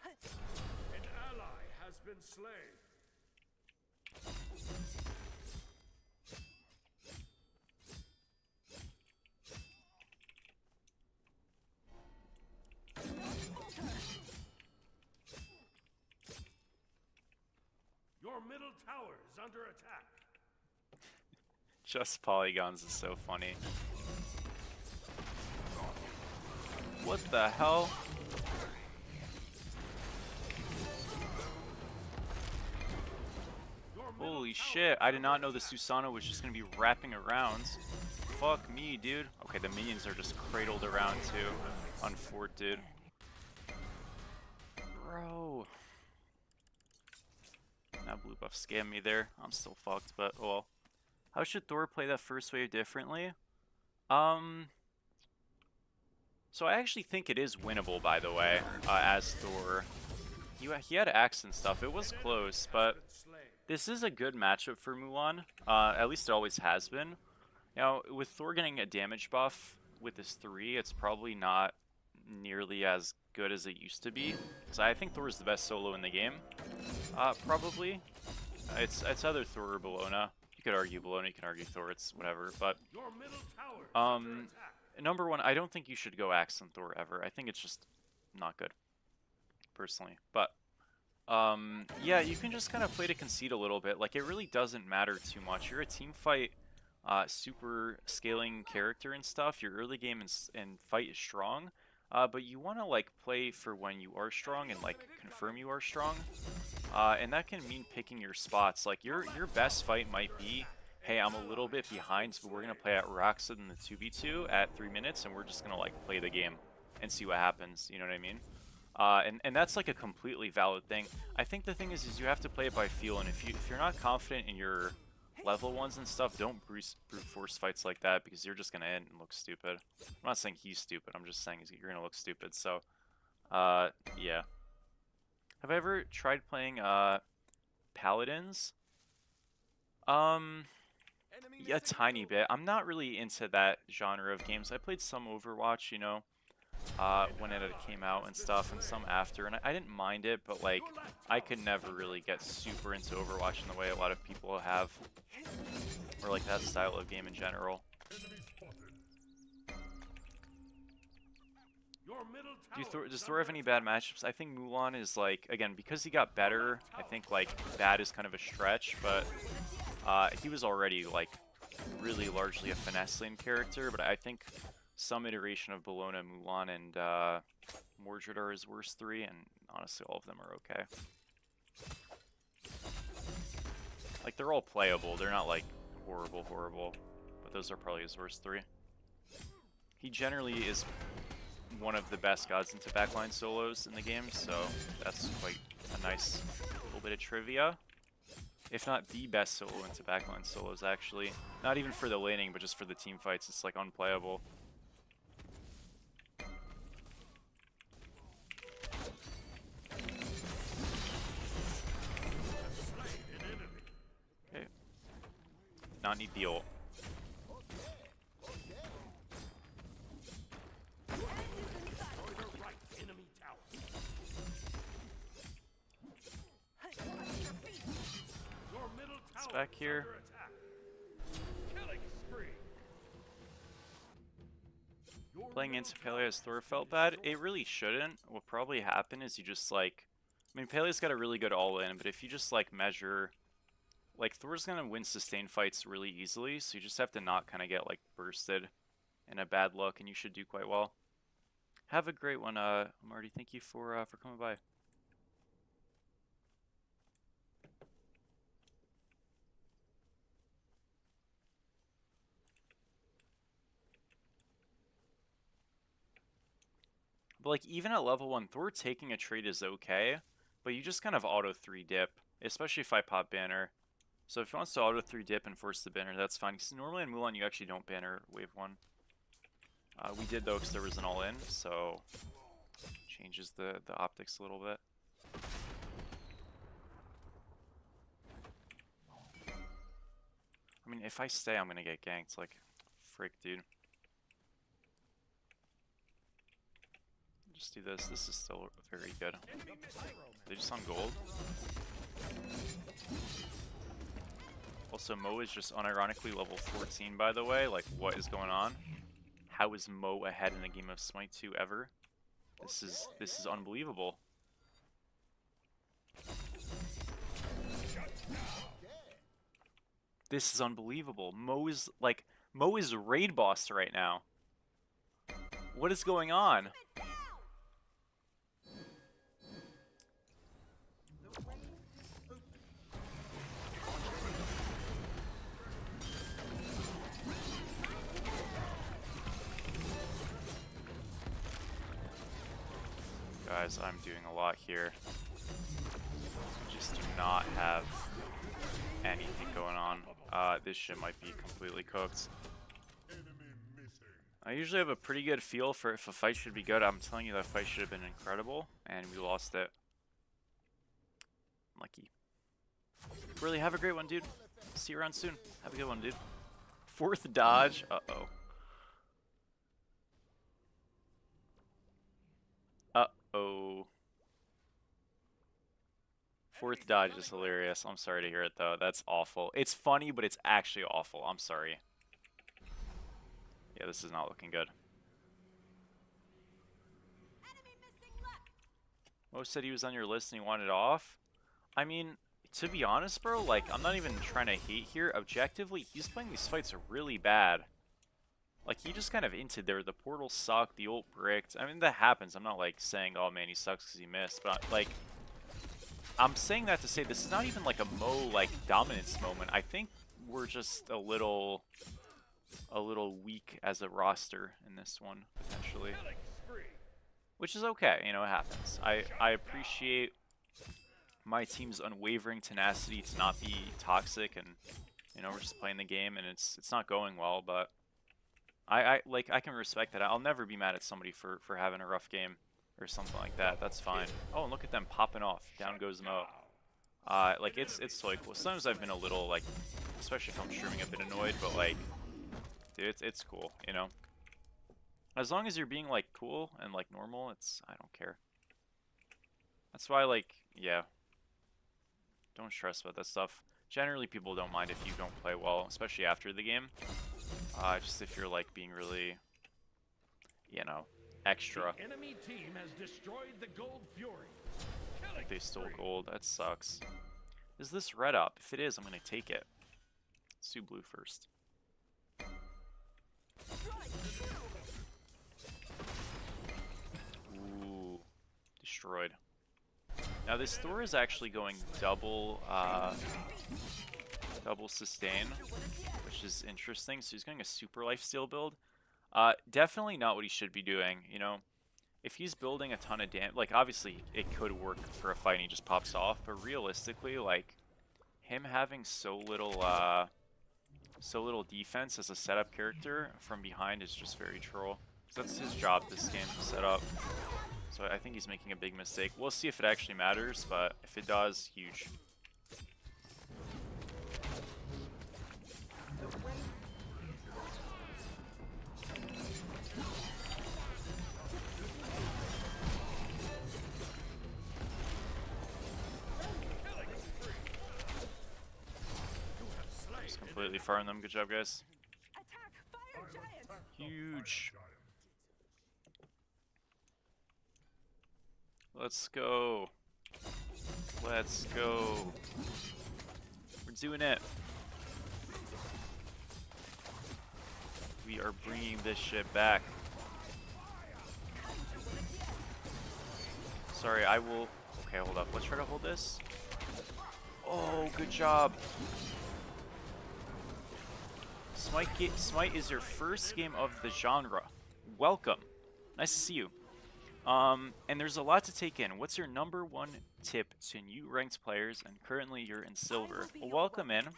An ally has been slain. Your middle tower is under attack. Just polygons is so funny. What the hell? Holy shit, I did not know the Susanoo was just gonna be wrapping around. Fuck me, dude. Okay, the minions are just cradled around too. On fort, dude. Bro. Now blue buff scammed me there. I'm still fucked, but oh well. How should Thor play that first wave differently? So I actually think it is winnable, by the way, as Thor. He had axe and stuff. It was close, but this is a good matchup for Mulan. At least it always has been. Now, with Thor getting a damage buff with this 3, it's probably not nearly as good as it used to be. So I think Thor is the best solo in the game. Probably. It's either Thor or Bellona. You could argue Bellona, you can argue Thor, it's whatever. But, number one, I don't think you should go Axe on Thor ever. I think it's just not good, personally. But, yeah, you can just kind of play to concede a little bit. Like, it really doesn't matter too much. You're a team fight, super scaling character and stuff. Your early game and fight is strong. But you want to, like, play for when you are strong and, like, confirm you are strong. And that can mean picking your spots. Like, your best fight might be, hey, I'm a little bit behind, but we're going to play at Roxas in the 2v2 at 3 minutes, and we're just going to, like, play the game and see what happens. You know what I mean? And that's, like, a completely valid thing. I think the thing is you have to play it by feel, and if you're not confident in your level 1s and stuff, don't brute force fights like that, because you're just going to end and look stupid. I'm not saying he's stupid, I'm just saying you're going to look stupid, so Yeah. Have I ever tried playing Paladins? Yeah, a tiny bit. I'm not really into that genre of games. I played some Overwatch, you know, when it came out and stuff, and some after, and I didn't mind it, but like, I could never really get super into Overwatch in the way a lot of people have, or like that style of game in general. Does Thor have any bad matchups? I think Mulan is like, again, because he got better, I think like bad is kind of a stretch, but he was already like really largely a finesse lane character, but I think some iteration of Bellona, Mulan, and Mordred are his worst three, and honestly all of them are okay. Like, they're all playable, they're not like horrible, but those are probably his worst three. He generally is one of the best gods into backline solos in the game, so that's quite a nice little bit of trivia. If not the best solo into backline solos, actually. Not even for the laning, but just for the team fights, it's like unplayable. Okay. Not need the ult. It's back here. Playing into Pelea's Thor felt bad. It really shouldn't. What probably happen is you just like, I mean, Pelea's got a really good all-in, but if you just like measure, like Thor's gonna win sustain fights really easily, so you just have to not kind of get like bursted in a bad look, and you should do quite well. Have a great one, Marty. Thank you for coming by. But like even at level 1, Thor taking a trade is okay, but you just kind of auto 3 dip, especially if I pop banner. So if he wants to auto 3 dip and force the banner, that's fine. Because normally in Mulan you actually don't banner wave 1. We did though because there was an all-in, so changes the optics a little bit. I mean, if I stay, I'm gonna get ganked. Like, frick, dude. Just do this. This is still very good. They just on gold. Also, Mo is just unironically level 14, by the way. Like, what is going on? How is Mo ahead in a game of Smite 2 ever? This is unbelievable. This is unbelievable. Mo is raid boss right now. What is going on? Guys, I'm doing a lot here. Just do not have anything going on. This shit might be completely cooked. I usually have a pretty good feel for if a fight should be good. I'm telling you that fight should have been incredible, and we lost it. Lucky. Really, have a great one, dude. See you around soon. Have a good one, dude. 4th dodge. Uh-oh. Uh-oh. 4th dodge is hilarious. I'm sorry to hear it, though. That's awful. It's funny, but it's actually awful. I'm sorry. Yeah, this is not looking good. Mo said he was on your list and he wanted off. I mean, to be honest, bro, like, I'm not even trying to hate here. Objectively, he's playing these fights really bad. Like, he just kind of inted there. The portal sucked, the ult bricked. I mean, that happens. I'm not, like, saying, oh, man, he sucks because he missed. But, like, I'm saying that to say this is not even, like, a Mo, like, dominance moment. I think we're just a little weak as a roster in this one, potentially. Which is okay, you know, it happens. I appreciate my team's unwavering tenacity to not be toxic, and, you know, we're just playing the game and it's not going well, but I can respect that. I'll never be mad at somebody for having a rough game or something like that. That's fine. Oh, and look at them popping off. Down goes Mo. Like it's totally cool. Sometimes I've been a little like, especially if I'm streaming, a bit annoyed, but like, dude, it's cool, you know. As long as you're being like cool and like normal, I don't care. That's why, like, yeah, don't stress about that stuff. Generally, people don't mind if you don't play well, especially after the game. Just if you're like being really, you know, extra. The enemy team has destroyed the Gold Fury. Like they stole gold. That sucks. Is this red up? If it is, I'm gonna take it. Let's do blue first. Ooh, destroyed. Now this Thor is actually going double sustain, which is interesting. So he's going a super lifesteal build. Definitely not what he should be doing, you know. If he's building a ton of damage, like obviously it could work for a fight and he just pops off, but realistically, like him having so little defense as a setup character from behind is just very troll. So that's his job this game to set up. So I think he's making a big mistake. We'll see if it actually matters, but if it does, huge. Just completely farm them. Good job, guys. Huge. Let's go. Let's go. We're doing it. We are bringing this shit back. Sorry, I will... Okay, hold up. Let's try to hold this. Oh, good job. Smite is your first game of the genre. Welcome. Nice to see you. And there's a lot to take in. What's your #1 tip to new ranked players? And currently you're in silver. Well, welcome in.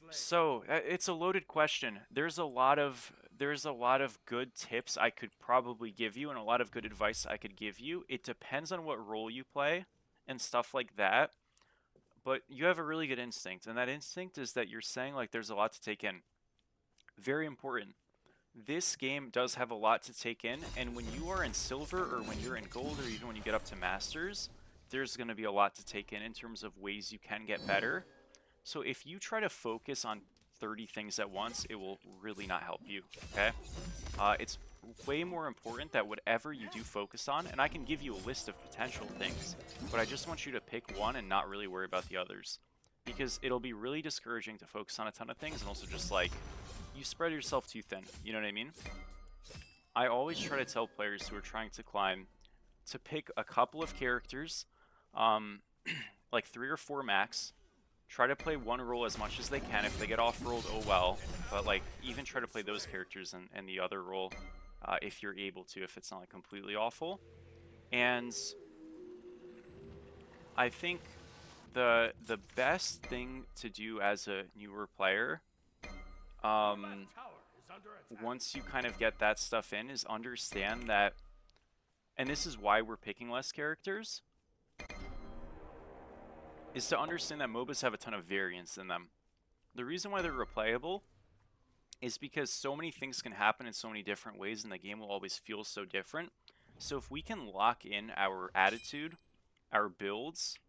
So it's a loaded question. There's a lot of good tips I could probably give you, and a lot of good advice I could give you. It depends on what role you play and stuff like that. But you have a really good instinct, and that instinct is that you're saying like there's a lot to take in. Very important. This game does have a lot to take in, and when you are in silver or when you're in gold or even when you get up to masters, there's going to be a lot to take in terms of ways you can get better. So if you try to focus on 30 things at once, it will really not help you, okay? It's way more important that whatever you do focus on, and I can give you a list of potential things, but I just want you to pick one and not really worry about the others. Because it'll be really discouraging to focus on a ton of things and also just like, you spread yourself too thin, you know what I mean? I always try to tell players who are trying to climb to pick a couple of characters, like 3 or 4 max. Try to play one role as much as they can. If they get off-rolled, oh well. But like, even try to play those characters and the other role if you're able to, if it's not like completely awful. And I think the best thing to do as a newer player, once you kind of get that stuff in, is understand that, and this is why we're picking less characters, is to understand that MOBAs have a ton of variance in them. The reason why they're replayable is because so many things can happen in so many different ways and the game will always feel so different. So if we can lock in our attitude, our builds,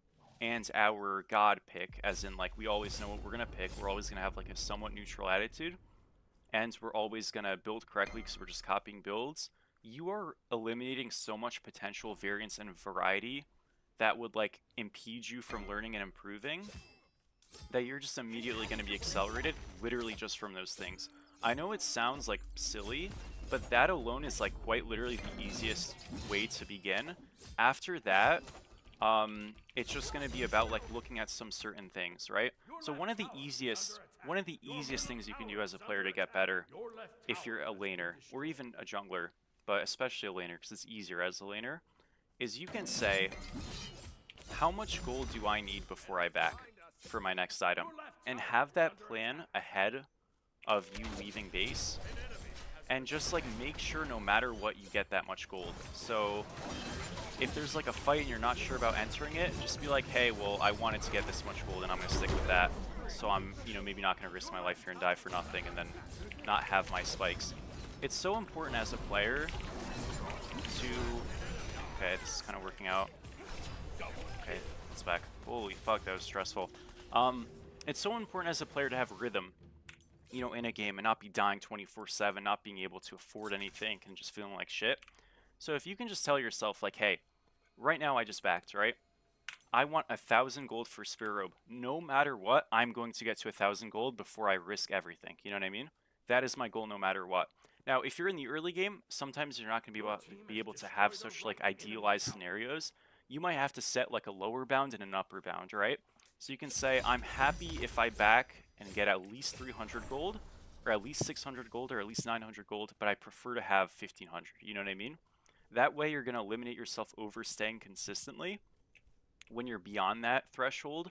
and our god pick, as in like we always know what we're going to pick, we're always going to have like a somewhat neutral attitude, and we're always going to build correctly because we're just copying builds, you are eliminating so much potential variance and variety that would like impede you from learning and improving, that you're just immediately going to be accelerated literally just from those things. I know it sounds like silly, but that alone is like quite literally the easiest way to begin. After that, it's just going to be about like looking at some certain things, right? So one of the easiest things you can do as a player to get better, if you're a laner or even a jungler, but especially a laner because it's easier as a laner, is you can say, how much gold do I need before I back for my next item? And have that plan ahead of you leaving base. and just like make sure no matter what you get that much gold. So if there's like a fight and you're not sure about entering it, just be like, hey, well, I wanted to get this much gold and I'm going to stick with that. So I'm, you know, maybe not going to risk my life here and die for nothing and then not have my spikes. It's so important as a player to... Okay, this is kind of working out. Okay, it's back. Holy fuck, that was stressful. It's so important as a player to have rhythm, you know, in a game and not be dying 24/7, not being able to afford anything and just feeling like shit. So if you can just tell yourself like, hey, right now I just backed, right? I want 1,000 gold for Spear Robe. No matter what, I'm going to get to 1,000 gold before I risk everything. You know what I mean? That is my goal no matter what. Now, if you're in the early game, sometimes you're not going to be able to have such like idealized scenarios. You might have to set like a lower bound and an upper bound, right? So you can say, I'm happy if I back and get at least 300 gold, or at least 600 gold, or at least 900 gold, but I prefer to have 1,500. You know what I mean? That way you're going to eliminate yourself overstaying consistently when you're beyond that threshold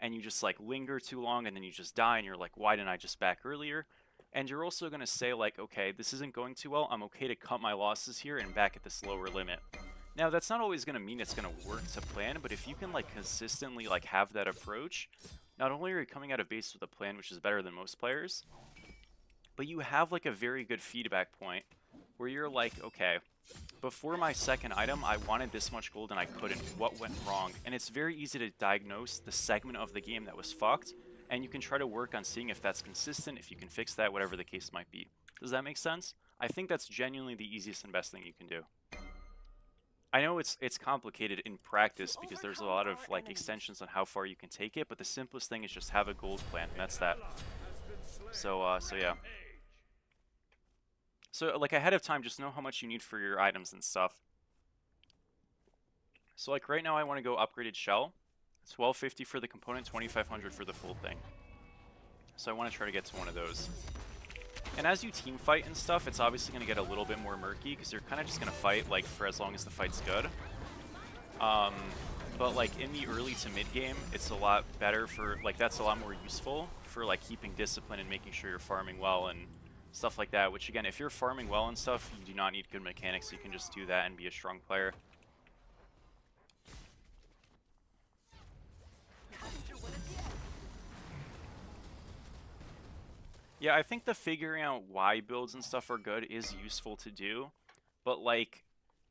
and you just like linger too long and then you just die and you're like, why didn't I just back earlier? And you're also going to say like, okay, this isn't going too well. I'm okay to cut my losses here and back at this lower limit. Now, that's not always going to mean it's going to work to plan, but if you can like consistently like have that approach, not only are you coming out of base with a plan, which is better than most players, but you have like a very good feedback point where you're like, okay, before my second item, I wanted this much gold and I couldn't. What went wrong? And it's very easy to diagnose the segment of the game that was fucked, and you can try to work on seeing if that's consistent, if you can fix that, whatever the case might be. Does that make sense? I think that's genuinely the easiest and best thing you can do. I know it's complicated in practice because there's a lot of like extensions on how far you can take it, but the simplest thing is just have a gold plan, and that's that. So yeah. So like ahead of time, just know how much you need for your items and stuff. So like right now I want to go upgraded shell. 1250 for the component, 2500 for the full thing. So I want to try to get to one of those. And as you team fight and stuff, it's obviously going to get a little bit more murky because you're kind of just going to fight like for as long as the fight's good. But like in the early to mid game, it's a lot better for like that's a lot more useful for like keeping discipline and making sure you're farming well and stuff like that. Which again, if you're farming well and stuff, you do not need good mechanics. You can just do that and be a strong player. Yeah, I think the figuring out why builds and stuff are good is useful to do, but like,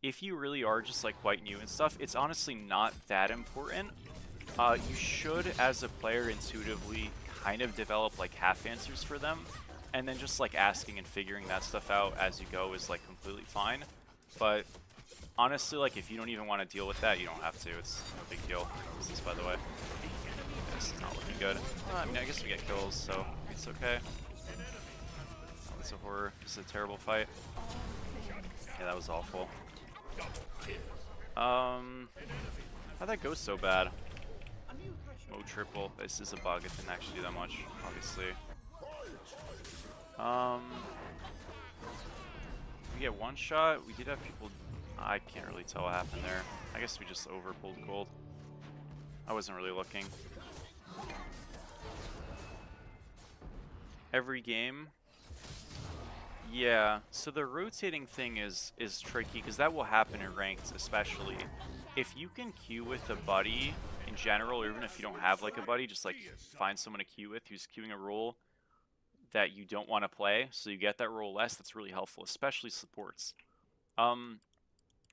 if you really are just like quite new and stuff, it's honestly not that important. You should, as a player, intuitively kind of develop like half answers for them, and then just like asking and figuring that stuff out as you go is like completely fine. But honestly, like if you don't even want to deal with that, you don't have to. It's no big deal. What's this, by the way? This is not looking good. I mean, I guess we get kills, so it's okay. It's a horror. It's a terrible fight. Yeah, that was awful. How'd that go so bad? Mo triple. This is a bug. It didn't actually do that much, obviously. We get one shot. We did have people... I can't really tell what happened there. I guess we just overpulled gold. I wasn't really looking. Every game... Yeah, so the rotating thing is tricky because that will happen in ranked, especially if you can queue with a buddy in general, or even if you don't have like a buddy, just like find someone to queue with who's queuing a role that you don't want to play, so you get that role less. That's really helpful, especially supports. A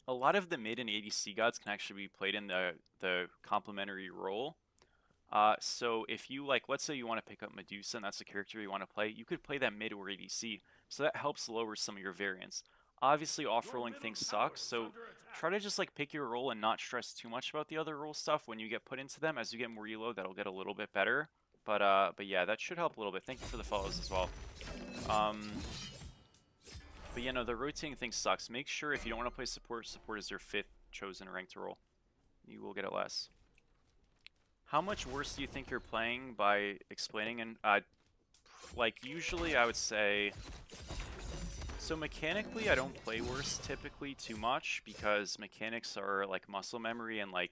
lot of the mid and ADC gods can actually be played in the complementary role. So if you like, let's say you want to pick up Medusa and that's a character you want to play, you could play that mid or ADC. So that helps lower some of your variance. Obviously, off-rolling things sucks, so try to just like pick your role and not stress too much about the other role stuff when you get put into them. As you get more elo, that'll get a little bit better. But yeah, that should help a little bit. Thank you for the follows as well. But yeah, no, the rotating thing sucks. Make sure if you don't want to play support, support is your 5th chosen ranked role. You will get it less. How much worse do you think you're playing by explaining? And like usually I would say, so mechanically I don't play worse typically too much because mechanics are like muscle memory and like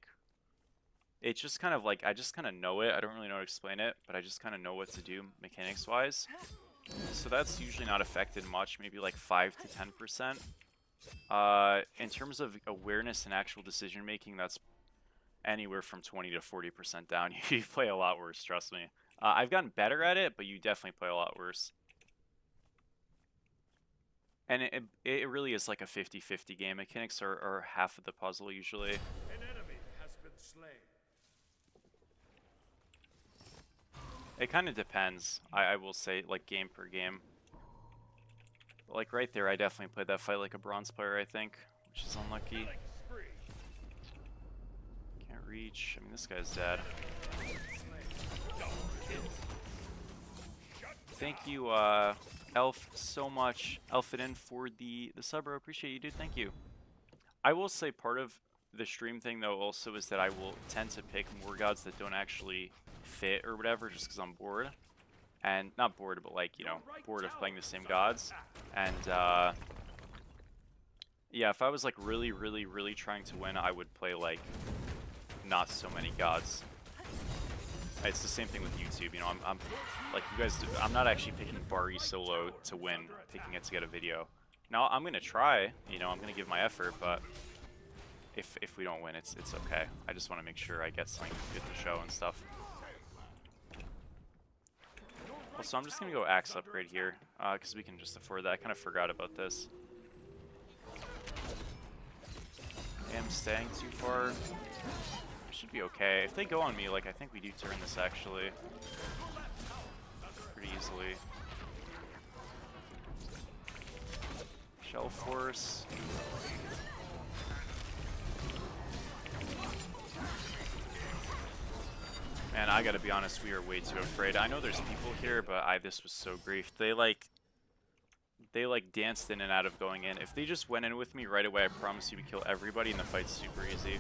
it's just kind of like I just kind of know it. I don't really know how to explain it, but I just kind of know what to do mechanics wise. So that's usually not affected much, maybe like 5 to 10%. In terms of awareness and actual decision making, that's anywhere from 20 to 40% down. You play a lot worse, trust me. I've gotten better at it, but you definitely play a lot worse. And it really is like a 50-50 game. Mechanics are half of the puzzle usually. An enemy has been slain. It kind of depends, I will say, like game per game. Like right there, I definitely played that fight like a bronze player, I think, which is unlucky. Can't reach. I mean, this guy's dead. Thank you, Elf, so much. Elfidin for the sub, bro. Appreciate you, dude. Thank you. I will say part of the stream thing, though, also is that I will tend to pick more gods that don't actually fit or whatever, just because I'm bored. And not bored, but like, you know, bored of playing the same gods. And, yeah, if I was like really, really, really trying to win, I would play like not so many gods. It's the same thing with YouTube, you know, I'm like you guys, I'm not actually picking Bari solo to win, picking it to get a video. Now, I'm going to try, you know, I'm going to give my effort, but if we don't win, it's okay. I just want to make sure I get something good to show and stuff. Also, I'm just going to go Axe upgrade here, because we can just afford that. I kind of forgot about this. I'm staying too far. Should be okay. If they go on me, like, I think we do turn this, actually. Pretty easily. Shell Force. Man, I gotta be honest, we are way too afraid. I know there's people here, but this was so grief. They danced in and out of going in. If they just went in with me right away, I promise you we kill everybody and the fight's super easy.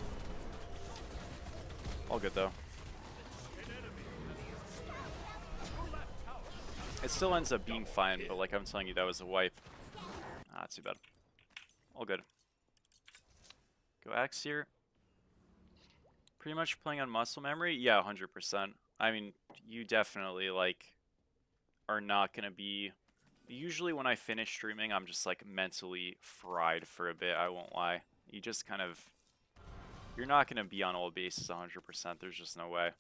All good though. It still ends up being fine, but like I'm telling you, that was a wipe. Ah, too bad. All good. Go Axe here. Pretty much playing on muscle memory? Yeah, 100%. I mean, you definitely like are not gonna be. Usually when I finish streaming, I'm just like mentally fried for a bit, I won't lie. You just kind of, you're not gonna be on all bases 100%, there's just no way.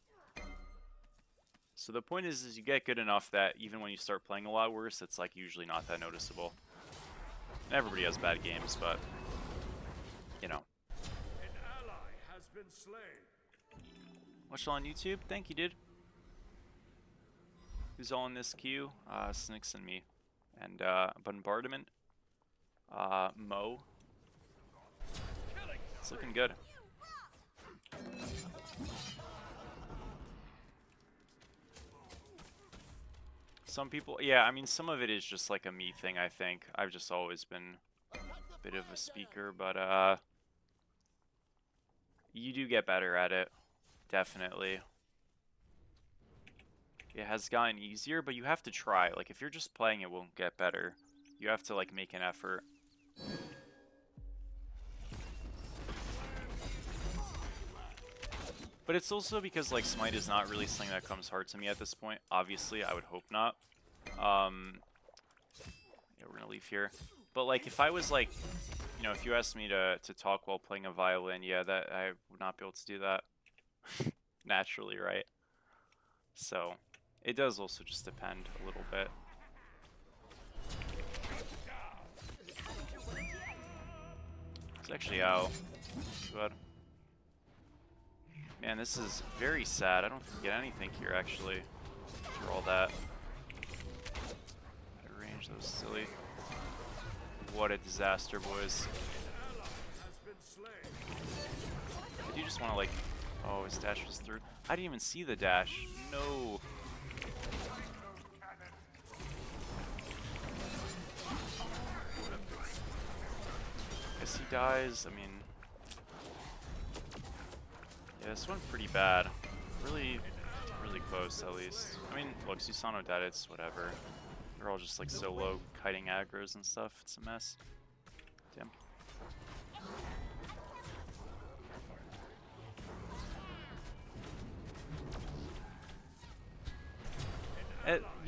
So the point is you get good enough that even when you start playing a lot worse, it's like usually not that noticeable. And everybody has bad games, but, you know. An ally has been slain. Watch it on YouTube? Thank you, dude. Who's all in this queue? Snicks and me. And Bombardment. Mo. It's looking good. Some people, yeah, I mean, some of it is just like a me thing, I think. I've just always been a bit of a speaker, but you do get better at it. Definitely. It has gotten easier, but you have to try. Like, if you're just playing, it won't get better. You have to, like, make an effort. But it's also because, like, Smite is not really something that comes hard to me at this point. Obviously, I would hope not. Yeah, we're gonna leave here. But, like, if I was, like, you know, if you asked me to talk while playing a violin, yeah, that I would not be able to do that. Naturally, right? So, it does also just depend a little bit. It's actually out. Too bad. Man, this is very sad. I don't think we get anything here, actually. For all that. Out of range, that was silly. What a disaster, boys. Did you just want to, like... Oh, his dash was through. I didn't even see the dash. No. Guess he dies. I mean... Yeah, this went pretty bad. Really, really close, at least. I mean, look, Susano dead, it's whatever. They're all just, like, so low, kiting aggros and stuff. It's a mess. Damn.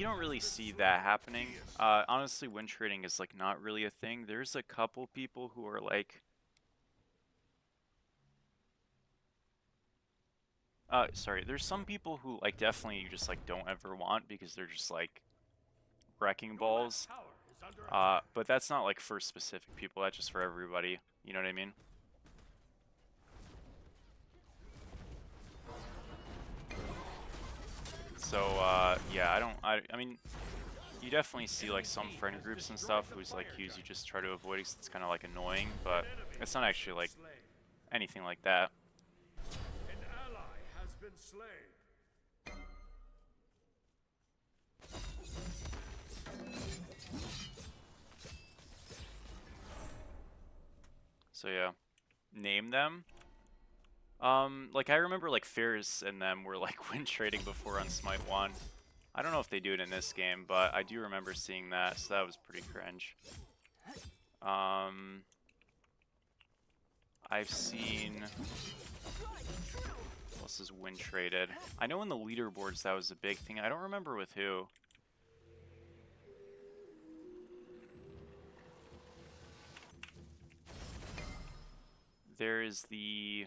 you don't really see that happening. Honestly, win trading is like not really a thing. There's a couple people who are like, sorry, there's some people who like definitely you just like don't ever want because they're just like wrecking balls. But that's not like for specific people. That's just for everybody. You know what I mean? So yeah, I mean, you definitely see like some friend groups and stuff whose like cues you just try to avoid because it's kind of like annoying, but it's not actually like anything like that. An ally has been slain. So yeah, name them. Like I remember like Fierce and them were like win trading before on Smite 1. I don't know if they do it in this game, but I do remember seeing that, so that was pretty cringe. I've seen... What else is win traded? I know in the leaderboards that was a big thing. I don't remember with who. There is the...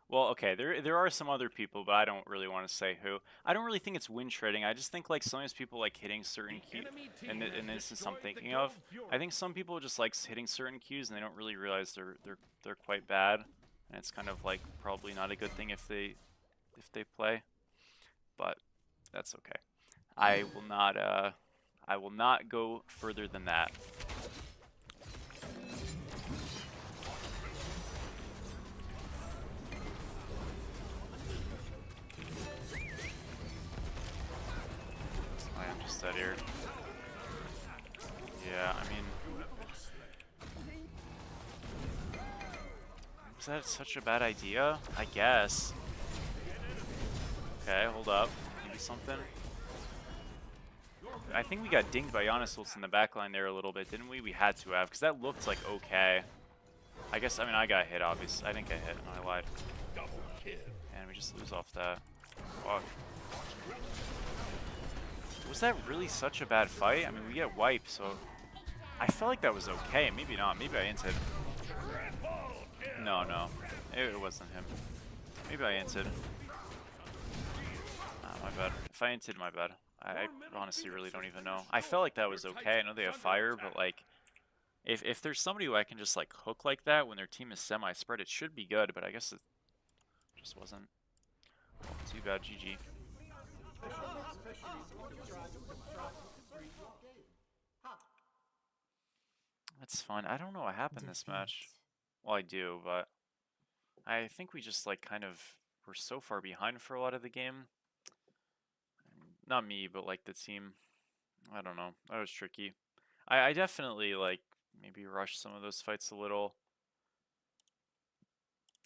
Well, okay, there are some other people, but I don't really want to say who. I don't really think it's win trading. I just think like sometimes people like hitting certain cues, and this is something I'm thinking of. I think some people just like hitting certain cues and they don't really realize they're quite bad, and it's kind of like probably not a good thing if they play. But that's okay. I will not go further than that. I am just dead here. Yeah, I mean, was that such a bad idea? I guess. Okay, hold up. Maybe something. I think we got dinged by Giannis in the backline there a little bit, didn't we? We had to have, because that looked like okay. I guess, I mean, I got hit, obviously. I think I hit, no, I lied. And we just lose off that. Fuck. Was that really such a bad fight? I mean, we get wiped, so... I felt like that was okay. Maybe not. Maybe I inted. No, no. It wasn't him. Maybe I inted. My bad. If I inted, my bad. I honestly really don't even know. I felt like that was okay. I know they have fire, but like... If there's somebody who I can just like hook like that when their team is semi-spread, it should be good, but I guess it just wasn't. Well, too bad, GG. That's fine. I don't know what happened this match. Well, I do, but I think we just like kind of were so far behind for a lot of the game. Not me, but like the team. I don't know. That was tricky. I definitely like maybe rushed some of those fights a little.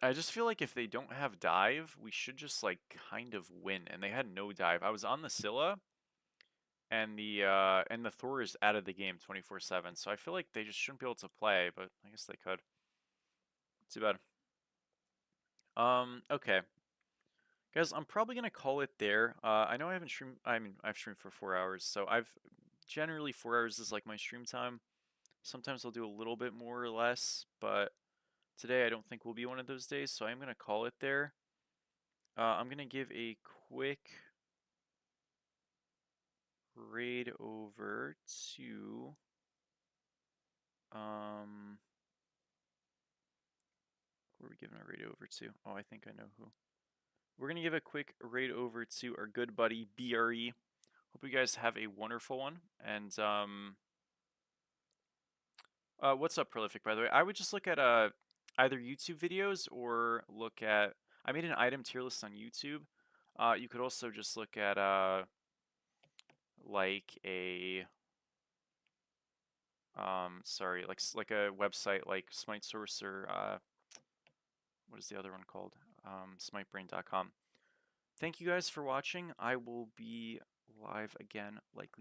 I just feel like if they don't have dive, we should just like kind of win. And they had no dive. I was on the Scylla, and the Thor is out of the game 24/7. So I feel like they just shouldn't be able to play, but I guess they could. Too bad. Okay. Guys, I'm probably gonna call it there. I know I haven't streamed. I mean, I've streamed for 4 hours, so I've generally 4 hours is like my stream time. Sometimes I'll do a little bit more or less, but today I don't think will be one of those days, so I'm gonna call it there. I'm gonna give a quick raid over to who are we giving a raid over to? Oh, I think I know who. We're gonna give a quick raid over to our good buddy BRE. Hope you guys have a wonderful one. And what's up, Prolific? By the way, I would just look at either YouTube videos or look at. I made an item tier list on YouTube. You could also just look at like a sorry, like a website like Smite Source or what is the other one called? Smitebrain.com. Thank you guys for watching. I will be live again likely